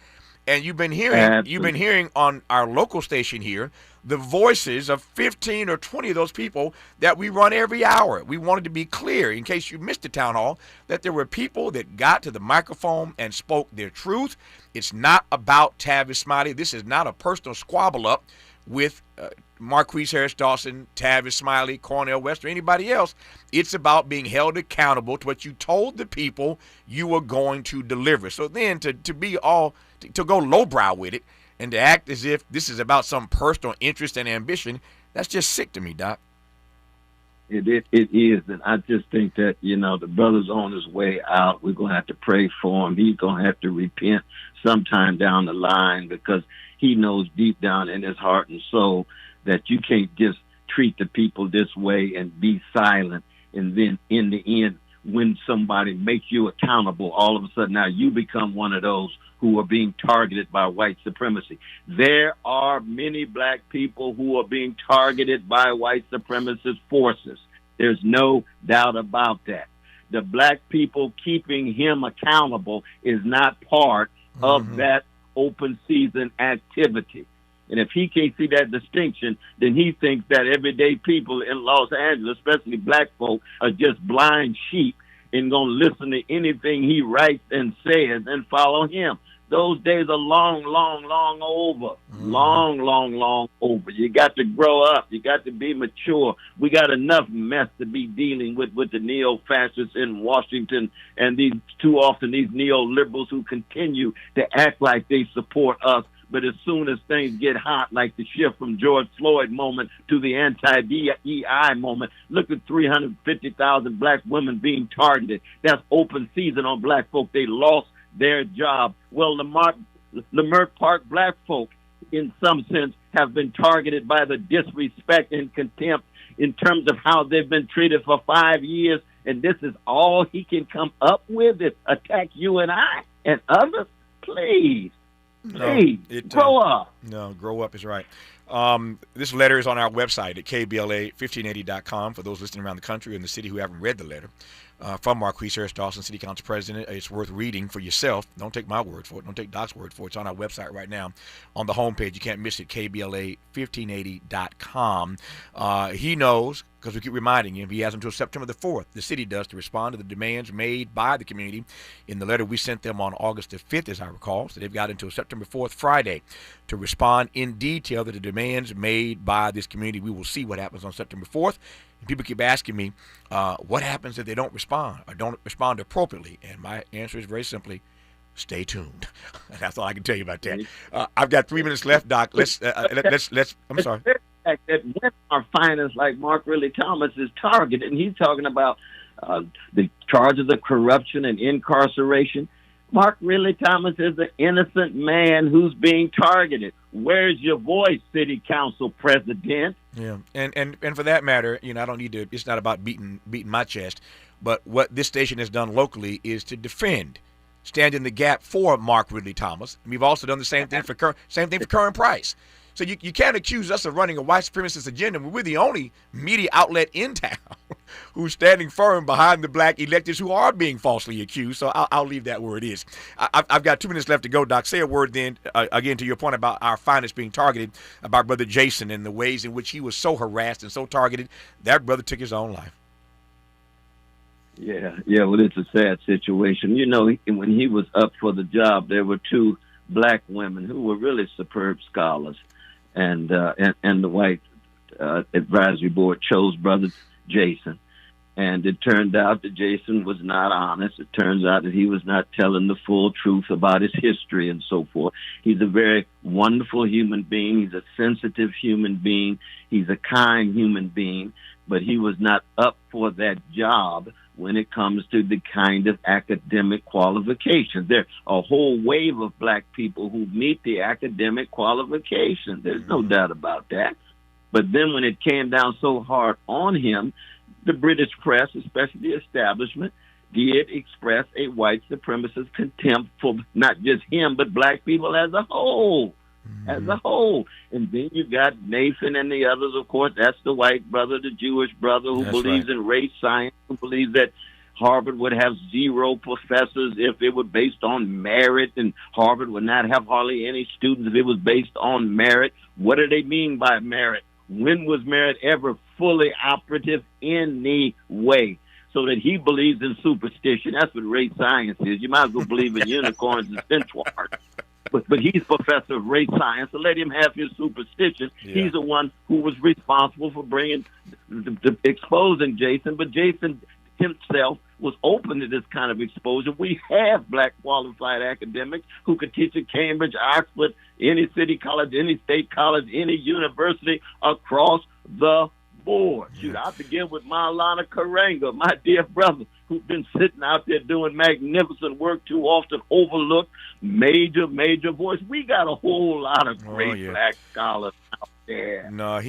And you've been hearing on our local station here the voices of 15 or 20 of those people that we run every hour. We wanted to be clear, in case you missed the town hall, that there were people that got to the microphone and spoke their truth. It's not about Tavis Smiley. This is not a personal squabble up with Marquise Harris Dawson, Tavis Smiley, Cornel West, or anybody else. It's about being held accountable to what you told the people you were going to deliver. So then to go lowbrow with it and to act as if this is about some personal interest and ambition, that's just sick to me, Doc. It is, and I just think that, the brother's on his way out. We're going to have to pray for him. He's going to have to repent sometime down the line because he knows deep down in his heart and soul that you can't just treat the people this way and be silent, and then in the end, when somebody makes you accountable, all of a sudden now you become one of those who are being targeted by white supremacy. There are many black people who are being targeted by white supremacist forces. There's no doubt about that. The black people keeping him accountable is not part of that open season activity. And if he can't see that distinction, then he thinks that everyday people in Los Angeles, especially black folk, are just blind sheep and going to listen to anything he writes and says and follow him. Those days are long, long, long over. Long over. You got to grow up. You got to be mature. We got enough mess to be dealing with the neo-fascists in Washington and these too often these neoliberals who continue to act like they support us. But as soon as things get hot, like the shift from George Floyd moment to the anti-DEI moment, look at 350,000 black women being targeted. That's open season on black folk. They lost their job. Well, Lamert Park black folk, in some sense, have been targeted by the disrespect and contempt in terms of how they've been treated for 5 years, and this is all he can come up with is attack you and I and others? Please, grow up. No, grow up is right. This letter is on our website at kbla1580.com for those listening around the country or in the city who haven't read the letter. From Marquise Harris Dawson, City Council President. It's worth reading for yourself. Don't take my word for it. Don't take Doc's word for it. It's on our website right now on the homepage. You can't miss it, kbla1580.com. He knows, because we keep reminding him, he has until September the 4th, the city does, to respond to the demands made by the community in the letter we sent them on August the 5th, as I recall. So they've got until September 4th, Friday, to respond in detail to the demands made by this community. We will see what happens on September 4th. And people keep asking me, what happens if they don't respond or don't respond appropriately? And my answer is very simply, stay tuned. That's all I can tell you about that. I've got 3 minutes left, Doc. Let's. I'm sorry. That when our finest, like Mark Ridley Thomas, is targeted, and he's talking about the charges of corruption and incarceration. Mark Ridley Thomas is an innocent man who's being targeted. Where's your voice, City Council President? Yeah, and for that matter, I don't need to. It's not about beating my chest, but what this station has done locally is to defend, stand in the gap for Mark Ridley Thomas. And we've also done the same thing for Curran Price. So you can't accuse us of running a white supremacist agenda when we're the only media outlet in town who's standing firm behind the black electors who are being falsely accused. So I'll leave that where it is. I've got 2 minutes left to go, Doc. Say a word then, again, to your point about our finest being targeted, about Brother Jason and the ways in which he was so harassed and so targeted. That brother took his own life. Yeah, well, it's a sad situation. When he was up for the job, there were 2 black women who were really superb scholars. And the white advisory board chose Brother Jason. And it turned out that Jason was not honest. It turns out that he was not telling the full truth about his history and so forth. He's a very wonderful human being. He's a sensitive human being. He's a kind human being. But he was not up for that job when it comes to the kind of academic qualifications. There's a whole wave of black people who meet the academic qualifications. There's no doubt about that. But then when it came down so hard on him, the British press, especially the establishment, did express a white supremacist contempt for not just him, but black people as a whole. As a whole. And then you got Nathan and the others, of course. That's the white brother, the Jewish brother who believes in race science, who believes that Harvard would have 0 professors if it were based on merit, and Harvard would not have hardly any students if it was based on merit. What do they mean by merit? When was merit ever fully operative anyway? So that he believes in superstition. That's what race science is. You might as well believe in unicorns and centaurs. But he's professor of race science, so let him have his superstition. Yeah. He's the one who was responsible for exposing Jason, but Jason himself was open to this kind of exposure. We have black qualified academics who could teach at Cambridge, Oxford, any city college, any state college, any university across the board. Shoot, I begin with Maulana Karanga, my dear brother, who's been sitting out there doing magnificent work, too often overlooked, major voice. We got a whole lot of great black scholars out there. No,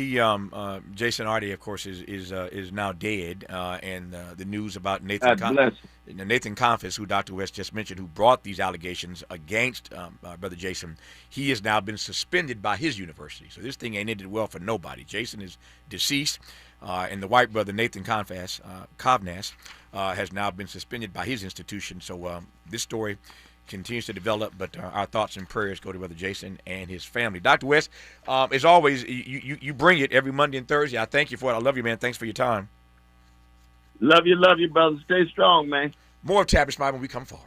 Jason Attie, of course, is now dead, and the news about Nathan Confess, who Dr. West just mentioned, who brought these allegations against Brother Jason, he has now been suspended by his university. So this thing ain't ended well for nobody. Jason is deceased, and the white brother Nathan Kovnas has now been suspended by his institution. So this story continues to develop, but our thoughts and prayers go to Brother Jason and his family. Dr. West, as always, you bring it every Monday and Thursday. I thank you for it. I love you, man. Thanks for your time. Love you, brother. Stay strong, man. More of Tavis Smiley when we come forward.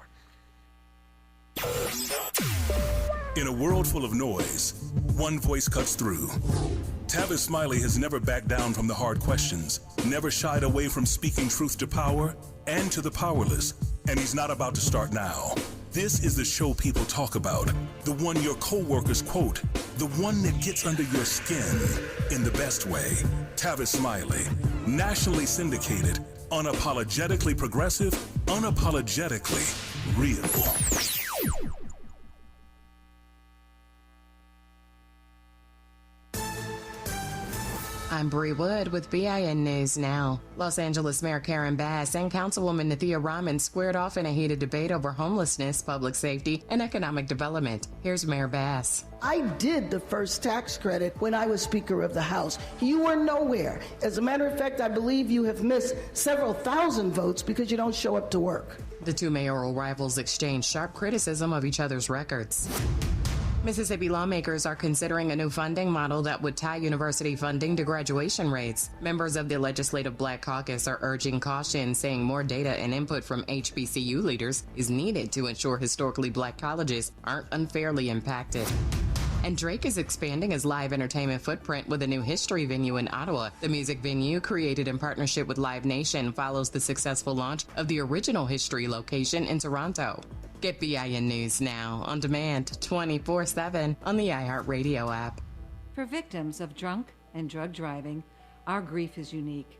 In a world full of noise, one voice cuts through. Tavis Smiley has never backed down from the hard questions, never shied away from speaking truth to power and to the powerless, and he's not about to start now. This is the show people talk about, the one your co-workers quote, the one that gets under your skin in the best way. Tavis Smiley, nationally syndicated, unapologetically progressive, unapologetically real. I'm Bree Wood with BIN News Now. Los Angeles Mayor Karen Bass and Councilwoman Nathia Rahman squared off in a heated debate over homelessness, public safety, and economic development. Here's Mayor Bass. I did the first tax credit when I was Speaker of the House. You were nowhere. As a matter of fact, I believe you have missed several thousand votes because you don't show up to work. The two mayoral rivals exchanged sharp criticism of each other's records. Mississippi lawmakers are considering a new funding model that would tie university funding to graduation rates. Members of the Legislative Black Caucus are urging caution, saying more data and input from HBCU leaders is needed to ensure historically black colleges aren't unfairly impacted. And Drake is expanding his live entertainment footprint with a new history venue in Ottawa. The music venue, created in partnership with Live Nation, follows the successful launch of the original history location in Toronto. Get BIN News Now on demand 24/7 on the iHeartRadio app. For victims of drunk and drug driving, our grief is unique.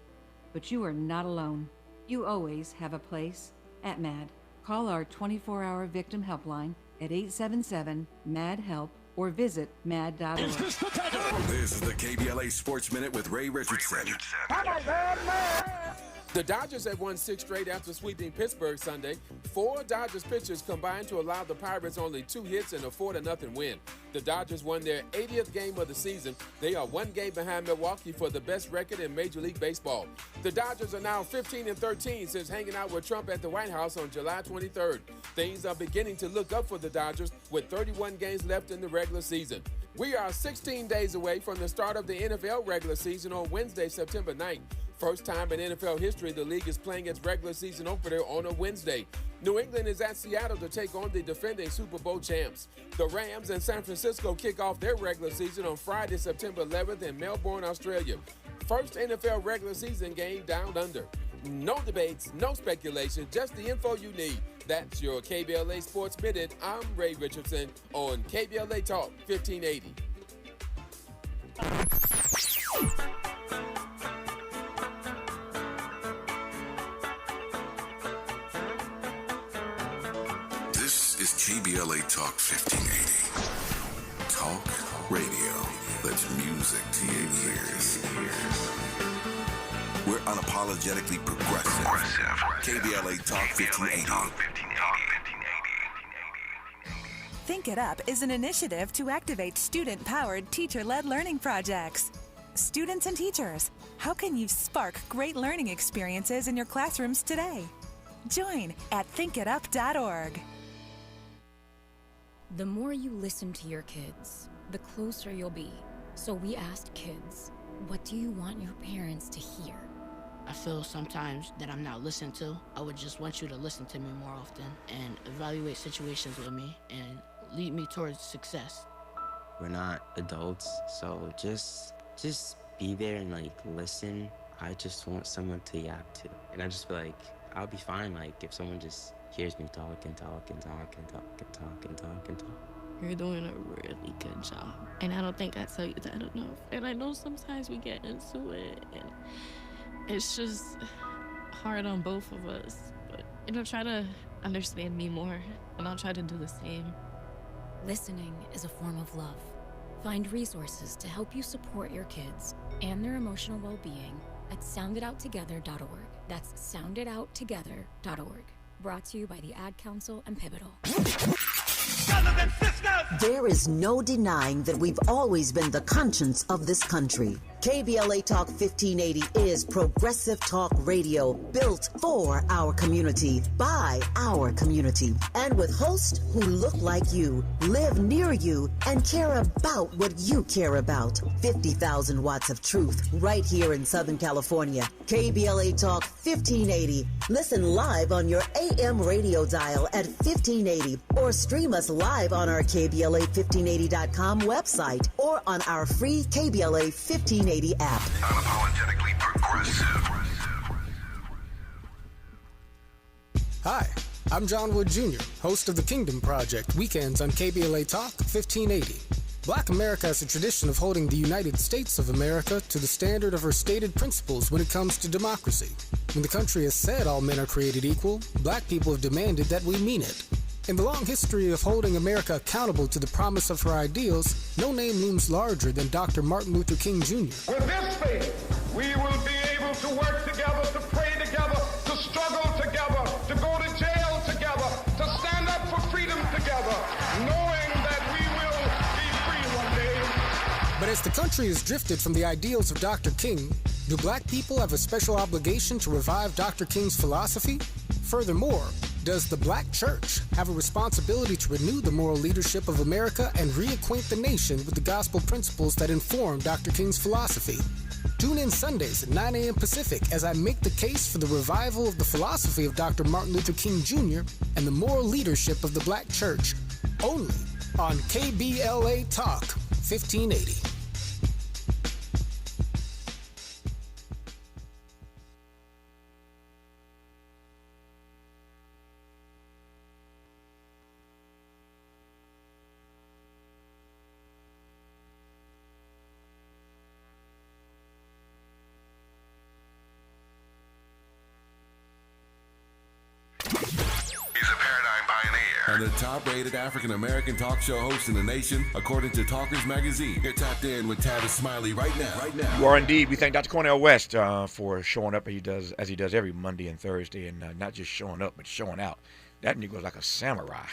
But you are not alone. You always have a place at MAD. Call our 24-hour victim helpline at 877-MAD-HELP or visit mad.org. This is the KBLA Sports Minute with Ray Richardson. The Dodgers have won 6 straight after sweeping Pittsburgh Sunday. 4 Dodgers pitchers combined to allow the Pirates only 2 hits and a 4-0 win. The Dodgers won their 80th game of the season. They are 1 game behind Milwaukee for the best record in Major League Baseball. The Dodgers are now 15-13 since hanging out with Trump at the White House on July 23rd. Things are beginning to look up for the Dodgers with 31 games left in the regular season. We are 16 days away from the start of the NFL regular season on Wednesday, September 9th. First time in NFL history, the league is playing its regular season opener on a Wednesday. New England is at Seattle to take on the defending Super Bowl champs. The Rams and San Francisco kick off their regular season on Friday, September 11th in Melbourne, Australia. First NFL regular season game down under. No debates, no speculation, just the info you need. That's your KBLA Sports Minute. I'm Ray Richardson on KBLA Talk 1580. This is KBLA Talk 1580. Talk radio that's music to your ears. We're unapologetically progressive. KBLA Talk 1580. Think It Up is an initiative to activate student-powered, teacher-led learning projects. Students and teachers, how can you spark great learning experiences in your classrooms today? Join at thinkitup.org. The more you listen to your kids, the closer you'll be. So we asked kids, what do you want your parents to hear? I feel sometimes that I'm not listened to. I would just want you to listen to me more often and evaluate situations with me and lead me towards success. We're not adults, so just be there and listen. I just want someone to yap to. And I just feel like I'll be fine if someone just hears me talk and talk and talk and talk and talk and talk and talk. You're doing a really good job. And I don't think I tell you that enough. And I know sometimes we get into it and it's just hard on both of us. But, try to understand me more and I'll try to do the same. Listening is a form of love. Find resources to help you support your kids and their emotional well-being at sounditouttogether.org. That's sounditouttogether.org. Brought to you by the Ad Council and Pivotal. brothers and sisters. There is no denying that we've always been the conscience of this country. KBLA Talk 1580 is progressive talk radio built for our community, by our community, and with hosts who look like you, live near you, and care about what you care about. 50,000 watts of truth right here in Southern California. KBLA Talk 1580. Listen live on your AM radio dial at 1580 or stream us live on our KBLA1580.com website or on our free KBLA 1580 app. Unapologetically progressive. Hi, I'm John Wood Jr., host of the Kingdom Project, weekends on KBLA Talk 1580. Black America has a tradition of holding the United States of America to the standard of her stated principles when it comes to democracy. When the country has said all men are created equal, black people have demanded that we mean it. In the long history of holding America accountable to the promise of her ideals, no name looms larger than Dr. Martin Luther King Jr. With this faith, we will be able to work together, to pray together, to struggle together, to go to jail together, to stand up for freedom together, knowing that we will be free one day. But as the country has drifted from the ideals of Dr. King, do black people have a special obligation to revive Dr. King's philosophy? Furthermore, does the black church have a responsibility to renew the moral leadership of America and reacquaint the nation with the gospel principles that inform Dr. King's philosophy? Tune in Sundays at 9 a.m. Pacific as I make the case for the revival of the philosophy of Dr. Martin Luther King Jr. and the moral leadership of the black church, only on KBLA Talk 1580. And the top-rated African-American talk show host in the nation, according to Talkers Magazine. You're tapped in with Tavis Smiley right now. You are indeed. We thank Dr. Cornel West for showing up as he does every Monday and Thursday, and not just showing up, but showing out. That Negro's like a samurai.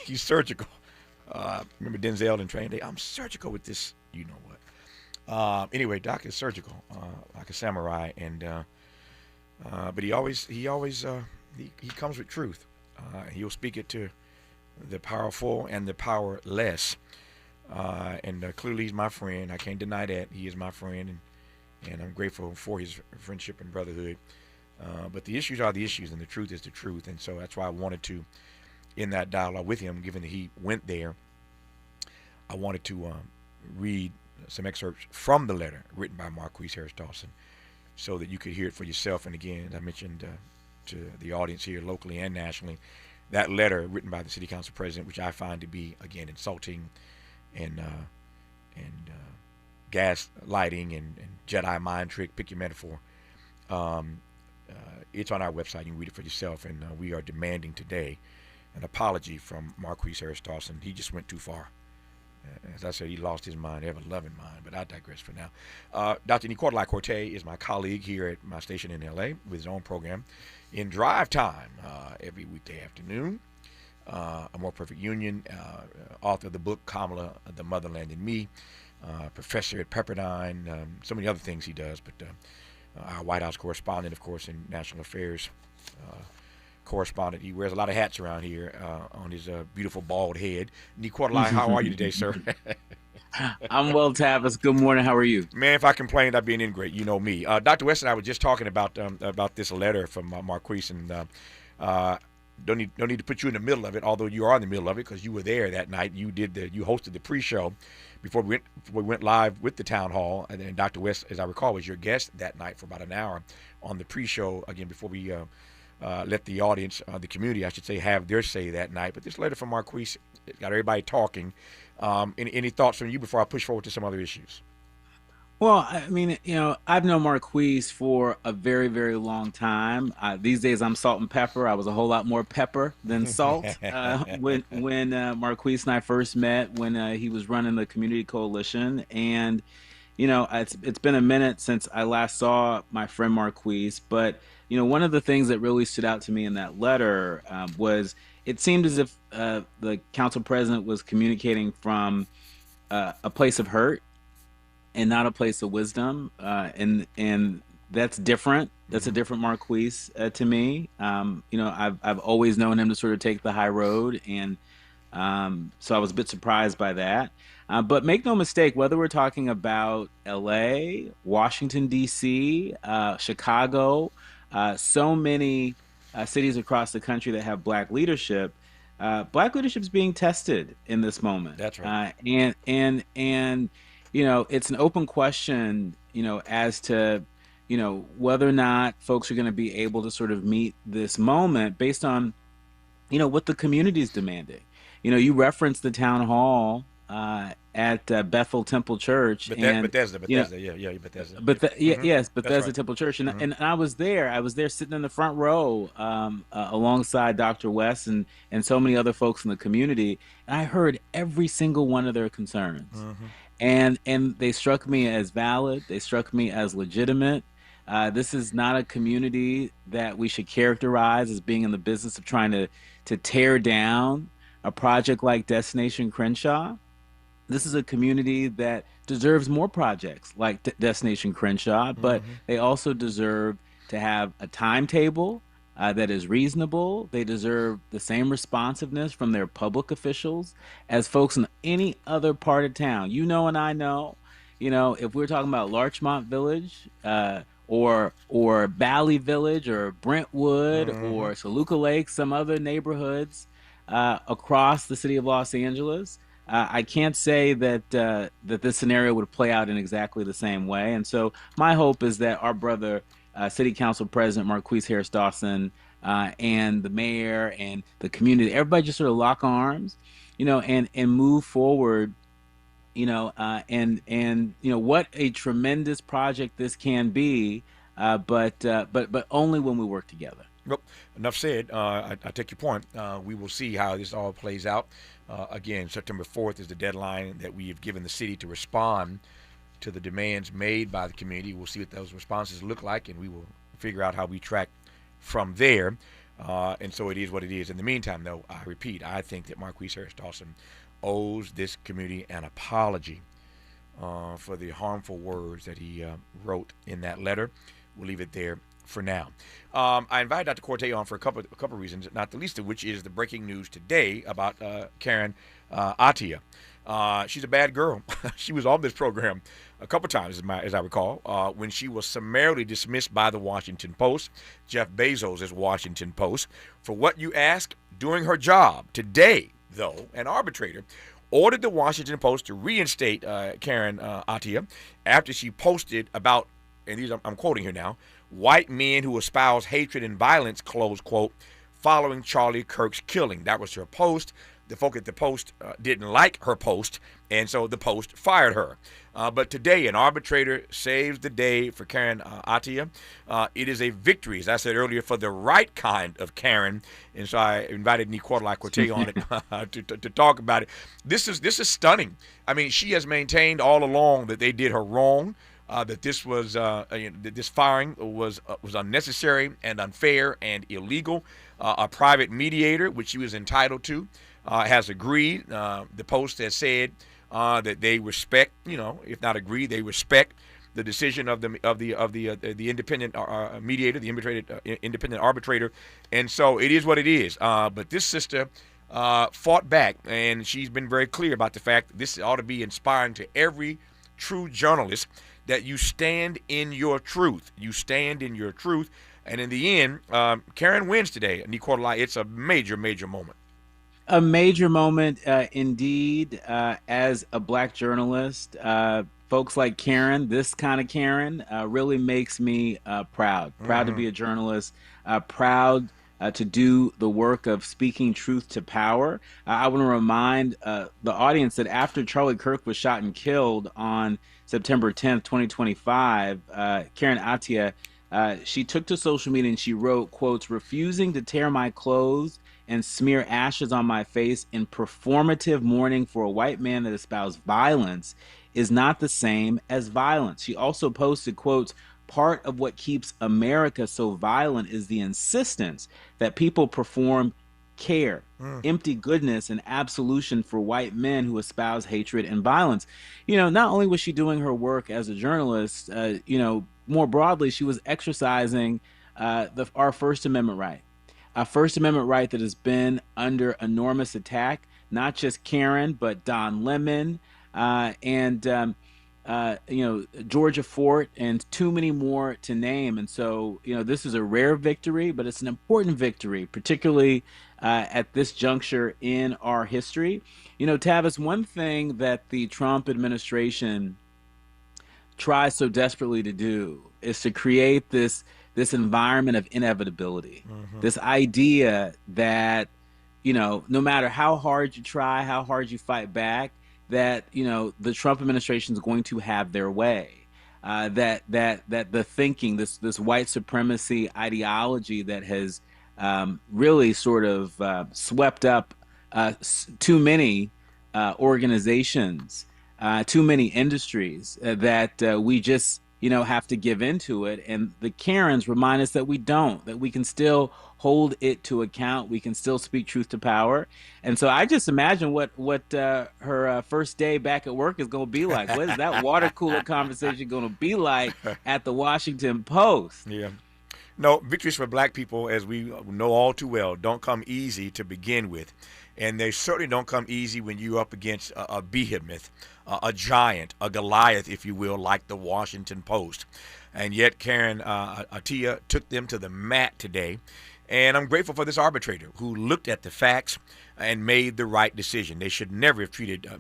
He's surgical. Remember Denzel in Training Day? I'm surgical with this, you know what. Anyway, Doc is surgical, like a samurai, and but he comes with truth. He'll speak it to the powerful and the powerless. And clearly he's my friend. I can't deny that. He is my friend, and I'm grateful for his friendship and brotherhood. But the issues are the issues, and the truth is the truth. And so that's why I wanted to, in that dialogue with him, given that he went there, I wanted to read some excerpts from the letter written by Marquise Harris Dawson so that you could hear it for yourself. And again, as I mentioned to the audience here locally and nationally, that letter written by the city council president, which I find to be, again, insulting and gaslighting and Jedi mind trick, pick your metaphor. It's on our website. You can read it for yourself. And we are demanding today an apology from Marquise Harris Dawson. He just went too far. As I said, he lost his mind, ever-loving mind, but I digress for now. Dr. Quartelai-Quartey is my colleague here at my station in L.A. with his own program in drive time every weekday afternoon. A More Perfect Union, author of the book Kamala, The Motherland and Me, professor at Pepperdine, so many other things he does, but our White House correspondent, of course, in national affairs correspondent. He wears a lot of hats around here on his beautiful bald head. Quartelai, how are you today, sir? I'm well, Tavis. Good morning. How are you? Man, if I complained, I'd be an ingrate. You know me. Dr. West and I were just talking about this letter from Marquise, and don't need to put you in the middle of it, although you are in the middle of it because you were there that night. You hosted the pre-show before we went live with the town hall, and then Dr. West, as I recall, was your guest that night for about an hour on the pre-show again before we let the audience, the community, I should say, have their say that night. But this letter from Marquise got everybody talking. Any thoughts from you before I push forward to some other issues? Well, I mean, I've known Marquise for a very, very long time. These days I'm salt and pepper. I was a whole lot more pepper than salt when Marquise and I first met, when he was running the Community Coalition. And, it's been a minute since I last saw my friend Marquise, but one of the things that really stood out to me in that letter was it seemed as if the council president was communicating from a place of hurt and not a place of wisdom, and that's different. That's a different Marquise to me. I've always known him to sort of take the high road, and so I was a bit surprised by that. But make no mistake, whether we're talking about L.A., Washington, D.C., Chicago, so many cities across the country that have black leadership is being tested in this moment. That's right. And it's an open question, as to, whether or not folks are going to be able to sort of meet this moment based on, what the community is demanding. You referenced the town hall at Bethel Temple Church, Bethesda. Bethesda. Yes, Bethesda right. Temple Church, and I was there. I was there sitting in the front row alongside Dr. West and so many other folks in the community, and I heard every single one of their concerns, and they struck me as valid. They struck me as legitimate. This is not a community that we should characterize as being in the business of trying to tear down a project like Destination Crenshaw. This is a community that deserves more projects like Destination Crenshaw, but they also deserve to have a timetable that is reasonable. They deserve the same responsiveness from their public officials as folks in any other part of town. And I know, if we're talking about Larchmont Village, or Valley Village, or Brentwood, or Saluka Lake, some other neighborhoods across the city of Los Angeles, I can't say that this scenario would play out in exactly the same way. And so my hope is that our brother, City Council President Marquise Harris Dawson, and the mayor and the community, everybody just sort of lock arms, and move forward. What a tremendous project this can be, but only when we work together. Well, enough said. I take your point. We will see how this all plays out. Again, September 4th is the deadline that we have given the city to respond to the demands made by the community. We'll see what those responses look like, and we will figure out how we track from there. And so it is what it is. In the meantime, though, I repeat, I think that Marquise Harris Dawson owes this community an apology for the harmful words that he wrote in that letter. We'll leave it there for now. I invited Dr. Quartelai on for a couple of reasons, not the least of which is the breaking news today about Galen Attie. She's a bad girl. She was on this program a couple times, as I recall, when she was summarily dismissed by the Washington Post, Jeff Bezos' Washington Post, for what you ask doing her job. Today, though, an arbitrator ordered the Washington Post to reinstate Galen Attie after she posted about, and these I'm quoting here now, white men who espouse hatred and violence, close quote, following Charlie Kirk's killing. That was her post. The folk at the Post didn't like her post, and so the Post fired her. But today, an arbitrator saves the day for Galen Attie. It is a victory, as I said earlier, for the right kind of Karen. And so I invited Quartelai-Quartey on it to talk about it. This is stunning. I mean, she has maintained all along that they did her wrong. That this was this firing was unnecessary and unfair and illegal. A private mediator, which she was entitled to, has agreed. The Post has said that they respect, if not agree, they respect the decision of the independent mediator, the independent arbitrator, and so it is what it is. But this sister fought back, and she's been very clear about the fact that this ought to be inspiring to every true journalist, that you stand in your truth. You stand in your truth. And in the end, Karen wins today. Quartelai, it's a major, major moment. A major moment indeed. As a black journalist, folks like Karen, this kind of Karen, really makes me proud. Proud to be a journalist. Proud to do the work of speaking truth to power. I want to remind the audience that after Charlie Kirk was shot and killed on September 10th, 2025, Galen Attie, she took to social media and she wrote, quotes, "Refusing to tear my clothes and smear ashes on my face in performative mourning for a white man that espoused violence is not the same as violence." She also posted, quotes, part of what keeps America so violent is the insistence that people perform care, empty goodness, and absolution for white men who espouse hatred and violence. Not only was she doing her work as a journalist, more broadly, she was exercising our First Amendment right. A First Amendment right that has been under enormous attack, not just Karen, but Don Lemon, and Georgia Fort, and too many more to name. And so, this is a rare victory, but it's an important victory, particularly at this juncture in our history. Tavis, one thing that the Trump administration tries so desperately to do is to create this environment of inevitability, this idea that, no matter how hard you try, how hard you fight back, that, the Trump administration is going to have their way. That the thinking, this white supremacy ideology that has really sort of swept up too many organizations, too many industries, that we just have to give into it. And the Karens remind us that we don't, that we can still hold it to account. We can still speak truth to power. And so I just imagine what her first day back at work is going to be like. What is that water cooler conversation going to be like at the Washington Post? Yeah. No, victories for black people, as we know all too well, don't come easy to begin with. And they certainly don't come easy when you're up against a behemoth, a giant, a Goliath, if you will, like the Washington Post. And yet Karen Attie took them to the mat today. And I'm grateful for this arbitrator who looked at the facts and made the right decision. They should never have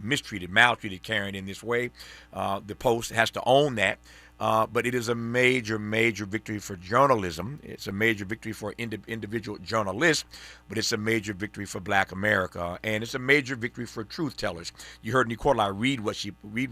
maltreated Karen in this way. The Post has to own that. But it is a major, major victory for journalism. It's a major victory for individual journalists, but it's a major victory for Black America, and it's a major victory for truth tellers. You heard Quartelai read what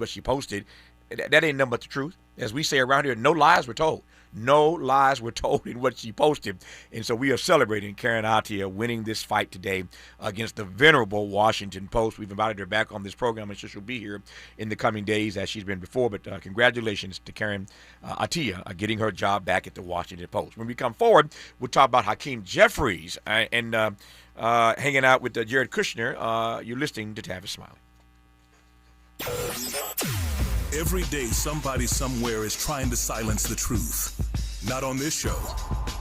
she posted. That ain't nothing but the truth. As we say around here, no lies were told. No lies were told in what she posted. And so we are celebrating Karen Attie winning this fight today against the venerable Washington Post. We've invited her back on this program, and she'll be here in the coming days as she's been before. But congratulations to Karen Attie getting her job back at the Washington Post. When we come forward, we'll talk about Hakeem Jeffries and hanging out with Jared Kushner. You're listening to Tavis Smiley. Every day, somebody somewhere is trying to silence the truth. Not on this show.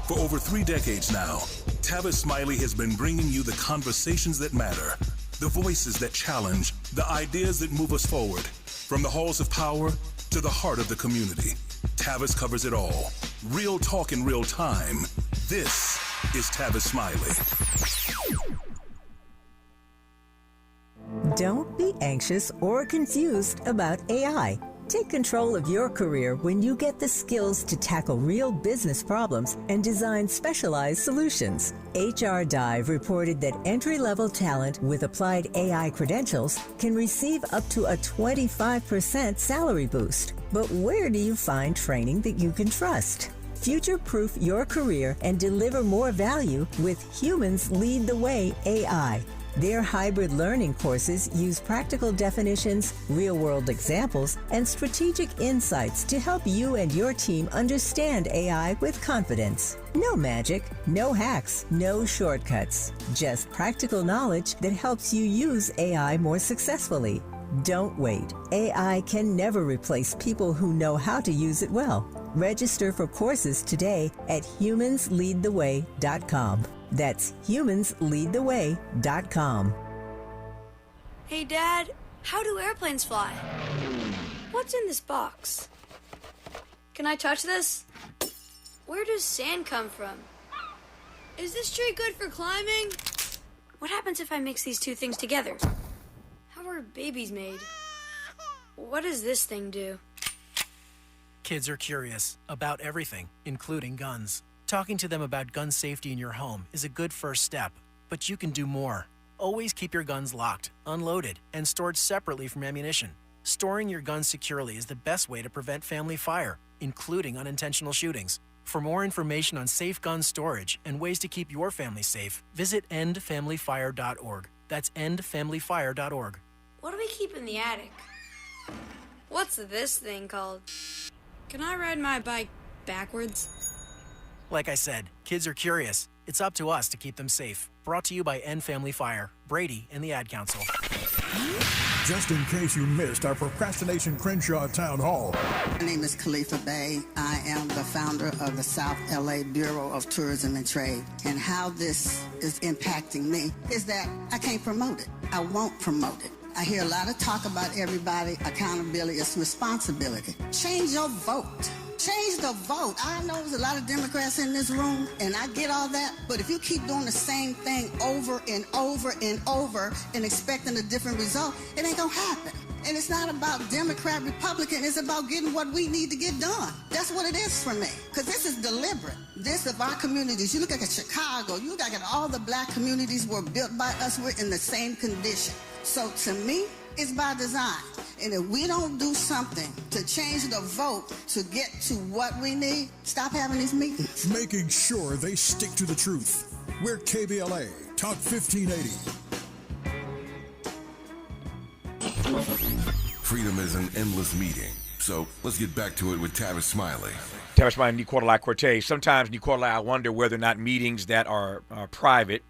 For over 3 decades now, Tavis Smiley has been bringing you the conversations that matter, the voices that challenge, the ideas that move us forward. From the halls of power to the heart of the community, Tavis covers it all. Real talk in real time. This is Tavis Smiley. Don't be anxious or confused about AI. Take control of your career when you get the skills to tackle real business problems and design specialized solutions. HR Dive reported that entry-level talent with applied AI credentials can receive up to a 25% salary boost. But where do you find training that you can trust? Future-proof your career and deliver more value with Humans Lead the Way AI. Their hybrid learning courses use practical definitions, real-world examples, and strategic insights to help you and your team understand AI with confidence. No magic, no hacks, no shortcuts. Just practical knowledge that helps you use AI more successfully. Don't wait. AI can never replace people who know how to use it well. Register for courses today at humansleadtheway.com. That's humansleadtheway.com. Hey, Dad, how do airplanes fly? What's in this box? Can I touch this? Where does sand come from? Is this tree good for climbing? What happens if I mix these two things together? How are babies made? What does this thing do? Kids are curious about everything, including guns. Talking to them about gun safety in your home is a good first step, but you can do more. Always keep your guns locked, unloaded, and stored separately from ammunition. Storing your guns securely is the best way to prevent family fire, including unintentional shootings. For more information on safe gun storage and ways to keep your family safe, visit endfamilyfire.org. That's endfamilyfire.org. What do we keep in the attic? What's this thing called? Can I ride my bike backwards? Like I said, kids are curious. It's up to us to keep them safe. Brought to you by End Family Fire, Brady, and the Ad Council. Just in case you missed our Procrastination Crenshaw Town Hall. My name is Khalifa Bey. I am the founder of the South LA Bureau of Tourism and Trade. And how this is impacting me is that I can't promote it. I won't promote it. I hear a lot of talk about everybody. Accountability is responsibility. Change your vote. Change the vote. I know there's a lot of Democrats in this room, and I get all that, but if you keep doing the same thing over and over and over and expecting a different result, it ain't gonna happen. And it's not about Democrat, Republican, it's about getting what we need to get done. That's what it is for me, because this is deliberate. This of our communities, you look at Chicago, you look at all the black communities were built by us, we're in the same condition. So to me, it's by design. And if we don't do something to change the vote to get to what we need, stop having these meetings. Making sure they stick to the truth. We're KBLA, Talk 1580. Freedom is an endless meeting. So let's get back to it with Tavis Smiley. Tavis Smiley, Quartelai-Quartey. Sometimes, Quartelai, I wonder whether or not meetings that are private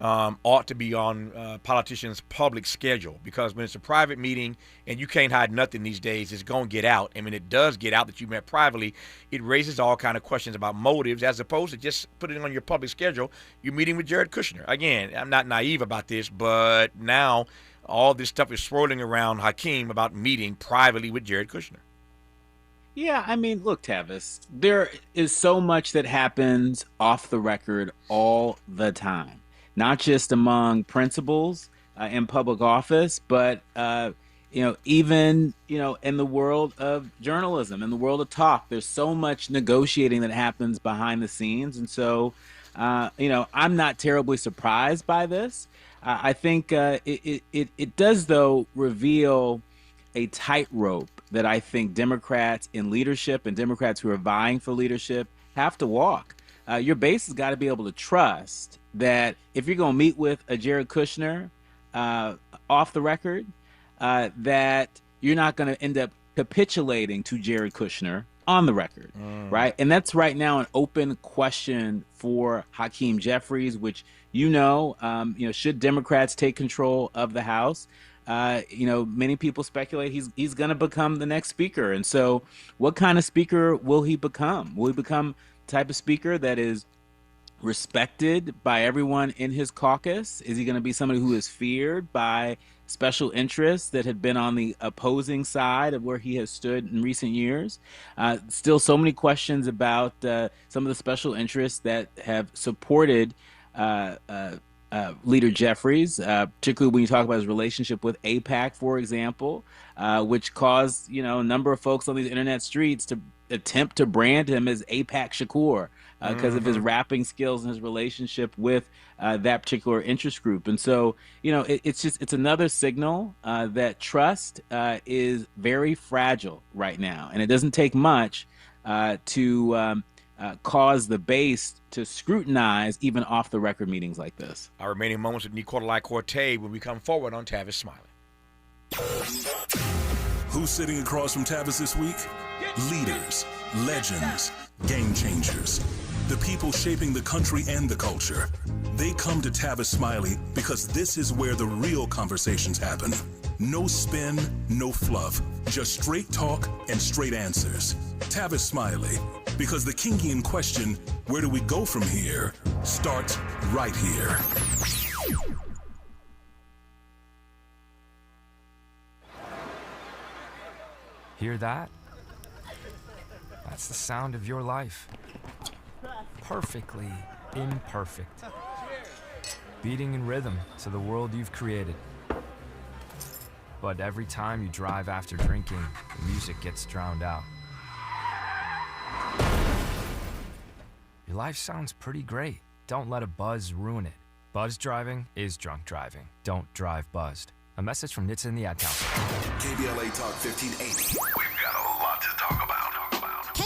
ought to be on politicians' public schedule, because when it's a private meeting and you can't hide nothing these days, it's going to get out. And when it does get out that you met privately, it raises all kind of questions about motives, as opposed to just putting it on your public schedule. You're meeting with Jared Kushner. Again, I'm not naive about this, but now all this stuff is swirling around Hakeem about meeting privately with Jared Kushner. Yeah, I mean, look, Tavis, there is so much that happens off the record all the time. Not just among principals in public office, but even in the world of journalism, in the world of talk. There's so much negotiating that happens behind the scenes, and so I'm not terribly surprised by this. I think it does, though, reveal a tightrope that I think Democrats in leadership and Democrats who are vying for leadership have to walk. Your base has got to be able to trust that if you're going to meet with a Jared Kushner off the record, that you're not going to end up capitulating to Jared Kushner on the record, right? And that's right now an open question for Hakeem Jeffries, which should Democrats take control of the House, many people speculate he's going to become the next speaker. And so what kind of speaker will he become? Will he become the type of speaker that is respected by everyone in his caucus? Is he going to be somebody who is feared by special interests that had been on the opposing side of where he has stood in recent years? Still so many questions about some of the special interests that have supported Leader Jeffries, particularly when you talk about his relationship with AIPAC, for example, which caused a number of folks on these internet streets to attempt to brand him as AIPAC Shakur because of his rapping skills and his relationship with that particular interest group. And so, it's another signal that trust is very fragile right now. And it doesn't take much to cause the base to scrutinize even off-the-record meetings like this. Our remaining moments with Quartelai-Quartey when we come forward on Tavis Smiley. Who's sitting across from Tavis this week? Leaders, legends, game changers. The people shaping the country and the culture. They come to Tavis Smiley because this is where the real conversations happen. No spin, no fluff, just straight talk and straight answers. Tavis Smiley, because the Kingian question, where do we go from here, starts right here. Hear that? That's the sound of your life. Perfectly imperfect. Beating in rhythm to the world you've created. But every time you drive after drinking, the music gets drowned out. Your life sounds pretty great. Don't let a buzz ruin it. Buzz driving is drunk driving. Don't drive buzzed. A message from Nitsa and the Ad Council. KBLA Talk 1580. We've got a lot to talk about.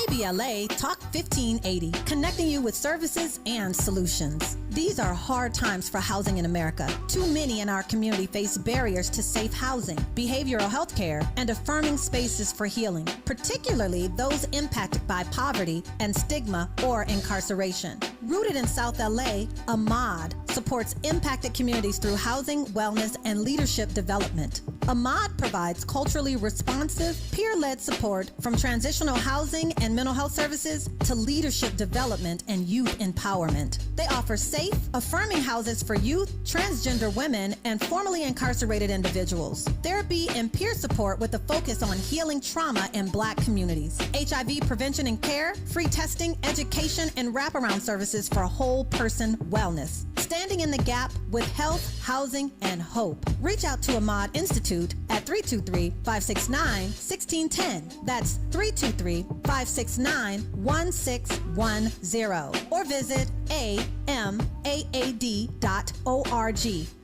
KBLA Talk 1580, connecting you with services and solutions. These are hard times for housing in America. Too many in our community face barriers to safe housing, behavioral health care, and affirming spaces for healing, particularly those impacted by poverty and stigma or incarceration. Rooted in South LA, Ahmad supports impacted communities through housing, wellness, and leadership development. Ahmad provides culturally responsive, peer-led support from transitional housing and mental health services to leadership development and youth empowerment. They offer safe, affirming houses for youth, transgender women, and formerly incarcerated individuals. Therapy and peer support with a focus on healing trauma in Black communities. HIV prevention and care, free testing, education, and wraparound services for whole person wellness. Standing in the gap with health, housing, and hope. Reach out to Ahmad Institute at 323-569-1610. That's 323-569-1610. Or visit amaad.org.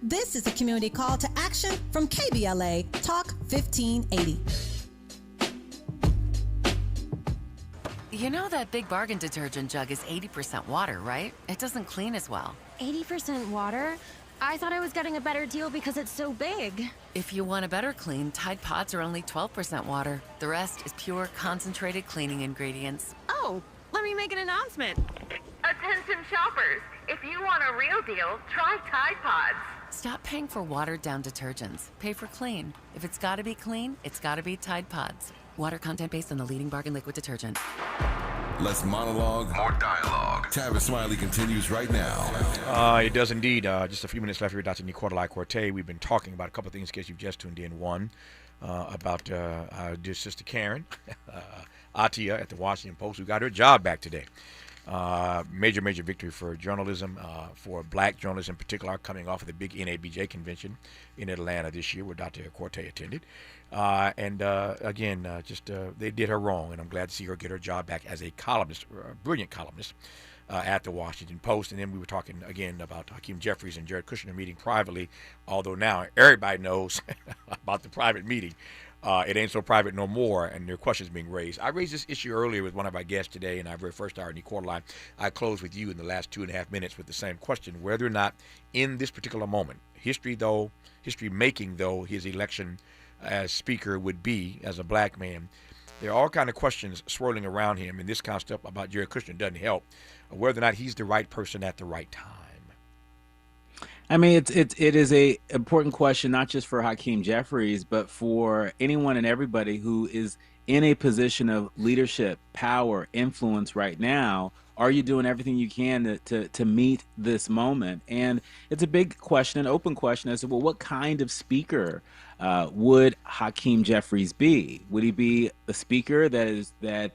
This is a community call to action from KBLA Talk 1580. You know that Big Bargain detergent jug is 80% water, right? It doesn't clean as well. 80% water? I thought I was getting a better deal because it's so big. If you want a better clean, Tide Pods are only 12% water. The rest is pure, concentrated cleaning ingredients. Oh, let me make an announcement. Attention shoppers, if you want a real deal, try Tide Pods. Stop paying for watered-down detergents. Pay for clean. If it's gotta be clean, it's gotta be Tide Pods. Water content based on the leading bargain liquid detergent. Less monologue, more dialogue. Tavis Smiley continues right now. It does indeed. Just a few minutes left here, Dr. Quartelai-Quartey. We've been talking about a couple of things in case you've just tuned in. One, about our dear sister Karen Attie at the Washington Post, who got her job back today. Major victory for journalism, for Black journalists in particular, coming off of the big NABJ convention in Atlanta this year where Dr. Quartey attended. Again, they did her wrong, and I'm glad to see her get her job back as a columnist, a brilliant columnist at the Washington Post. And then we were talking again about Hakeem Jeffries and Jared Kushner meeting privately, although now everybody knows about the private meeting. It ain't so private no more, and there are questions being raised. I raised this issue earlier with one of our guests today in our very first hour, Quartelai. I closed with you in the last 2.5 minutes with the same question, whether or not in this particular moment, history making though his election as Speaker would be as a Black man, there are all kind of questions swirling around him, and this kind of stuff about Jared Kushner doesn't help, whether or not he's the right person at the right time. I mean, it is a important question, not just for Hakeem Jeffries, but for anyone and everybody who is in a position of leadership, power, influence right now. Are you doing everything you can to meet this moment? And it's a big question, an open question as to, well, what kind of speaker would Hakeem Jeffries be? Would he be a speaker that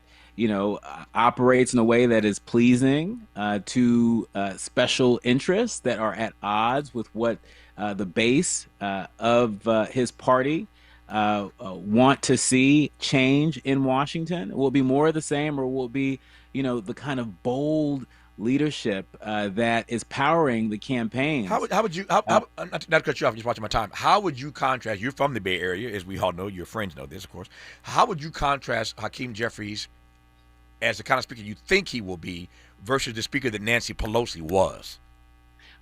operates in a way that is pleasing to special interests that are at odds with what the base of his party want to see change in Washington? Will it be more of the same, or will it be, the kind of bold leadership that is powering the campaign? How would you, not to cut you off, just watching my time, how would you contrast, you're from the Bay Area, as we all know, your friends know this, of course, how would you contrast Hakeem Jeffries as the kind of speaker you think he will be versus the speaker that Nancy Pelosi was?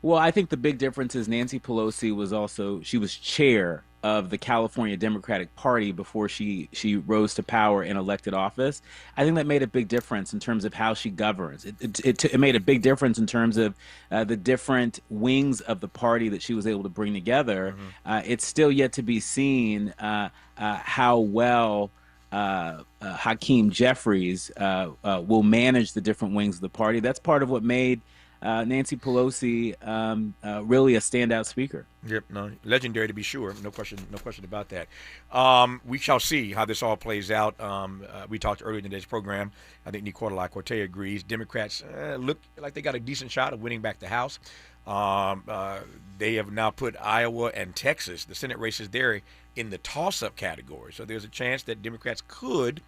Well, I think the big difference is Nancy Pelosi was chair of the California Democratic Party before she rose to power in elected office. I think that made a big difference in terms of how she governs. It made a big difference in terms of the different wings of the party that she was able to bring together. Mm-hmm. It's still yet to be seen how well Hakeem Jeffries will manage the different wings of the party. That's part of what made Nancy Pelosi really a standout speaker. Yep, no, legendary to be sure. No question about that. We shall see how this all plays out. We talked earlier in today's program. I think Quartelai-Quartey agrees. Democrats look like they got a decent shot of winning back the House. They have now put Iowa and Texas, the Senate races there, in the toss-up category. So there's a chance that Democrats could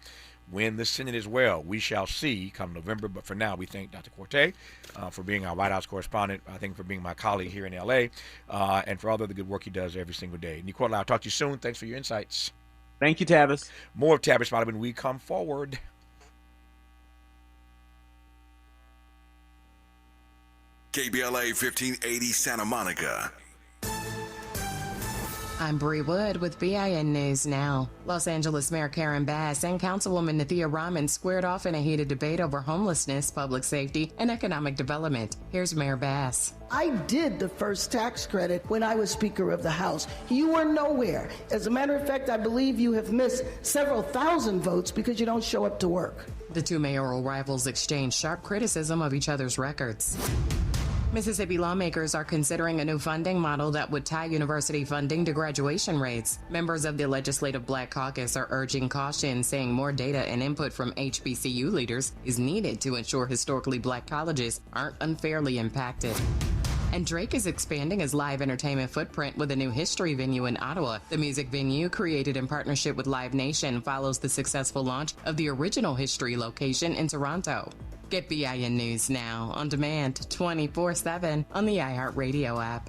win the Senate as well. We shall see come November. But for now, we thank Dr. Quartey for being our White House correspondent. I think for being my colleague here in L.A. And for all the good work he does every single day. Quartelai, I'll talk to you soon. Thanks for your insights. Thank you, Tavis. More of Tavis Smiley when we come forward. KBLA 1580 Santa Monica. I'm Bree Wood with BIN News Now. Los Angeles Mayor Karen Bass and Councilwoman Nathia Rahman squared off in a heated debate over homelessness, public safety, and economic development. Here's Mayor Bass. I did the first tax credit when I was Speaker of the House. You were nowhere. As a matter of fact, I believe you have missed several thousand votes because you don't show up to work. The two mayoral rivals exchanged sharp criticism of each other's records. Mississippi lawmakers are considering a new funding model that would tie university funding to graduation rates. Members of the Legislative Black Caucus are urging caution, saying more data and input from HBCU leaders is needed to ensure historically black colleges aren't unfairly impacted. And Drake is expanding his live entertainment footprint with a new history venue in Ottawa. The music venue, created in partnership with Live Nation, follows the successful launch of the original history location in Toronto. Get BIN News Now on demand 24/7 on the iHeartRadio app.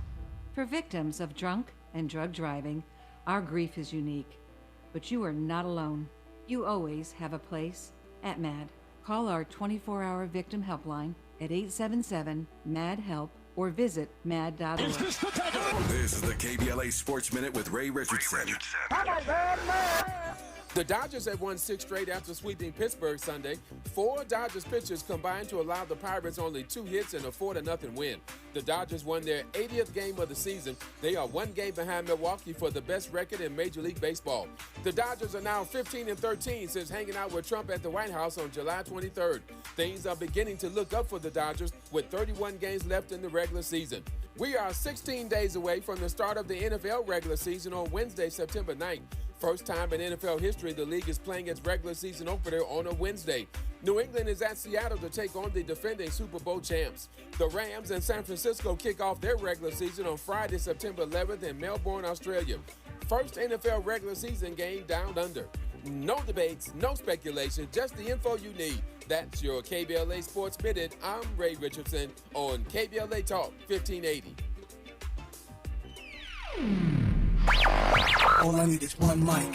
For victims of drunk and drug driving, our grief is unique. But you are not alone. You always have a place at MAD. Call our 24-hour victim helpline at 877-MAD-HELP or visit mad.org. This is the KBLA Sports Minute with Ray Richardson. The Dodgers have won 6 straight after sweeping Pittsburgh Sunday. 4 Dodgers pitchers combined to allow the Pirates only 2 hits and a 4-0 win. The Dodgers won their 80th game of the season. They are 1 game behind Milwaukee for the best record in Major League Baseball. The Dodgers are now 15-13 since hanging out with Trump at the White House on July 23rd. Things are beginning to look up for the Dodgers with 31 games left in the regular season. We are 16 days away from the start of the NFL regular season on Wednesday, September 9th. First time in NFL history, the league is playing its regular season opener on a Wednesday. New England is at Seattle to take on the defending Super Bowl champs. The Rams and San Francisco kick off their regular season on Friday, September 11th in Melbourne, Australia. First NFL regular season game down under. No debates, no speculation, just the info you need. That's your KBLA Sports Minute. I'm Ray Richardson on KBLA Talk 1580. All I need is one mic.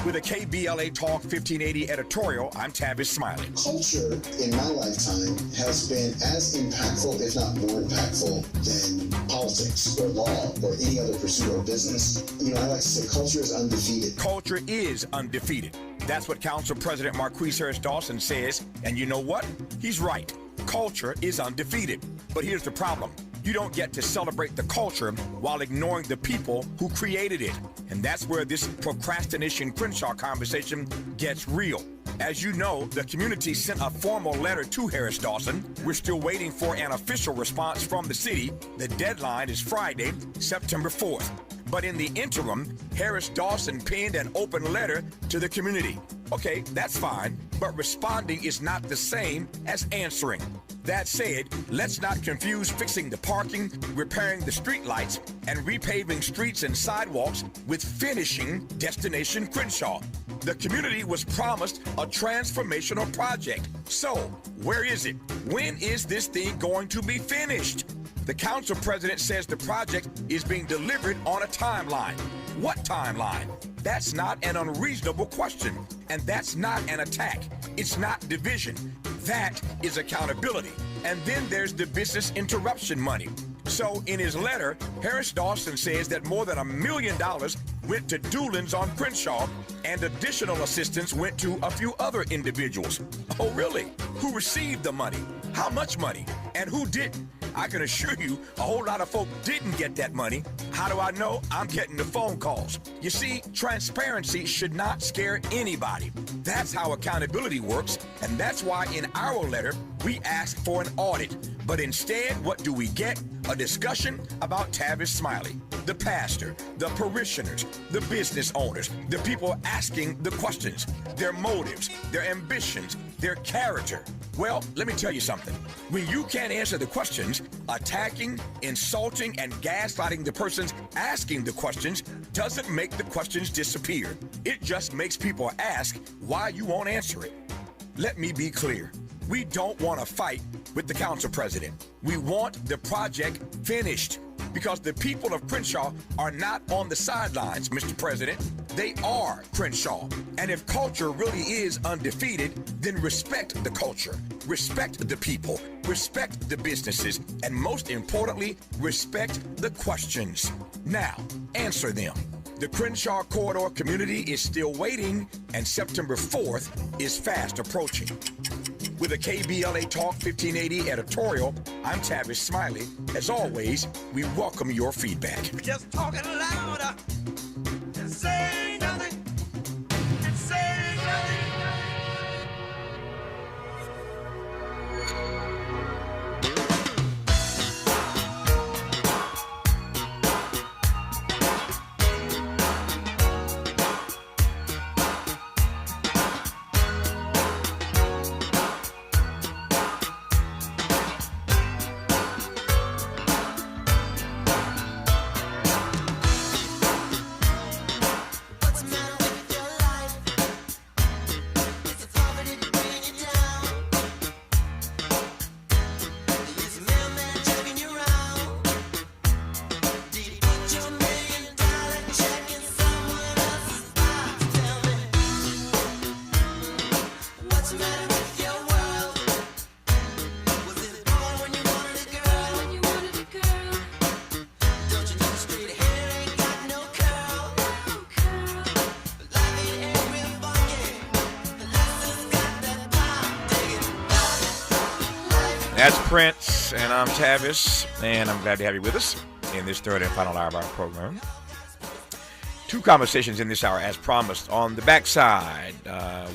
With a KBLA Talk 1580 editorial, I'm Tavis Smiley. Culture in my lifetime has been as impactful, if not more impactful, than politics or law or any other pursuit or business. You know, I like to say culture is undefeated. Culture is undefeated. That's what Council President Marquise Harris Dawson says, and you know what? He's right. Culture is undefeated. But here's the problem. You don't get to celebrate the culture while ignoring the people who created it. And that's where this procrastination Crenshaw conversation gets real. As you know, the community sent a formal letter to Harris Dawson. We're still waiting for an official response from the city. The deadline is Friday, September 4th. But in the interim, Harris Dawson penned an open letter to the community. Okay, that's fine, but responding is not the same as answering. That said, let's not confuse fixing the parking, repairing the street lights, and repaving streets and sidewalks with finishing Destination Crenshaw. The community was promised a transformational project. So, where is it? When is this thing going to be finished? The council president says the project is being delivered on a timeline. What timeline? That's not an unreasonable question, and that's not an attack. It's not division. That is accountability. And then there's the business interruption money. So in his letter, Harris Dawson says that more than $1 million went to Doolin's on Crenshaw, and additional assistance went to a few other individuals. Oh, really? Who received the money? How much money? And who didn't? I can assure you a whole lot of folk didn't get that money. How do I know? I'm getting the phone calls. You see, transparency should not scare anybody. That's how accountability works, and that's why in our letter, we ask for an audit. But instead, what do we get? A discussion about Tavis Smiley, the pastor, the parishioners, the business owners, the people asking the questions, their motives, their ambitions, their character. Well, let me tell you something. When you can't answer the questions, attacking, insulting, and gaslighting the persons asking the questions doesn't make the questions disappear. It just makes people ask why you won't answer it. Let me be clear. We don't want to fight with the council president. We want the project finished because the people of Crenshaw are not on the sidelines, Mr. President. They are Crenshaw. And if culture really is undefeated, then respect the culture, respect the people, respect the businesses, and most importantly, respect the questions. Now, answer them. The Crenshaw Corridor community is still waiting, and September 4th is fast approaching. With a KBLA Talk 1580 editorial, I'm Tavis Smiley. As always, we welcome your feedback. Just talking louder and saying nothing, and saying nothing. That's Prince, and I'm Tavis, and I'm glad to have you with us in this third and final hour of our program. Two conversations in this hour, as promised. On the backside,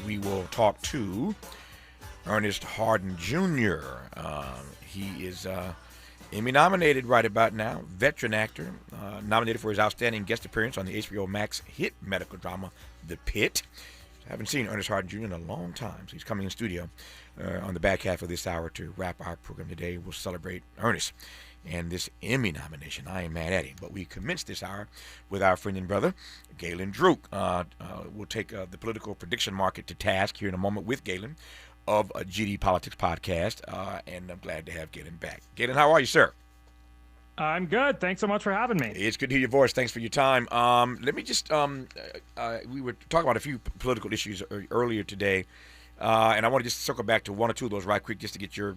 we will talk to Ernest Harden Jr. He is Emmy nominated right about now, veteran actor, nominated for his outstanding guest appearance on the HBO Max hit medical drama, The Pitt. I haven't seen Ernest Harden Jr. in a long time, so he's coming in studio on the back half of this hour to wrap our program today. We'll celebrate Ernest and this Emmy nomination. I ain't mad at him, but we commenced this hour with our friend and brother, Galen Druke. We'll take the political prediction market to task here in a moment with Galen of a GD Politics podcast, and I'm glad to have Galen back. Galen, how are you, sir? I'm good. Thanks so much for having me. It's good to hear your voice. Thanks for your time. Let me just, we were talking about a few political issues earlier today, and I want to just circle back to one or two of those right quick just to get your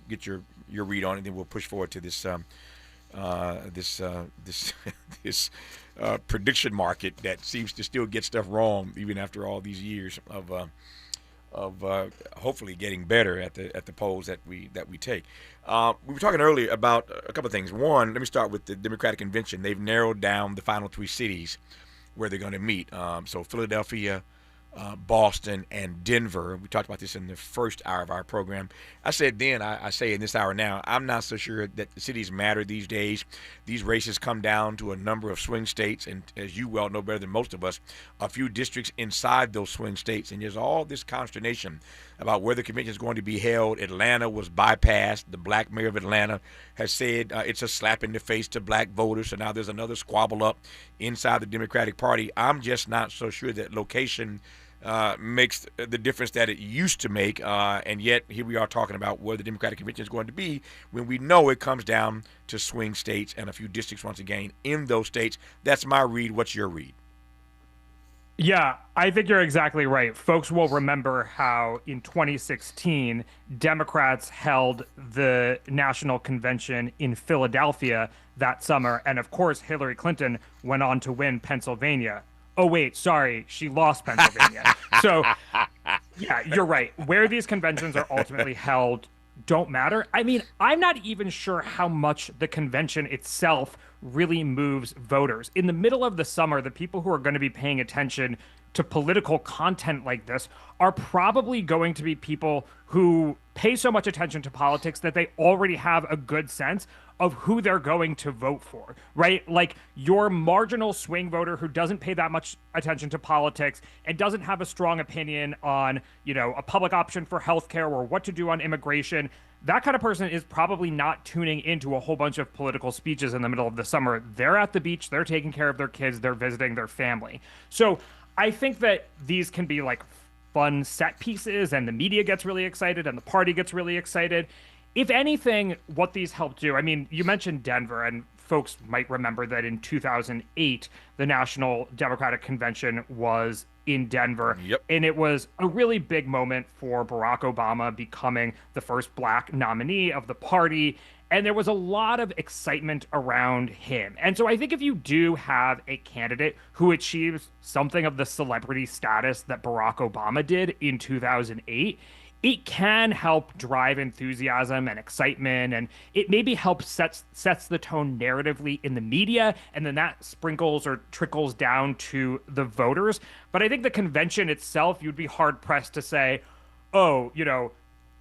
read on it, and then we'll push forward to this this prediction market that seems to still get stuff wrong even after all these years of hopefully getting better at the polls that we take. We were talking earlier about a couple of things. One, let me start with the Democratic Convention. They've narrowed down the final three cities where they're going to meet. So Philadelphia, Boston, and Denver. We talked about this in the first hour of our program. I said then, I say in this hour now, I'm not so sure that the cities matter these days. These races come down to a number of swing states, and as you well know better than most of us, a few districts inside those swing states, and there's all this consternation about where the convention is going to be held. Atlanta was bypassed. The black mayor of Atlanta has said it's a slap in the face to black voters, so now there's another squabble up inside the Democratic Party. I'm just not so sure that location makes the difference that it used to make, and yet here we are talking about where the Democratic Convention is going to be when we know it comes down to swing states and a few districts once again in those states. That's my read. What's your read? Yeah, I think you're exactly right. Folks will remember how in 2016, Democrats held the national convention in Philadelphia that summer. And of course, Hillary Clinton went on to win Pennsylvania. Oh, wait, sorry, she lost Pennsylvania. So, yeah, you're right. Where these conventions are ultimately held don't matter. I mean, I'm not even sure how much the convention itself really moves voters. In the middle of the summer, the people who are going to be paying attention to political content like this are probably going to be people who pay so much attention to politics that they already have a good sense of who they're going to vote for, right? Like your marginal swing voter who doesn't pay that much attention to politics and doesn't have a strong opinion on, you know, a public option for healthcare or what to do on immigration. That kind of person is probably not tuning into a whole bunch of political speeches in the middle of the summer. They're at the beach, they're taking care of their kids, they're visiting their family. So I think that these can be like fun set pieces and the media gets really excited and the party gets really excited. If anything, what these help do, I mean, you mentioned Denver, and folks might remember that in 2008, the National Democratic Convention was in Denver. Yep. And it was a really big moment for Barack Obama becoming the first black nominee of the party. And there was a lot of excitement around him. And so I think if you do have a candidate who achieves something of the celebrity status that Barack Obama did in 2008, it can help drive enthusiasm and excitement, and it maybe helps sets the tone narratively in the media, and then that sprinkles or trickles down to the voters. But I think the convention itself, you'd be hard-pressed to say, oh, you know,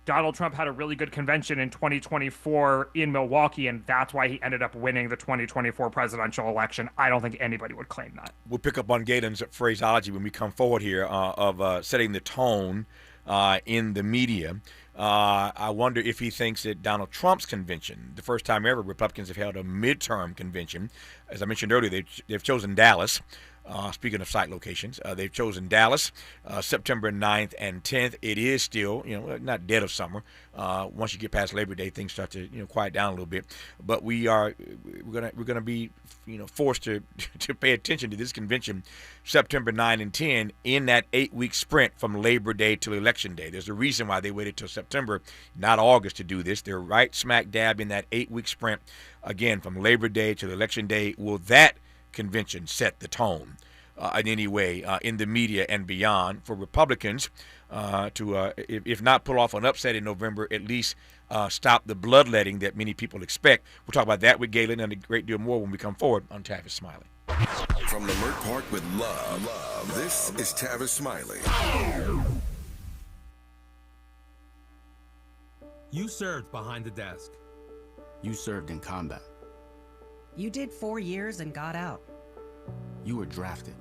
Donald Trump had a really good convention in 2024 in Milwaukee, and that's why he ended up winning the 2024 presidential election. I don't think anybody would claim that. We'll pick up on Galen's phraseology when we come forward here of setting the tone in the media. I wonder if he thinks that Donald Trump's convention, the first time ever Republicans have held a midterm convention, as I mentioned earlier, they've chosen Dallas. Speaking of site locations, they've chosen Dallas, September 9th and 10th. It is still, not dead of summer. Once you get past Labor Day, things start to, quiet down a little bit. But we're gonna be, forced to pay attention to this convention, September 9 and 10, in that 8-week sprint from Labor Day till Election Day. There's a reason why they waited till September, not August, to do this. They're right smack dab in that 8-week sprint, again, from Labor Day till Election Day. Will that convention set the tone in any way in the media and beyond for Republicans to, if not pull off an upset in November, at least stop the bloodletting that many people expect? We'll talk about that with Galen and a great deal more when we come forward on Tavis Smiley. From Leimert Park with love, this is Tavis Smiley. You served behind the desk. You served in combat. You did 4 years and got out. You were drafted.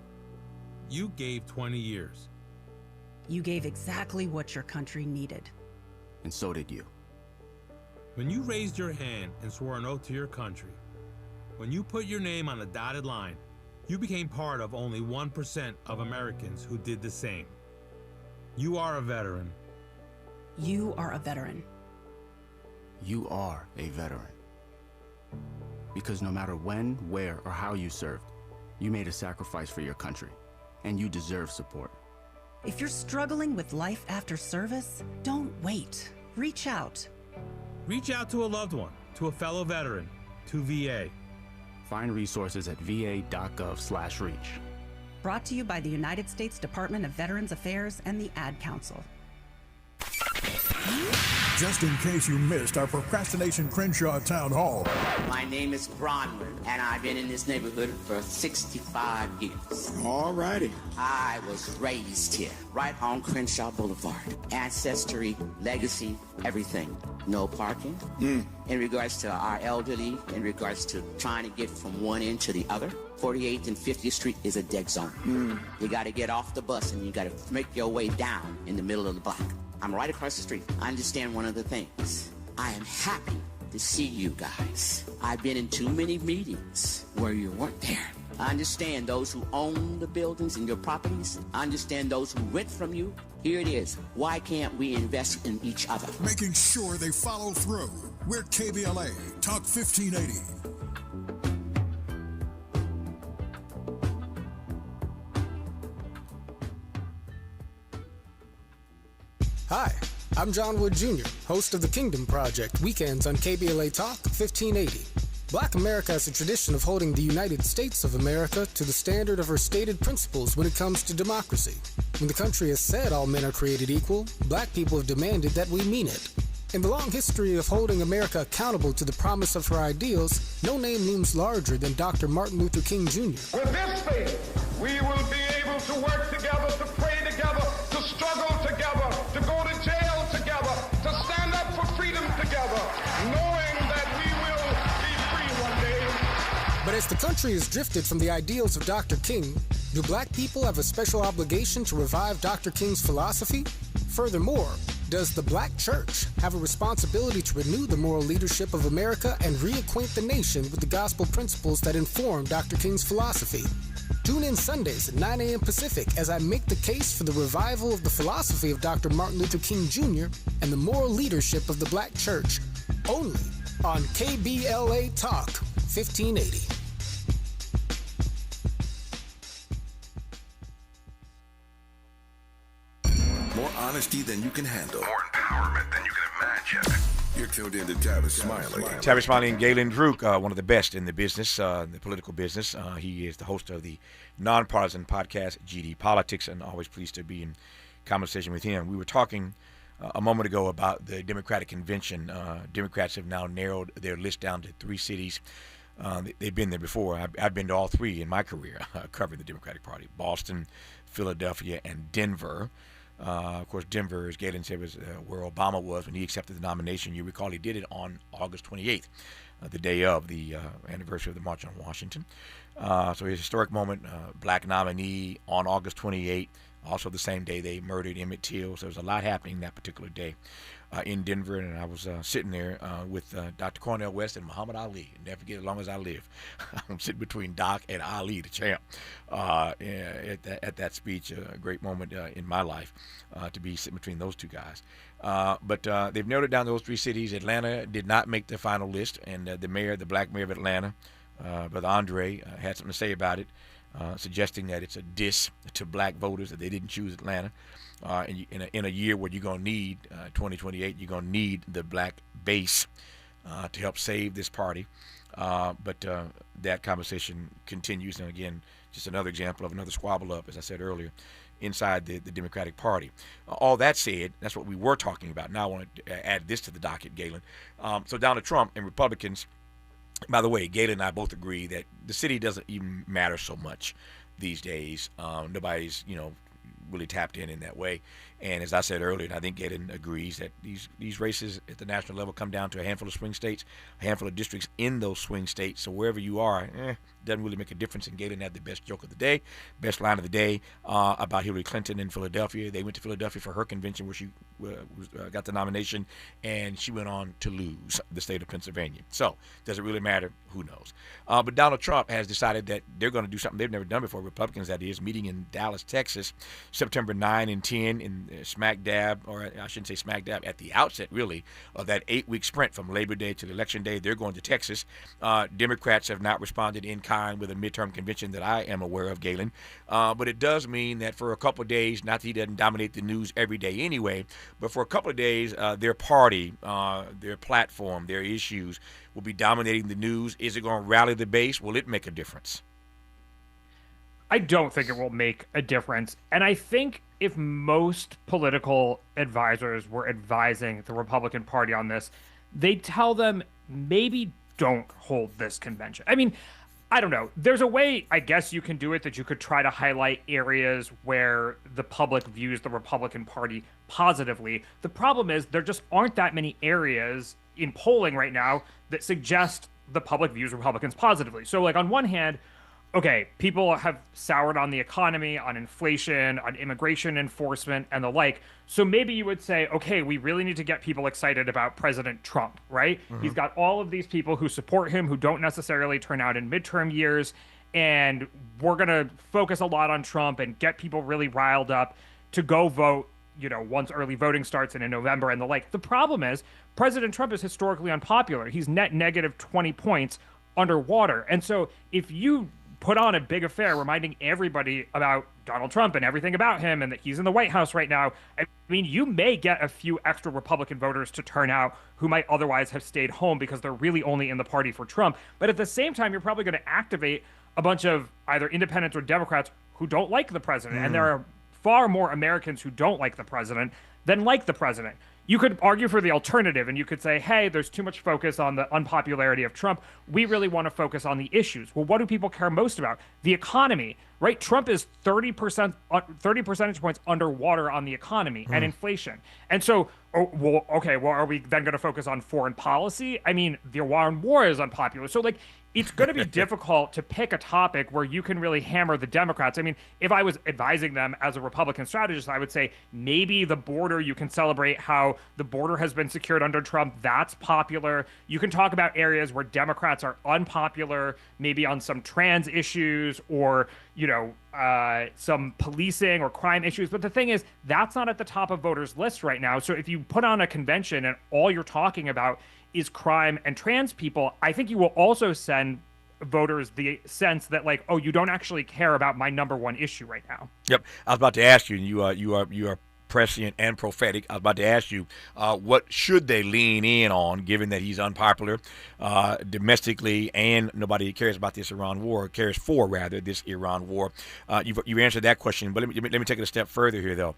You gave 20 years. You gave exactly what your country needed. And so did you. When you raised your hand and swore an oath to your country, when you put your name on a dotted line, you became part of only 1% of Americans who did the same. You are a veteran. You are a veteran. You are a veteran. Because no matter when, where, or how you served, you made a sacrifice for your country, and you deserve support. If you're struggling with life after service, don't wait. Reach out. Reach out to a loved one, to a fellow veteran, to VA. Find resources at va.gov/reach. Brought to you by the United States Department of Veterans Affairs and the Ad Council. Just in case you missed our Procrastination Crenshaw Town Hall. My name is Bronwyn, and I've been in this neighborhood for 65 years. All righty. I was raised here, right on Crenshaw Boulevard. Ancestry, legacy, everything. No parking. In regards to our elderly, in regards to trying to get from one end to the other, 48th and 50th Street is a dead zone. You got to get off the bus, and you got to make your way down in the middle of the block. I'm right across the street. I understand one of the things. I am happy to see you guys. I've been in too many meetings where you weren't there. I understand those who own the buildings and your properties. I understand those who rent from you. Here it is. Why can't we invest in each other? Making sure they follow through. We're KBLA, Talk 1580. Hi, I'm John Wood Jr., host of the Kingdom Project, weekends on KBLA Talk 1580. Black America has a tradition of holding the United States of America to the standard of her stated principles when it comes to democracy. When the country has said all men are created equal, black people have demanded that we mean it. In the long history of holding America accountable to the promise of her ideals, no name looms larger than Dr. Martin Luther King Jr. With this faith, we will be able to work together, to pray together, to struggle together, to go to jail together, to stand up for freedom together, knowing that we will be free one day. But as the country has drifted from the ideals of Dr. King, do black people have a special obligation to revive Dr. King's philosophy? Furthermore, does the black church have a responsibility to renew the moral leadership of America and reacquaint the nation with the gospel principles that inform Dr. King's philosophy? Tune in Sundays at 9 a.m. Pacific as I make the case for the revival of the philosophy of Dr. Martin Luther King Jr. and the moral leadership of the black church, only on KBLA Talk 1580. More honesty than you can handle. More empowerment than you can imagine. You're tuned in to Tavis Smiley. Tavis Smiley and Galen Druke, one of the best in the business, the political business. He is the host of the nonpartisan podcast, GD Politics, and always pleased to be in conversation with him. We were talking a moment ago about the Democratic Convention. Democrats have now narrowed their list down to 3 cities. They've been there before. I've been to all 3 in my career covering the Democratic Party: Boston, Philadelphia, and Denver. Of course, Denver, as Galen said, was where Obama was when he accepted the nomination. You recall he did it on August 28th, the day of the anniversary of the March on Washington. So a historic moment, black nominee on August 28th. Also the same day they murdered Emmett Till. So there was a lot happening that particular day in Denver. And I was sitting there with Dr. Cornel West and Muhammad Ali. Never forget, as long as I live. I'm sitting between Doc and Ali, the champ, at that speech. A great moment in my life to be sitting between those 2 guys. But they've narrowed it down to those 3 cities. Atlanta did not make the final list. And the black mayor of Atlanta, Brother Andre, had something to say about it. Suggesting that it's a diss to black voters that they didn't choose Atlanta. And in a year where you're going to need, 2028, you're going to need the black base to help save this party. But that conversation continues. And again, just another example of another squabble up, as I said earlier, inside the Democratic Party. All that said, that's what we were talking about. Now I want to add this to the docket, Galen. So Donald Trump and Republicans. By the way, Galen and I both agree that the city doesn't even matter so much these days. Nobody's, really tapped in that way. And as I said earlier, and I think Galen agrees, that these races at the national level come down to a handful of swing states, a handful of districts in those swing states. So wherever you are, doesn't really make a difference. And Galen had the best joke of the day, best line of the day about Hillary Clinton in Philadelphia. They went to Philadelphia for her convention where she got the nomination, and she went on to lose the state of Pennsylvania. So does it really matter? Who knows? But Donald Trump has decided that they're going to do something they've never done before, Republicans that is, meeting in Dallas, Texas, September 9 and 10 in smack dab, or I shouldn't say smack dab, at the outset, really, of that 8-week sprint from Labor Day to the Election Day. They're going to Texas. Democrats have not responded in kind with a midterm convention that I am aware of, Galen. But it does mean that for a couple of days, not that he doesn't dominate the news every day anyway, but for a couple of days, their party, their platform, their issues will be dominating the news. Is it going to rally the base? Will it make a difference? I don't think it will make a difference. And I think if most political advisors were advising the Republican Party on this, they'd tell them maybe don't hold this convention. I mean, I don't know. There's a way, I guess, you can do it, that you could try to highlight areas where the public views the Republican Party positively. The problem is there just aren't that many areas in polling right now that suggest the public views Republicans positively. So, like, on one hand, okay, people have soured on the economy, on inflation, on immigration enforcement, and the like. So maybe you would say, okay, we really need to get people excited about President Trump, right? Mm-hmm. He's got all of these people who support him who don't necessarily turn out in midterm years, and we're going to focus a lot on Trump and get people really riled up to go vote, once early voting starts in November and the like. The problem is President Trump is historically unpopular. He's net negative 20 points underwater. And so if you put on a big affair reminding everybody about Donald Trump and everything about him and that he's in the White House right now, I mean, you may get a few extra Republican voters to turn out who might otherwise have stayed home because they're really only in the party for Trump. But at the same time, you're probably going to activate a bunch of either independents or Democrats who don't like the president. And there are far more Americans who don't like the president than like the president. You could argue for the alternative, and you could say, hey, there's too much focus on the unpopularity of Trump. We really want to focus on the issues. Well, what do people care most about? The economy, right? Trump is 30 percentage points underwater on the economy and inflation. And so, are we then going to focus on foreign policy? I mean, the war on war is unpopular. So, it's going to be difficult to pick a topic where you can really hammer the Democrats. I mean, if I was advising them as a Republican strategist, I would say maybe the border, you can celebrate how the border has been secured under Trump. That's popular. You can talk about areas where Democrats are unpopular, maybe on some trans issues or, some policing or crime issues. But the thing is, that's not at the top of voters' lists right now. So if you put on a convention and all you're talking about is crime and trans people, I think you will also send voters the sense that, like, oh, you don't actually care about my number one issue right now. Yep. I was about to ask you, and you are prescient and prophetic. I was about to ask you, what should they lean in on, given that he's unpopular domestically, and nobody cares about this Iran war, cares for rather this Iran war. You've answered that question, but let me take it a step further here, though.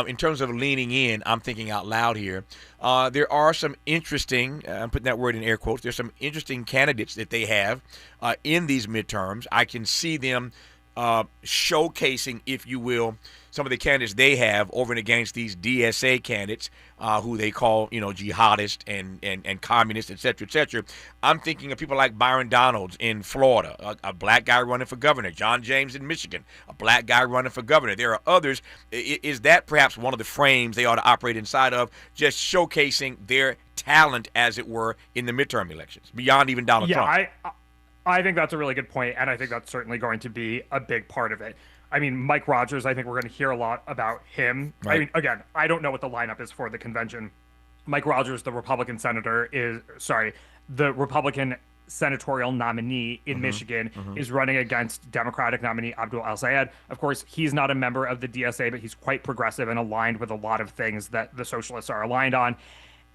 In terms of leaning in, I'm thinking out loud here. There are some interesting, I'm putting that word in air quotes, there's some interesting candidates that they have in these midterms. I can see them showcasing, if you will, some of the candidates they have over and against these DSA candidates who they call, jihadist and communist, et cetera, et cetera. I'm thinking of people like Byron Donalds in Florida, a black guy running for governor, John James in Michigan, a black guy running for governor. There are others. Is that perhaps one of the frames they ought to operate inside of, just showcasing their talent, as it were, in the midterm elections, beyond even Donald Trump? I think that's a really good point, and I think that's certainly going to be a big part of it. I mean, Mike Rogers, I think we're going to hear a lot about him. Right. I mean, again, I don't know what the lineup is for the convention. Mike Rogers, the Republican senatorial nominee in Michigan, is running against Democratic nominee Abdul El-Sayed. Of course, he's not a member of the DSA, but he's quite progressive and aligned with a lot of things that the socialists are aligned on.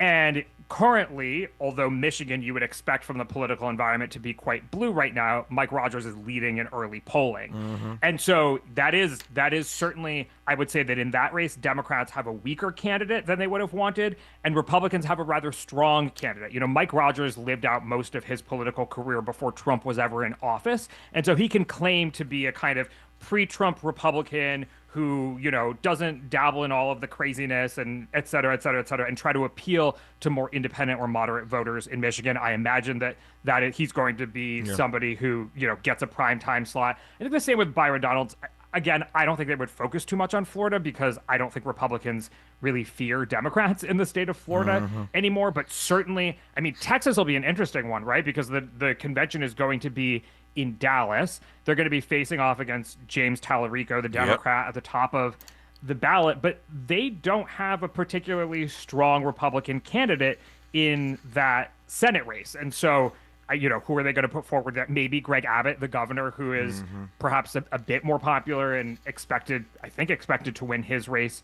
And currently, although Michigan you would expect from the political environment to be quite blue right now, Mike Rogers is leading in early polling. And so that is certainly, I would say that in that race, Democrats have a weaker candidate than they would have wanted, and Republicans have a rather strong candidate. Mike Rogers lived out most of his political career before Trump was ever in office, and so he can claim to be a kind of pre-Trump Republican who, doesn't dabble in all of the craziness and et cetera, and try to appeal to more independent or moderate voters in Michigan. I imagine that he's going to be somebody who, gets a primetime slot. I think the same with Byron Donalds. Again, I don't think they would focus too much on Florida because I don't think Republicans really fear Democrats in the state of Florida anymore. But certainly, I mean, Texas will be an interesting one, right? Because the convention is going to be in Dallas. They're going to be facing off against James Tallarico, the Democrat, at the top of the ballot, but they don't have a particularly strong Republican candidate in that Senate race. And so, who are they going to put forward? That maybe Greg Abbott, the governor, who is perhaps a bit more popular and expected to win his race,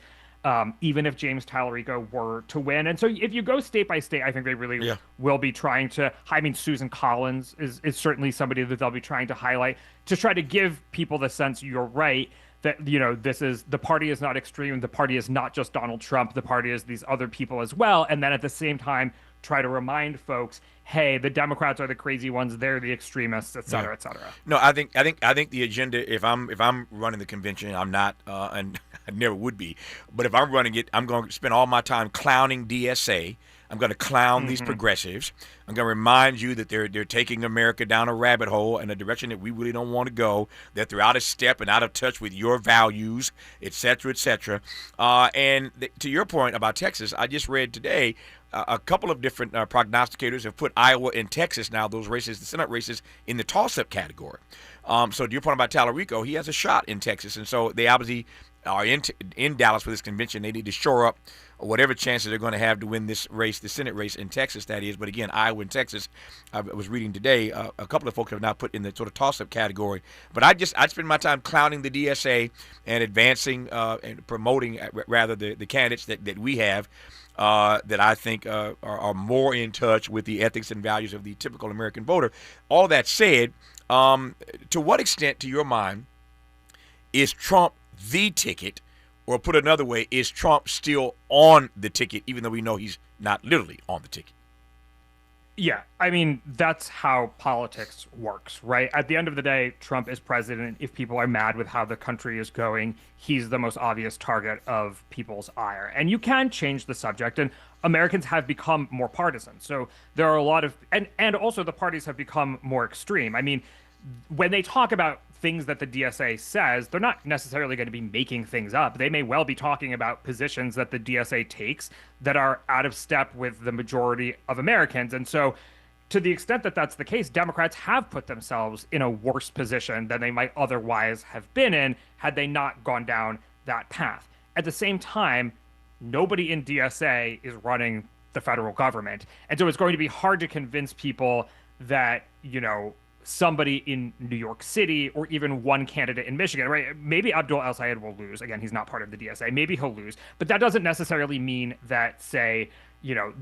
even if James Tallarico were to win. And so if you go state by state, I think they really will be trying to, I mean, Susan Collins is certainly somebody that they'll be trying to highlight to try to give people the sense, you're right, that, the party is not extreme. The party is not just Donald Trump. The party is these other people as well. And then at the same time, try to remind folks, hey, the Democrats are the crazy ones, they're the extremists, et cetera, et cetera. No, I think the agenda, if I'm running the convention, I'm not, and I never would be, but if I'm running it, I'm going to spend all my time clowning DSA. I'm going to clown these progressives. I'm going to remind you that they're taking America down a rabbit hole in a direction that we really don't want to go, that they're out of step and out of touch with your values, et cetera, et cetera. And to your point about Texas, I just read today a couple of different prognosticators have put Iowa and Texas now, those races, the Senate races, in the toss-up category. So to your point about Tallarico, he has a shot in Texas. And so they obviously are in Dallas for this convention. They need to shore up whatever chances they're going to have to win this race, the Senate race in Texas, that is. But again, Iowa and Texas, I was reading today, a couple of folks have now put in the sort of toss-up category. But I'd spend my time clowning the DSA and advancing and promoting, rather, the candidates that we have that I think are more in touch with the ethics and values of the typical American voter. All that said, to what extent, to your mind, is Trump the ticket? Or put another way, is Trump still on the ticket, even though we know he's not literally on the ticket? Yeah, I mean, that's how politics works, right? At the end of the day, Trump is president. If people are mad with how the country is going, he's the most obvious target of people's ire. And you can change the subject, and Americans have become more partisan. So there are a lot of, and also the parties have become more extreme. I mean, when they talk about things that the DSA says, they're not necessarily going to be making things up. They may well be talking about positions that the DSA takes that are out of step with the majority of Americans. And so to the extent that that's the case, Democrats have put themselves in a worse position than they might otherwise have been in had they not gone down that path. At the same time, nobody in DSA is running the federal government. And so it's going to be hard to convince people that, somebody in New York City or even one candidate in Michigan, right? Maybe Abdul El-Sayed will lose. Again, he's not part of the DSA. Maybe he'll lose. But that doesn't necessarily mean that, say,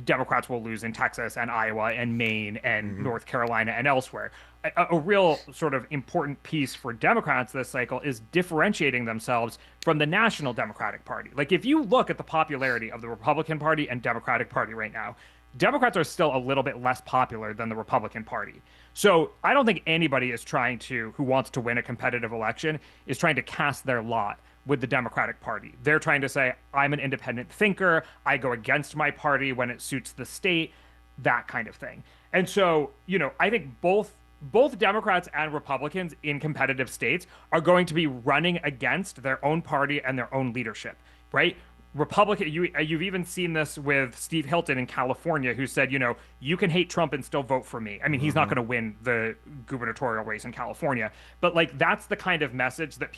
Democrats will lose in Texas and Iowa and Maine and North Carolina and elsewhere. A real sort of important piece for Democrats this cycle is differentiating themselves from the National Democratic Party. Like, if you look at the popularity of the Republican Party and Democratic Party right now, Democrats are still a little bit less popular than the Republican Party. So I don't think anybody who wants to win a competitive election is trying to cast their lot with the Democratic Party. They're trying to say, I'm an independent thinker. I go against my party when it suits the state, that kind of thing. And so, I think both Democrats and Republicans in competitive states are going to be running against their own party and their own leadership, right? You've even seen this with Steve Hilton in California, who said, you can hate Trump and still vote for me. I mean, he's not going to win the gubernatorial race in California, but that's the kind of message that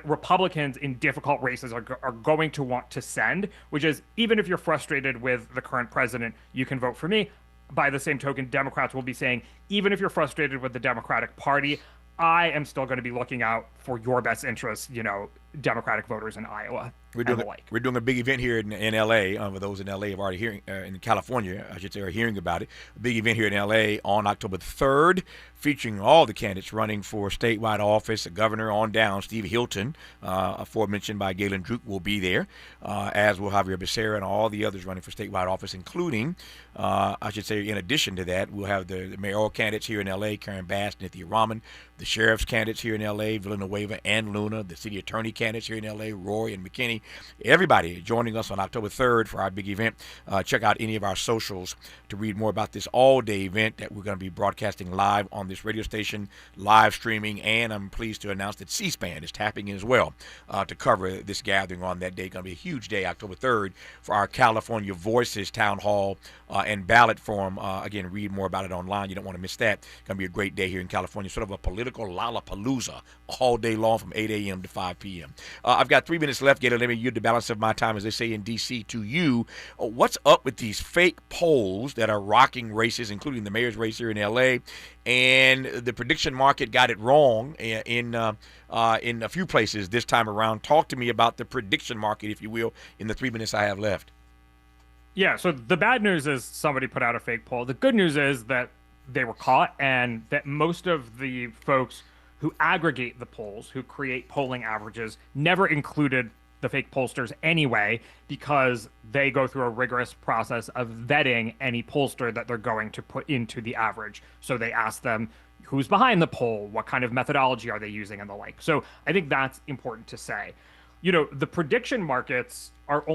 Republicans in difficult races are going to want to send, which is, even if you're frustrated with the current president, you can vote for me. By the same token, Democrats will be saying, even if you're frustrated with the Democratic Party, I am still going to be looking out for your best interests, Democratic voters in Iowa. We're doing a big event here in L.A. For those in L.A. have already hearing in California, I should say, are hearing about it. A big event here in L.A. on October 3rd, featuring all the candidates running for statewide office, the governor on down. Steve Hilton, aforementioned by Galen Druke, will be there, as will Javier Becerra and all the others running for statewide office, including, I should say, in addition to that, we'll have the mayoral candidates here in L.A., Karen Bass, Nithya Raman, the sheriff's candidates here in L.A., Villanueva and Luna, the city attorney candidates here in L.A., Roy and McKinney. Everybody joining us on October 3rd for our big event. Check out any of our socials to read more about this all-day event that we're going to be broadcasting live on this radio station, live streaming, and I'm pleased to announce that C-SPAN is tapping in as well to cover this gathering on that day. Going to be a huge day, October 3rd, for our California Voices Town Hall and ballot forum. Again, read more about it online. You don't want to miss that. Going to be a great day here in California, sort of a political lollapalooza all day long from 8 a.m. to 5 p.m. I've got 3 minutes left, Galen. Let me yield the balance of my time, as they say in D.C., to you. What's up with these fake polls that are rocking races, including the mayor's race here in L.A., and the prediction market got it wrong in a few places this time around? Talk to me about the prediction market, if you will, in the 3 minutes I have left. Yeah, so the bad news is somebody put out a fake poll. The good news is that they were caught, and that most of the folks who aggregate the polls, who create polling averages, never included the fake pollsters anyway, because they go through a rigorous process of vetting any pollster that they're going to put into the average. So they ask them who's behind the poll, what kind of methodology are they using, and the like. So I think that's important to say. The prediction markets are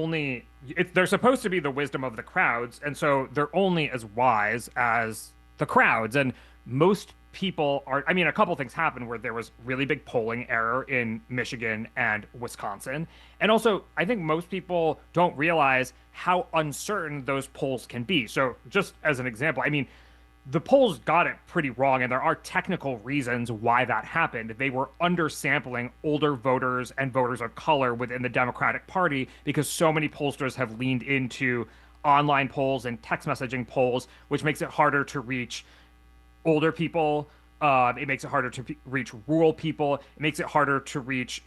they're supposed to be the wisdom of the crowds, and so they're only as wise as the crowds. And most people a couple things happened where there was really big polling error in Michigan and Wisconsin. And also, I think most people don't realize how uncertain those polls can be. So just as an example, the polls got it pretty wrong, and there are technical reasons why that happened. They were undersampling older voters and voters of color within the Democratic Party because so many pollsters have leaned into online polls and text messaging polls, which makes it harder to reach older people. It makes it harder to reach rural people. It makes it harder to reach,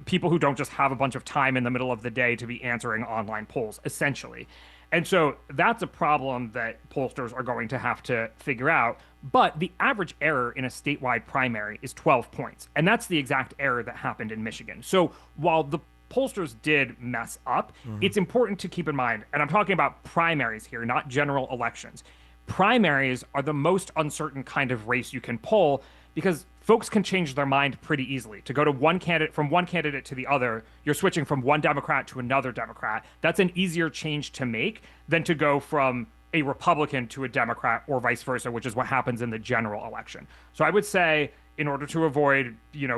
people who don't just have a bunch of time in the middle of the day to be answering online polls, essentially. And so that's a problem that pollsters are going to have to figure out. But the average error in a statewide primary is 12 points. And that's the exact error that happened in Michigan. So while the pollsters did mess up, it's important to keep in mind, and I'm talking about primaries here, not general elections. Primaries are the most uncertain kind of race you can poll because folks can change their mind pretty easily. To go to one candidate to the other, you're switching from one Democrat to another Democrat. That's an easier change to make than to go from a Republican to a Democrat or vice versa, which is what happens in the general election. So I would say, in order to avoid,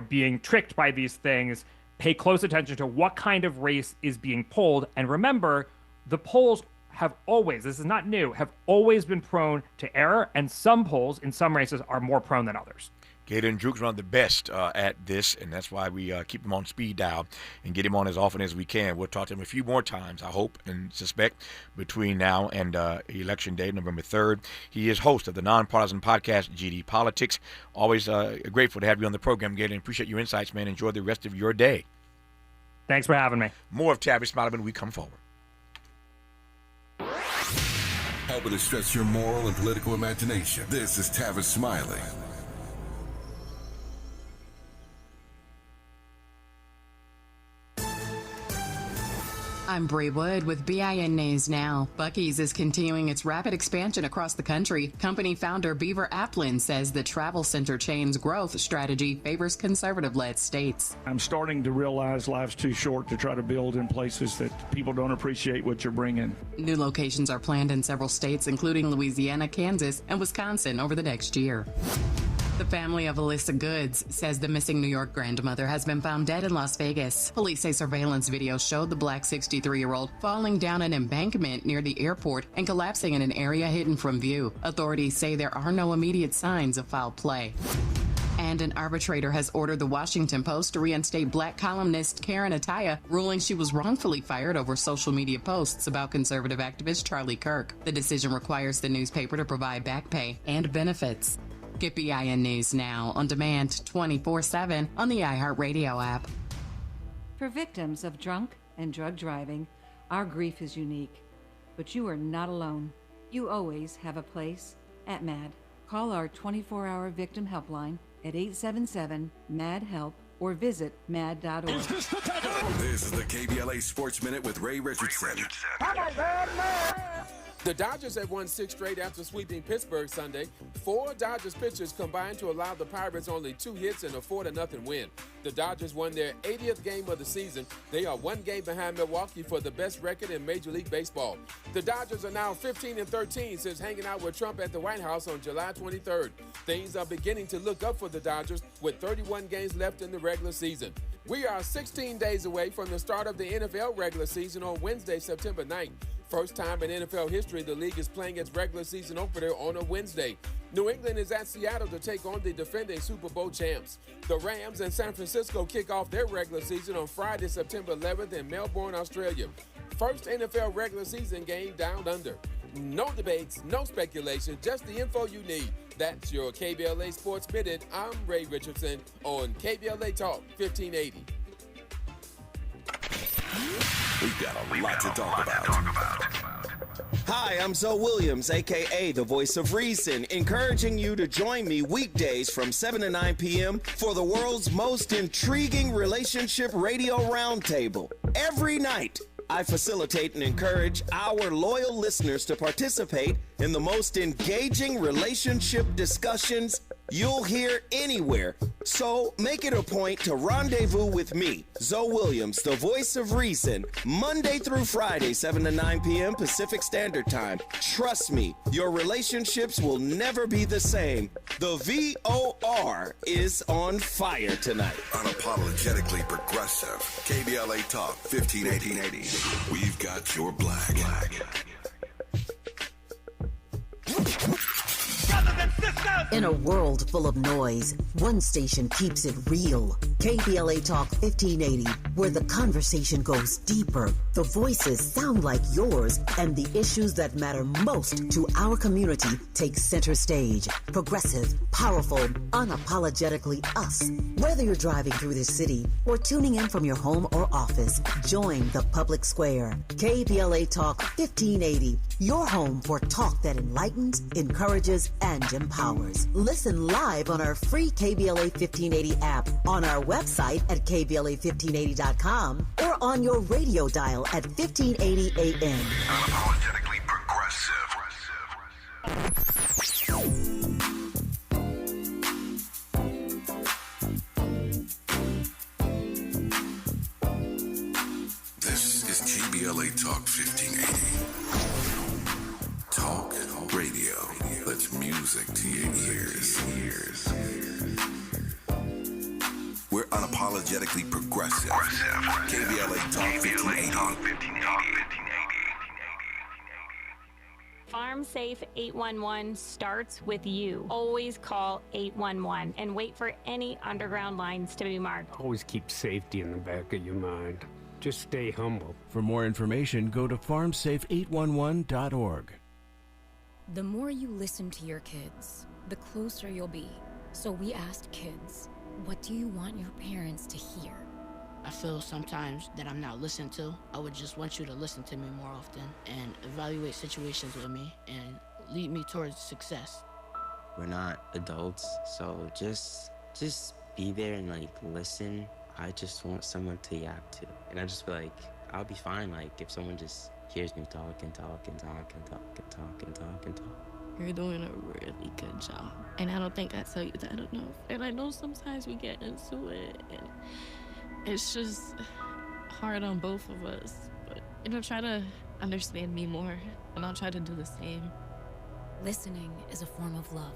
being tricked by these things, pay close attention to what kind of race is being polled. And remember, the polls have always, this is not new, have always been prone to error, and some polls in some races are more prone than others. Galen Druke's one of the best at this, and that's why we keep him on speed dial and get him on as often as we can. We'll talk to him a few more times, I hope and suspect, between now and Election Day, November 3rd. He is host of the nonpartisan podcast, GD Politics. Always grateful to have you on the program, Galen. Appreciate your insights, man. Enjoy the rest of your day. Thanks for having me. More of Tavis Smiley when we come forward. Helping to stretch your moral and political imagination. This is Tavis Smiley. I'm Bree Wood with BIN News Now. Buc-ee's is continuing its rapid expansion across the country. Company founder Beaver Applin says the travel center chain's growth strategy favors conservative-led states. I'm starting to realize life's too short to try to build in places that people don't appreciate what you're bringing. New locations are planned in several states, including Louisiana, Kansas, and Wisconsin over the next year. The family of Alyssa Goods says the missing New York grandmother has been found dead in Las Vegas. Police say surveillance video showed the black 63-year-old falling down an embankment near the airport and collapsing in an area hidden from view. Authorities say there are no immediate signs of foul play. And an arbitrator has ordered the Washington Post to reinstate black columnist Karen Attie, ruling she was wrongfully fired over social media posts about conservative activist Charlie Kirk. The decision requires the newspaper to provide back pay and benefits. Get BIN News Now on demand 24/7 on the iHeartRadio app. For victims of drunk and drug driving, our grief is unique. But you are not alone. You always have a place at MAD. Call our 24-hour victim helpline at 877-MAD-HELP or visit mad.org. This is the KBLA Sports Minute with Ray Richardson. The Dodgers have won 6 straight after sweeping Pittsburgh Sunday. 4 Dodgers pitchers combined to allow the Pirates only 2 hits and a 4-0 win. The Dodgers won their 80th game of the season. They are 1 game behind Milwaukee for the best record in Major League Baseball. The Dodgers are now 15-13 since hanging out with Trump at the White House on July 23rd. Things are beginning to look up for the Dodgers with 31 games left in the regular season. We are 16 days away from the start of the NFL regular season on Wednesday, September 9th. First time in NFL history, the league is playing its regular season opener on a Wednesday. New England is at Seattle to take on the defending Super Bowl champs. The Rams and San Francisco kick off their regular season on Friday, September 11th in Melbourne, Australia. First NFL regular season game down under. No debates, no speculation, just the info you need. That's your KBLA Sports Minute. I'm Ray Richardson on KBLA Talk 1580. We've got a lot to talk about. Hi, I'm Zoe Williams, a.k.a. the Voice of Reason, encouraging you to join me weekdays from 7 to 9 p.m. for the world's most intriguing relationship radio roundtable. Every night, I facilitate and encourage our loyal listeners to participate in the most engaging relationship discussions you'll hear anywhere. So make it a point to rendezvous with me, Zoe Williams, the Voice of Reason, Monday through Friday, 7 to 9 p.m. Pacific Standard Time. Trust me, your relationships will never be the same. The VOR is on fire tonight. Unapologetically progressive. KBLA Talk 1580. We've got your black. In a world full of noise, one station keeps it real. KBLA Talk 1580, where the conversation goes deeper, the voices sound like yours, and the issues that matter most to our community take center stage. Progressive, powerful, unapologetically us. Whether you're driving through the city or tuning in from your home or office, join the public square. KBLA Talk 1580, your home for talk that enlightens, encourages, and empowers. Listen live on our free KBLA 1580 app, on our website at KBLA1580.com, or on your radio dial at 1580 AM. Unapologetically progressive. This is KBLA Talk 1580. Talk radio. That's music to your ears. We're unapologetically progressive. KBLA Talk 1580. FarmSafe 811 starts with you. Always call 811 and wait for any underground lines to be marked. Always keep safety in the back of your mind. Just stay humble. For more information, go to farmsafe811.org. The more you listen to your kids, the closer you'll be. So we asked kids, what do you want your parents to hear? I feel sometimes that I'm not listened to. I would just want you to listen to me more often and evaluate situations with me and lead me towards success. We're not adults, so just be there and like listen. I just want someone to yap to. And I just feel like I'll be fine like if someone just hears me talk and talk and talk and talk and talk and talk and talk. You're doing a really good job. And I don't think I tell you that enough. And I know sometimes we get into it and it's just hard on both of us. But, try to understand me more and I'll try to do the same. Listening is a form of love.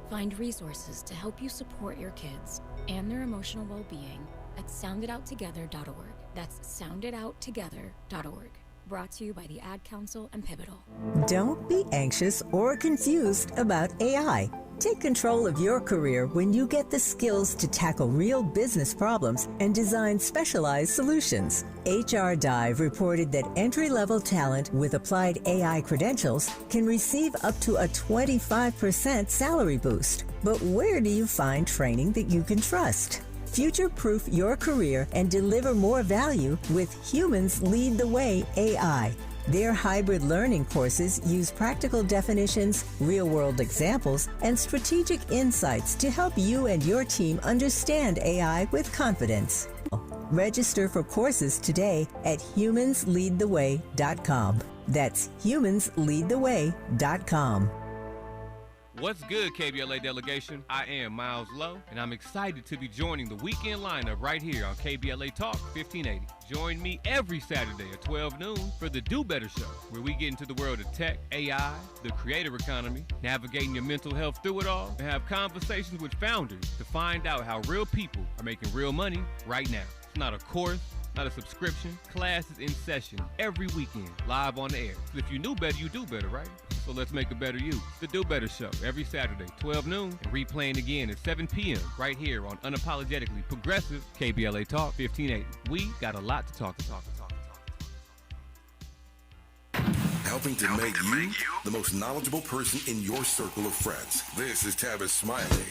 Find resources to help you support your kids and their emotional well-being at sounditouttogether.org. That's sounditouttogether.org. Brought to you by the Ad Council and Pivotal. Don't be anxious or confused about AI. Take control of your career when you get the skills to tackle real business problems and design specialized solutions. HR Dive reported that entry-level talent with applied AI credentials can receive up to a 25% salary boost. But where do you find training that you can trust? Future-proof your career and deliver more value with Humans Lead the Way AI. Their hybrid learning courses use practical definitions, real-world examples, and strategic insights to help you and your team understand AI with confidence. Register for courses today at humansleadtheway.com. That's humansleadtheway.com. What's good, KBLA delegation? I am Miles Lowe, and I'm excited to be joining the weekend lineup right here on KBLA Talk 1580. Join me every Saturday at 12 noon for the Do Better Show, where we get into the world of tech, AI, the creator economy, navigating your mental health through it all, and have conversations with founders to find out how real people are making real money right now. It's not a course, not a subscription. Classes in session every weekend, live on the air. So if you knew better, you do better, right? So let's make a better you. The Do Better Show, every Saturday, 12 noon, and replaying again at 7 p.m. right here on Unapologetically Progressive KBLA Talk 1580. We got a lot to talk. Helping to make you the most knowledgeable person in your circle of friends. This is Tavis Smiley.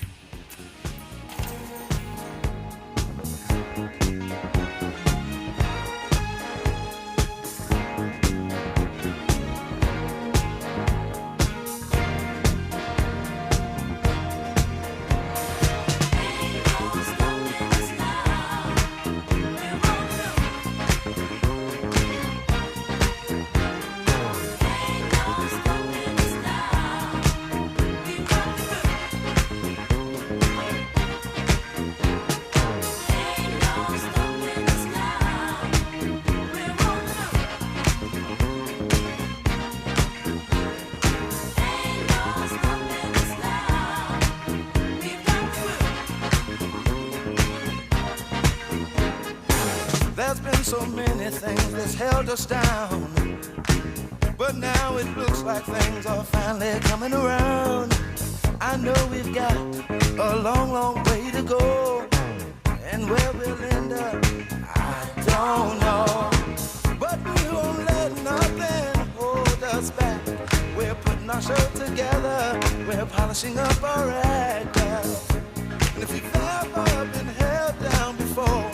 So many things that's held us down, but now it looks like things are finally coming around. I know we've got a long, long way to go, and where we'll end up, I don't know. But we won't let nothing hold us back. We're putting our show together, we're polishing up our act. And if you've ever been held down before,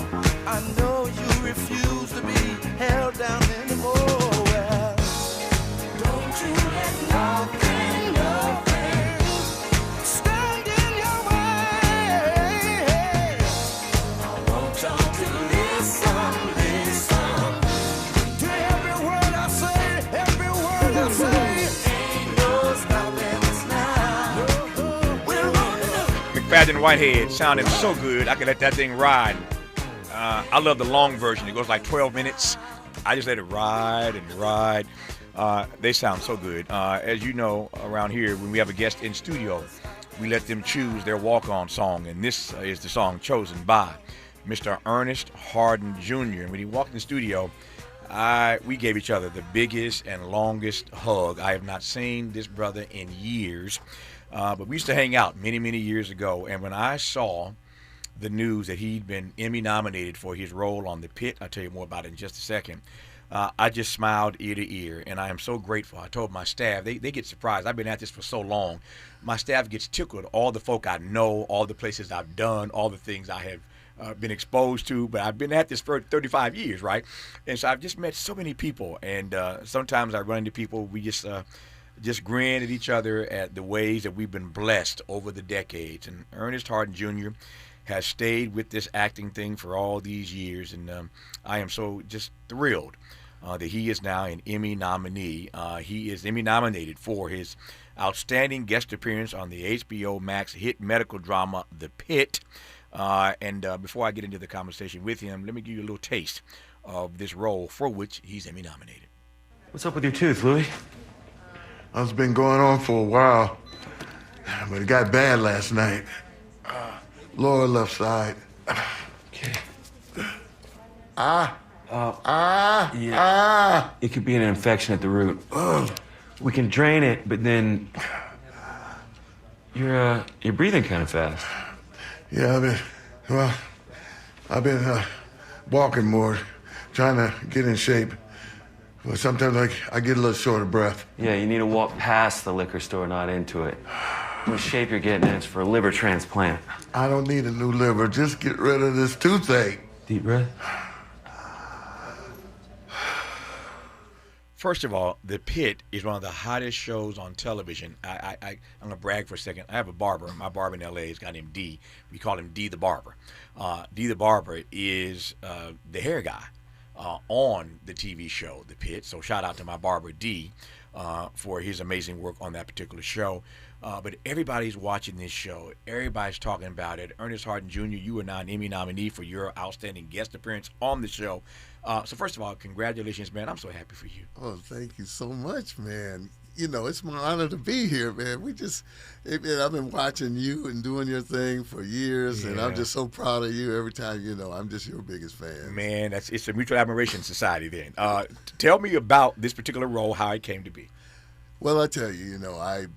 I know you refuse to be held down anymore. Well, don't you let nothing stand in your way. I want y'all to listen to every word I say, Ain't no stopping us now. We're on the McFadden Whitehead sounded so good, I could let that thing ride. I love the long version. It goes like 12 minutes. I just let it ride and ride. They sound so good. As you know, around here, when we have a guest in studio, we let them choose their walk-on song, and this is the song chosen by Mr. Ernest Harden Jr. And when he walked in the studio, We gave each other the biggest and longest hug. I have not seen this brother in years, but we used to hang out many, many years ago. And when I saw the news that he'd been Emmy nominated for his role on the Pitt, I'll tell you more about it in just a second, I just smiled ear to ear, and I am so grateful. I told my staff, they get surprised. I've been at this for so long. My staff gets tickled, all the folk I know, all the places I've done, all the things I have been exposed to, but I've been at this for 35 years, right? And so I've just met so many people, and sometimes I run into people, we just grin at each other at the ways that we've been blessed over the decades. And Ernest Harden Jr. has stayed with this acting thing for all these years, and I am so just thrilled that he is now an Emmy nominee. He is Emmy nominated for his outstanding guest appearance on the HBO Max hit medical drama, The Pitt. And before I get into the conversation with him, let me give you a little taste of this role for which he's Emmy nominated. What's up with your tooth, Louie? It's been going on for a while, but it got bad last night. Lower left side. Okay. It could be an infection at the root. We can drain it, but then you're breathing kind of fast. Yeah, I've been walking more, trying to get in shape. But sometimes I get a little short of breath. Yeah, you need to walk past the liquor store, not into it. The shape you're getting in is for a liver transplant. I don't need a new liver. Just get rid of this toothache. Deep breath. First of all, The Pitt is one of the hottest shows on television. I'm going to brag for a second. I have a barber. My barber in L.A. is a guy named D. We call him D the Barber. D the Barber is the hair guy on the TV show, The Pitt. So shout out to my barber, D, for his amazing work on that particular show. But everybody's watching this show. Everybody's talking about it. Ernest Harden Jr., you are now an Emmy nominee for your outstanding guest appearance on the show. So first of all, congratulations, man. I'm so happy for you. Oh, thank you so much, man. You know, it's my honor to be here, man. I've been watching you and doing your thing for years, and I'm just so proud of you every time, I'm just your biggest fan. Man, it's a mutual admiration society then. Tell me about this particular role, how it came to be. Well, I tell you, I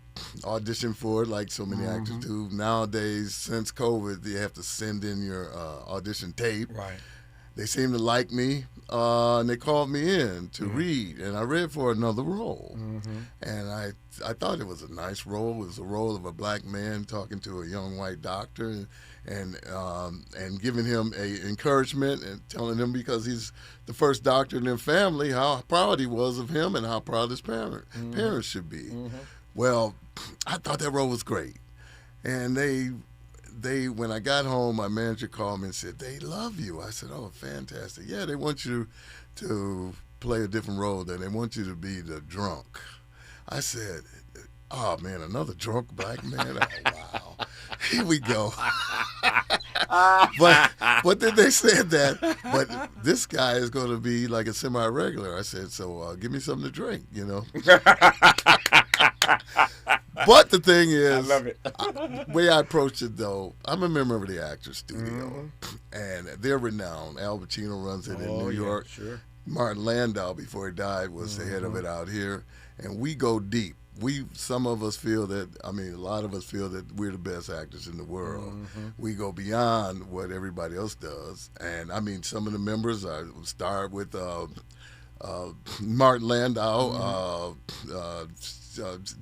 auditioned for it like so many actors do. Nowadays, since COVID, you have to send in your audition tape. Right. They seemed to like me, and they called me in to read, and I read for another role. And I thought it was a nice role. It was a role of a black man talking to a young white doctor and giving him a encouragement and telling him, because he's the first doctor in their family, how proud he was of him and how proud his parents should be. Well, I thought that role was great. And when I got home, my manager called me and said, they love you. I said, oh, fantastic. Yeah, they want you to play a different role there. They want you to be the drunk. I said, oh, man, another drunk black man? Oh, wow. Here we go. But then they said that, but this guy is going to be like a semi-regular. I said, so give me something to drink, But the thing is, I love it. The way I approached it, though, I'm a member of the Actors Studio, and they're renowned. Al Pacino runs it in New York. Sure. Martin Landau, before he died, was the head of it out here, and we go deep. Some of us feel that, a lot of us feel that we're the best actors in the world. We go beyond what everybody else does, and some of the members start with Martin Landau,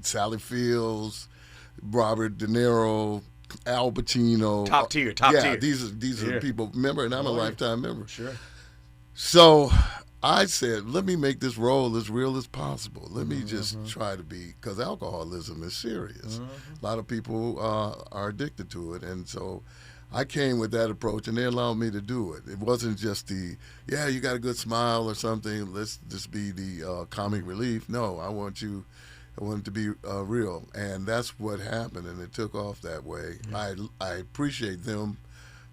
Sally Fields, Robert De Niro, Al Pacino. Top tier. These are people, remember, and I'm a lifetime member. Sure. So I said, let me make this role as real as possible. Let me just try to be, because alcoholism is serious. A lot of people are addicted to it, and so I came with that approach, and they allowed me to do it. It wasn't just you got a good smile or something, let's just be the comic relief. No, I want it to be real, and that's what happened, and it took off that way. I appreciate them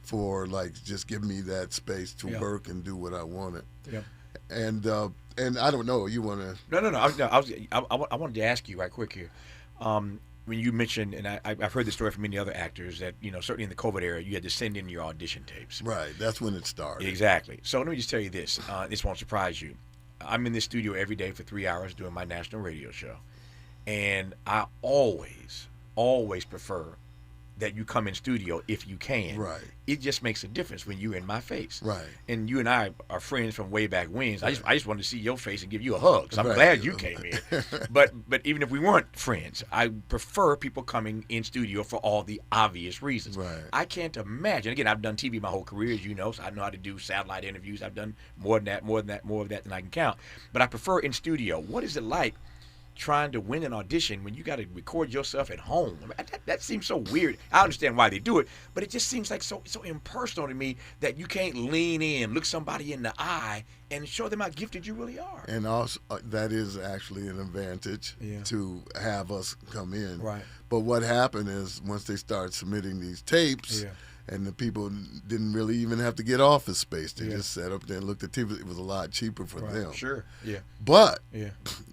for just giving me that space to work and do what I wanted. Yeah. And I don't know, you want to? No. I wanted to ask you right quick here. When you mentioned, and I've heard the story from many other actors, that certainly in the COVID era, you had to send in your audition tapes. Right, that's when it started. Exactly. So let me just tell you this. This won't surprise you. I'm in the studio every day for 3 hours doing my national radio show. And I always prefer that you come in studio if you can. Right. It just makes a difference when you're in my face. Right. And you and I are friends from way back when. I just wanted to see your face and give you a hug. So I'm Right. glad you came in. But even if we weren't friends, I prefer people coming in studio for all the obvious reasons. Right. I can't imagine. Again, I've done TV my whole career, as you know, so I know how to do satellite interviews. I've done more of that than I can count. But I prefer in studio. What is it like trying to win an audition when you got to record yourself at home? I mean, that seems so weird. I understand why they do it, but it just seems like so impersonal to me that you can't lean in, look somebody in the eye, and show them how gifted you really are. And also, that is actually an advantage to have us come in. Right. But what happened is once they started submitting these tapes, and the people didn't really even have to get office space. They just sat up there and looked at TV. It was a lot cheaper for them. Sure. Yeah. But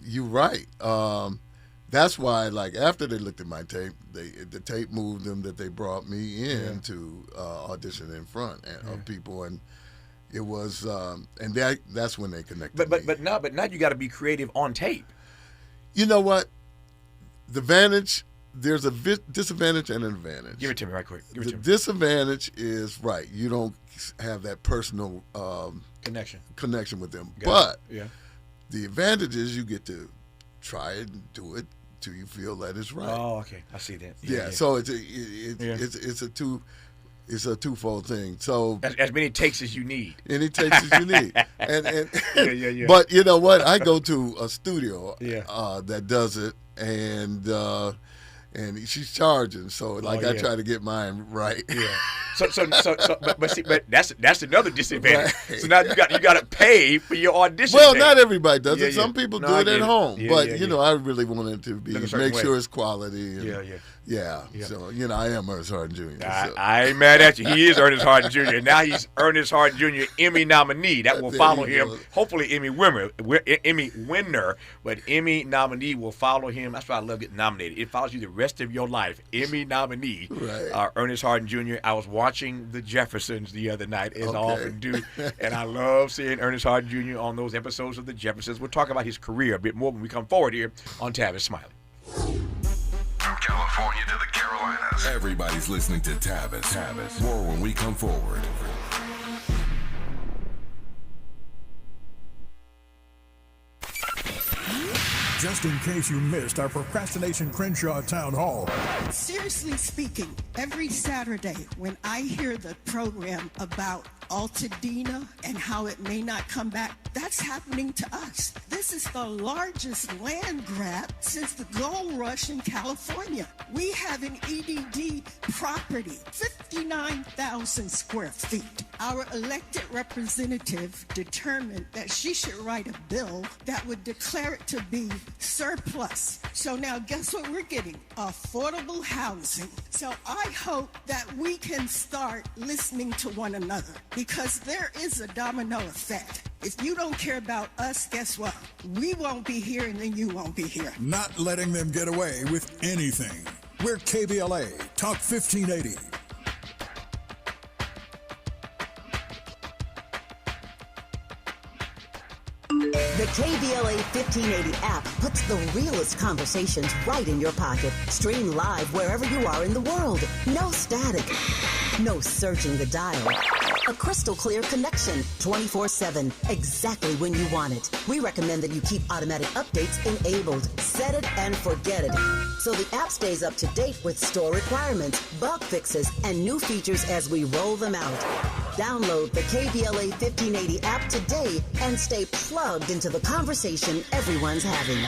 you're right. That's why, like, after they looked at my tape, the tape moved them that they brought me in to audition in front of people, and it was, and that's when they connected. But now you got to be creative on tape. You know what? The advantage. There's a disadvantage and an advantage. Give it to me right quick. The disadvantage is, right, you don't have that personal connection with them. But the advantage is you get to try it and do it till you feel that it's right. Oh, okay. I see that. Yeah. So it's a twofold thing. So as many takes as you need. Any takes as you need. And But you know what? I go to a studio that does it, and she's charging, so I try to get mine right. Yeah. But that's another disadvantage. Right. So now you got to pay for your audition. Well, day. Not everybody does it. Some people do it at home, but you know, I really want it to be make sure it's quality. And, yeah. So I am Ernest Harden Jr. I ain't mad at you. He is Ernest Harden Jr. Now he's Ernest Harden Jr. Emmy nominee. That will follow him. Hopefully Emmy winner, but Emmy nominee will follow him. That's why I love getting nominated. It follows you the rest of your life. Emmy nominee, Ernest Harden Jr. I was watching The Jeffersons the other night, as I often do, and I love seeing Ernest Harden Jr. on those episodes of The Jeffersons. We'll talk about his career a bit more when we come forward here on Tavis Smiley. From California to the Carolinas, everybody's listening to Tavis. More when we come forward. Just in case you missed our Procrastination Crenshaw Town Hall. Seriously speaking, every Saturday when I hear the program about Altadena and how it may not come back, that's happening to us. This is the largest land grab since the gold rush in California. We have an EDD property, 59,000 square feet. Our elected representative determined that she should write a bill that would declare it to be surplus. So now guess what we're getting? Affordable housing. So I hope that we can start listening to one another, because there is a domino effect. If you don't care about us, guess what? We won't be here, and then you won't be here. Not letting them get away with anything. We're KBLA, Talk 1580. The KBLA 1580 app puts the realest conversations right in your pocket. Stream live wherever you are in the world. No static. No searching the dial. A crystal clear connection, 24/7, exactly when you want it. We recommend that you keep automatic updates enabled. Set it and forget it. So the app stays up to date with store requirements, bug fixes, and new features as we roll them out. Download the KBLA 1580 app today and stay plugged into the conversation everyone's having.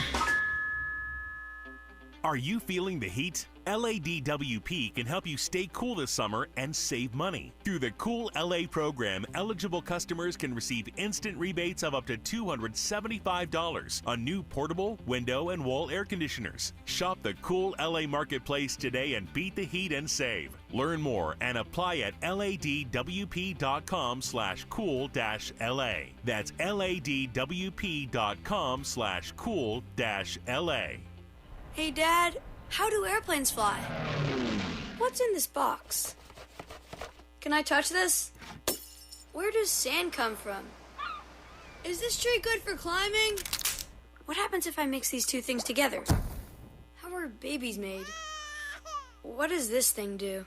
Are you feeling the heat? LADWP can help you stay cool this summer and save money. Through the Cool LA program, eligible customers can receive instant rebates of up to $275 on new portable, window, and wall air conditioners. Shop the Cool LA Marketplace today and beat the heat and save. Learn more and apply at ladwp.com/cool-LA. That's ladwp.com/cool-LA. Hey, Dad, how do airplanes fly? What's in this box? Can I touch this? Where does sand come from? Is this tree good for climbing? What happens if I mix these two things together? How are babies made? What does this thing do?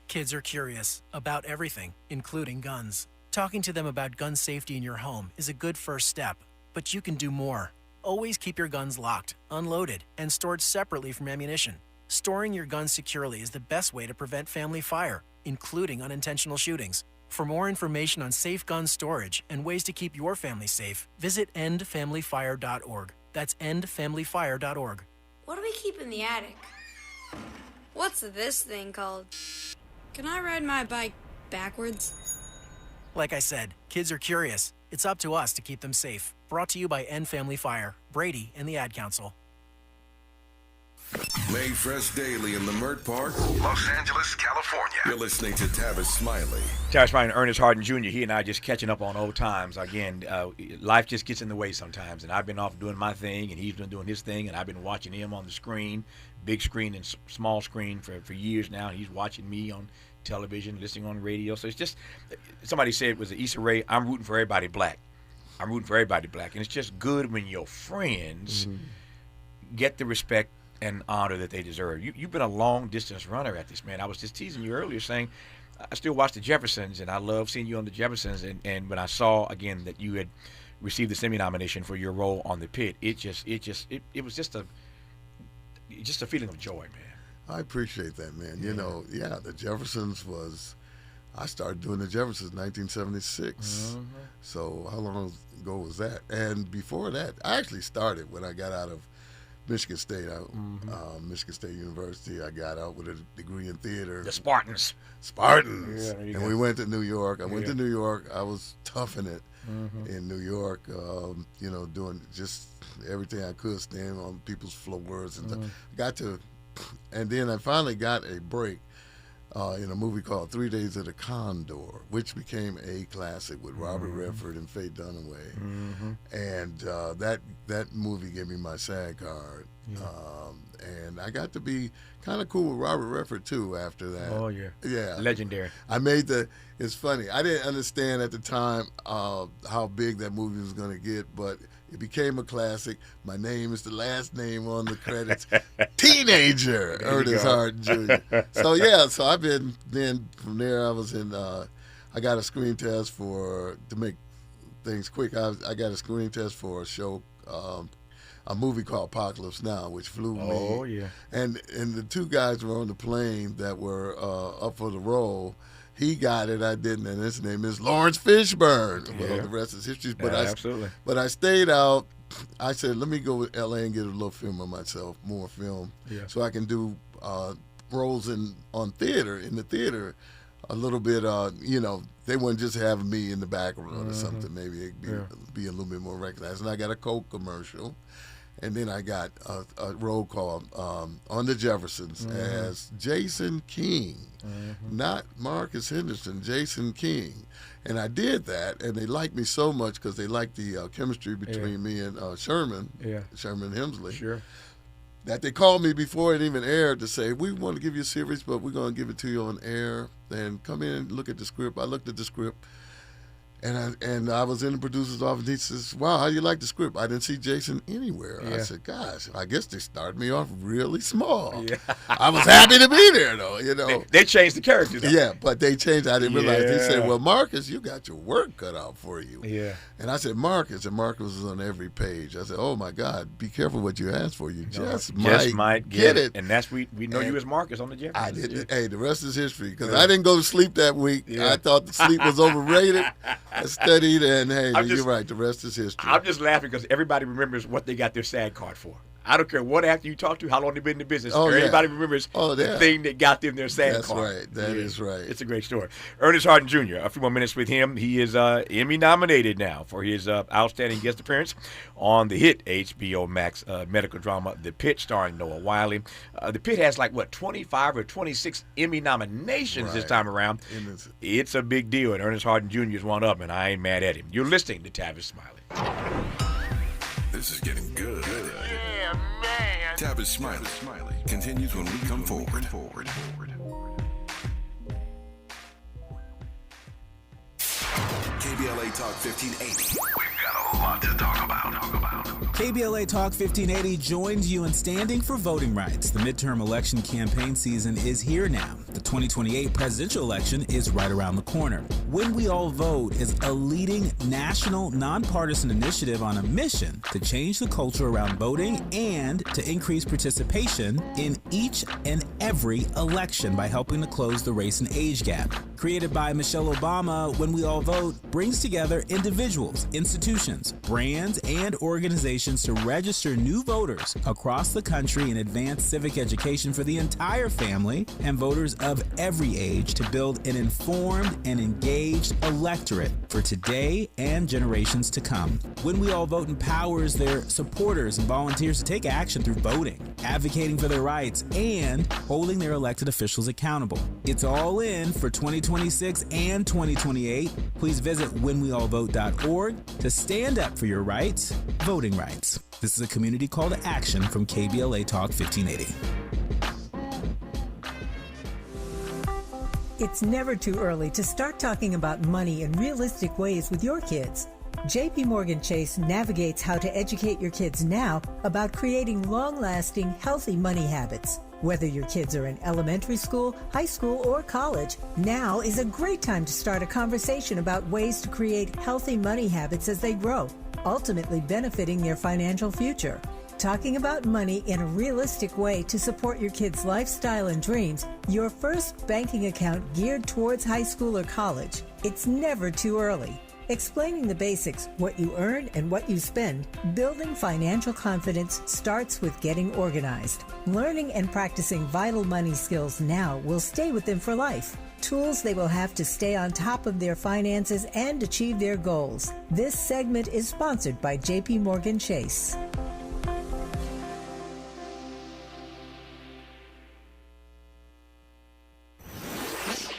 Kids are curious about everything, including guns. Talking to them about gun safety in your home is a good first step, but you can do more. Always keep your guns locked, unloaded, and stored separately from ammunition. Storing your guns securely is the best way to prevent family fire, including unintentional shootings. For more information on safe gun storage and ways to keep your family safe, visit endfamilyfire.org. That's endfamilyfire.org. What do we keep in the attic? What's this thing called? Can I ride my bike backwards? Like I said, kids are curious. It's up to us to keep them safe. Brought to you by End Family Fire, Brady, and the Ad Council. Made fresh daily in the Mert Park, Los Angeles, California. You're listening to Tavis Smiley. Tavis Smiley and Ernest Harden Jr., he and I just catching up on old times. Again, life just gets in the way sometimes, and I've been off doing my thing, and he's been doing his thing, and I've been watching him on the screen, big screen and small screen for years now, and he's watching me on television, listening on radio. So it's just, somebody said it was an Issa Rae, I'm rooting for everybody black. I'm rooting for everybody black. And it's just good when your friends get the respect and honor that they deserve. You've been a long-distance runner at this, man. I was just teasing you earlier saying I still watch The Jeffersons, and I love seeing you on The Jeffersons. And when I saw, again, that you had received the Emmy nomination for your role on The Pitt, it was just a feeling of joy, man. I appreciate that, man. You know, The Jeffersons I started doing The Jeffersons in 1976. So how long ago was that? And before that, I actually started when I got out of Michigan State, Michigan State University. I got out with a degree in theater. The Spartans. Yeah, and we went to New York. I went to New York. I was toughing it in New York, you know, doing just everything I could, standing on people's floors. And and then I finally got a break in a movie called 3 Days of the Condor, which became a classic with Robert Redford and Faye Dunaway. And that movie gave me my SAG card. And I got to be kind of cool with Robert Redford, too, after that. Oh, yeah. Yeah. Legendary. It's funny. I didn't understand at the time how big that movie was going to get, but it became a classic. My name is the last name on the credits. Teenager, Ernest Harden Jr. So I've been, then from there I was in, I got a screen test to make things quick, I got a screen test for a show, a movie called Apocalypse Now, which flew me. Oh, yeah. And the two guys were on the plane that were up for the role. He got it, I didn't, and his name is Lawrence Fishburne. Well, the rest is history. But absolutely. But I stayed out. I said, let me go with L.A. and get a little film of myself, more film, so I can do roles in the theater a little bit, you know, they wouldn't just have me in the background or something. Maybe it'd be a little bit more recognized. And I got a Coke commercial. And then I got a role called on The Jeffersons as Jason King, not Marcus Henderson, Jason King. And I did that, and they liked me so much because they liked the chemistry between me and Sherman Hemsley, that they called me before it even aired to say, we want to give you a series, but we're going to give it to you on air. Then come in and look at the script. I looked at the script. And I was in the producer's office. He says, wow, how do you like the script? I didn't see Jason anywhere. I said, gosh, I guess they started me off really small. I was happy to be there, though, you know. They changed the character, though. Yeah, but they changed. I didn't realize. He said, well, Marcus, you got your work cut out for you. And I said, Marcus. And Marcus was on every page. I said, oh, my God, be careful what you ask for. You just might get it. And that's we know you as Marcus on The Jeffersons. I didn't. Hey, the rest is history. Because I didn't go to sleep that week. I thought the sleep was overrated. I studied, and you're right. The rest is history. I'm just laughing because everybody remembers what they got their SAG card for. I don't care what actor you talk to, how long they've been in the business. Everybody remembers the thing that got them their SAG card. That's right. That is right. It's a great story. Ernest Harden Jr., a few more minutes with him. He is Emmy nominated now for his outstanding guest appearance on the hit HBO Max medical drama The Pitt, starring Noah Wiley. The Pitt has 25 or 26 Emmy nominations this time around. It's a big deal, and Ernest Harden Jr. is one of them, and I ain't mad at him. You're listening to Tavis Smiley. This is getting good. Yeah, man. Tavis Smiley continues when we come forward. KBLA KBLA Talk 1580. We've got a lot to talk about. KBLA Talk 1580 joins you in standing for voting rights. The midterm election campaign season is here now. The 2028 presidential election is right around the corner. When We All Vote is a leading national nonpartisan initiative on a mission to change the culture around voting and to increase participation in each and every election by helping to close the race and age gap. Created by Michelle Obama, When We All Vote brings together individuals, institutions, brands, and organizations to register new voters across the country and advance civic education for the entire family and voters of every age to build an informed and engaged electorate for today and generations to come. When We All Vote empowers their supporters and volunteers to take action through voting, advocating for their rights, and holding their elected officials accountable. It's all in for 2026 and 2028. Please visit whenweallvote.org to stand up for your rights, voting rights. This is a community call to action from KBLA Talk 1580. It's never too early to start talking about money in realistic ways with your kids. JP Morgan Chase navigates how to educate your kids now about creating long-lasting, healthy money habits. Whether your kids are in elementary school, high school, or college, now is a great time to start a conversation about ways to create healthy money habits as they grow, ultimately benefiting their financial future. Talking about money in a realistic way to support your kids' lifestyle and dreams, your first banking account geared towards high school or college. It's never too early. Explaining the basics, what you earn and what you spend, building financial confidence starts with getting organized. Learning and practicing vital money skills now will stay with them for life. Tools they will have to stay on top of their finances and achieve their goals. This segment is sponsored by JP Morgan Chase.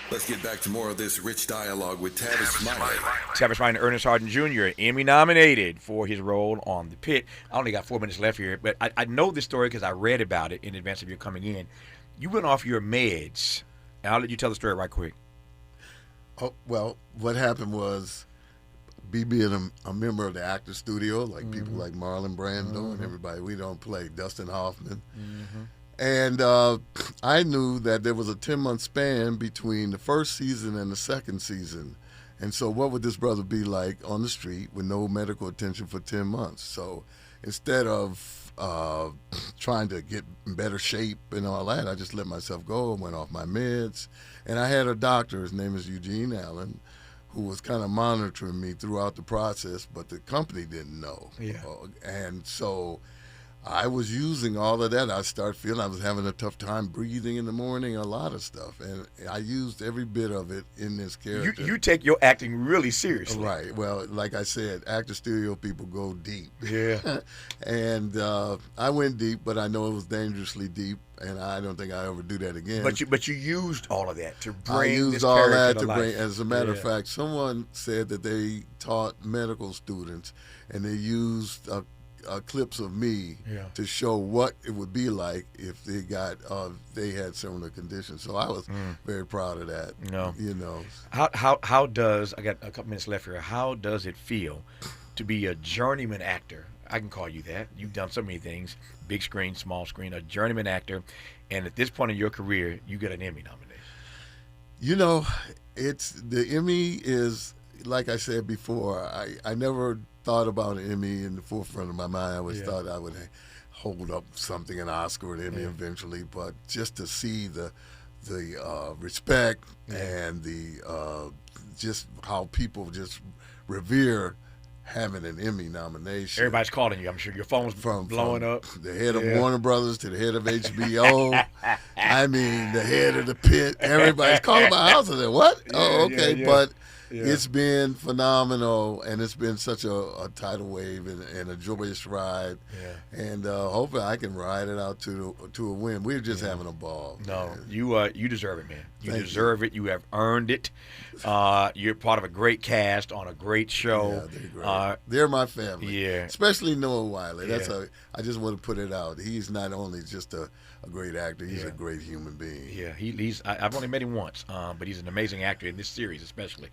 Let's get back to more of this rich dialogue with Tavis Smiley. Tavis Smiley, Ernest Harden Jr., Emmy nominated for his role on The Pitt. I only got 4 minutes left here, but I know this story because I read about it in advance of your coming in. You went off your meds, and I'll let you tell the story right quick. Oh, well, what happened was, being a member of the Actors Studio, like people like Marlon Brando and everybody, we don't play, Dustin Hoffman. And I knew that there was a 10-month span between the first season and the second season. And so what would this brother be like on the street with no medical attention for 10 months? So instead of trying to get in better shape and all that, I just let myself go and went off my meds. And I had a doctor, his name is Eugene Allen, who was kind of monitoring me throughout the process, but the company didn't know. Yeah. And so I was using all of that. I started feeling I was having a tough time breathing in the morning, a lot of stuff. And I used every bit of it in this character. You take your acting really seriously. Right. Well, like I said, Actor Studio people go deep. Yeah. And I went deep, but I know it was dangerously deep, and I don't think I'll ever do that again. But you used all of that to bring I used this all character that to to life. bring. As a matter of fact, someone said that they taught medical students, and they used clips of me to show what it would be like if they had similar conditions. So I was very proud of that. You know. How does, I got a couple minutes left here, how does it feel to be a journeyman actor? I can call you that. You've done so many things, big screen, small screen, a journeyman actor, and at this point in your career, you get an Emmy nomination. You know, the Emmy is, like I said before, I never thought about an Emmy in the forefront of my mind. I always thought I would hold up something, an Oscar or an Emmy eventually, but just to see the respect and the just how people just revere having an Emmy nomination. Everybody's calling you. I'm sure your phone's blowing up. The head of Warner Brothers to the head of HBO. I mean, the head of the Pitt. Everybody's calling my house. I said, what? Okay. But it's been phenomenal, and it's been such a tidal wave and a joyous ride. And hopefully I can ride it out to a win. We're just having a ball. No, you deserve it, man. You deserve it. You have earned it. You're part of a great cast on a great show. Yeah, they're great. They're my family. Yeah. Especially Noah Wiley. I just want to put it out. He's not only just a a great actor. He's a great human being. Yeah, I've only met him once, but he's an amazing actor in this series, especially.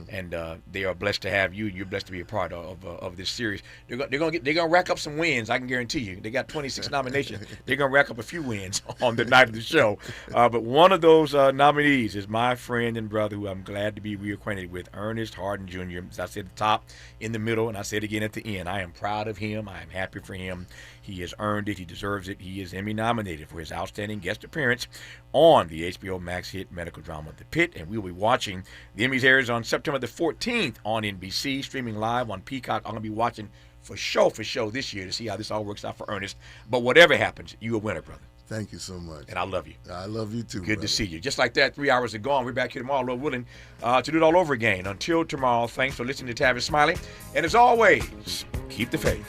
And they are blessed to have you, and you're blessed to be a part of this series. They're gonna rack up some wins. I can guarantee you. They got 26 nominations. They're gonna rack up a few wins on the night of the show. But one of those nominees is my friend and brother, who I'm glad to be reacquainted with, Ernest Harden Jr. As I said at the top, in the middle, and I said again at the end. I am proud of him. I am happy for him. He has earned it. He deserves it. He is Emmy nominated for his outstanding guest appearance on the HBO Max hit medical drama The Pitt, and we'll be watching. The Emmys airs on September the 14th on NBC, streaming live on Peacock. I'm going to be watching for show this year to see how this all works out for Ernest. But whatever happens, you're a winner, brother. Thank you so much. And I love you. I love you too. Good to see you. Just like that, 3 hours are gone. We're back here tomorrow, Lord willing, to do it all over again. Until tomorrow, thanks for listening to Tavis Smiley. And as always, keep the faith.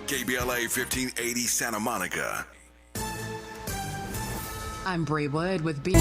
KBLA 1580 Santa Monica. I'm Bree Wood with B.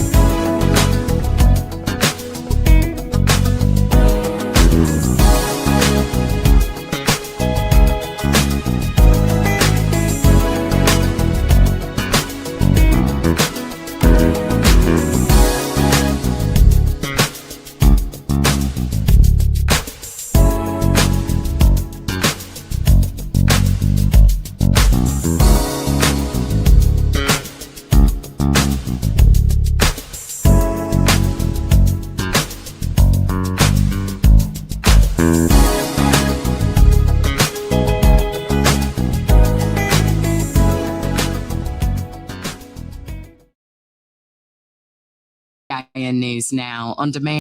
News now on demand.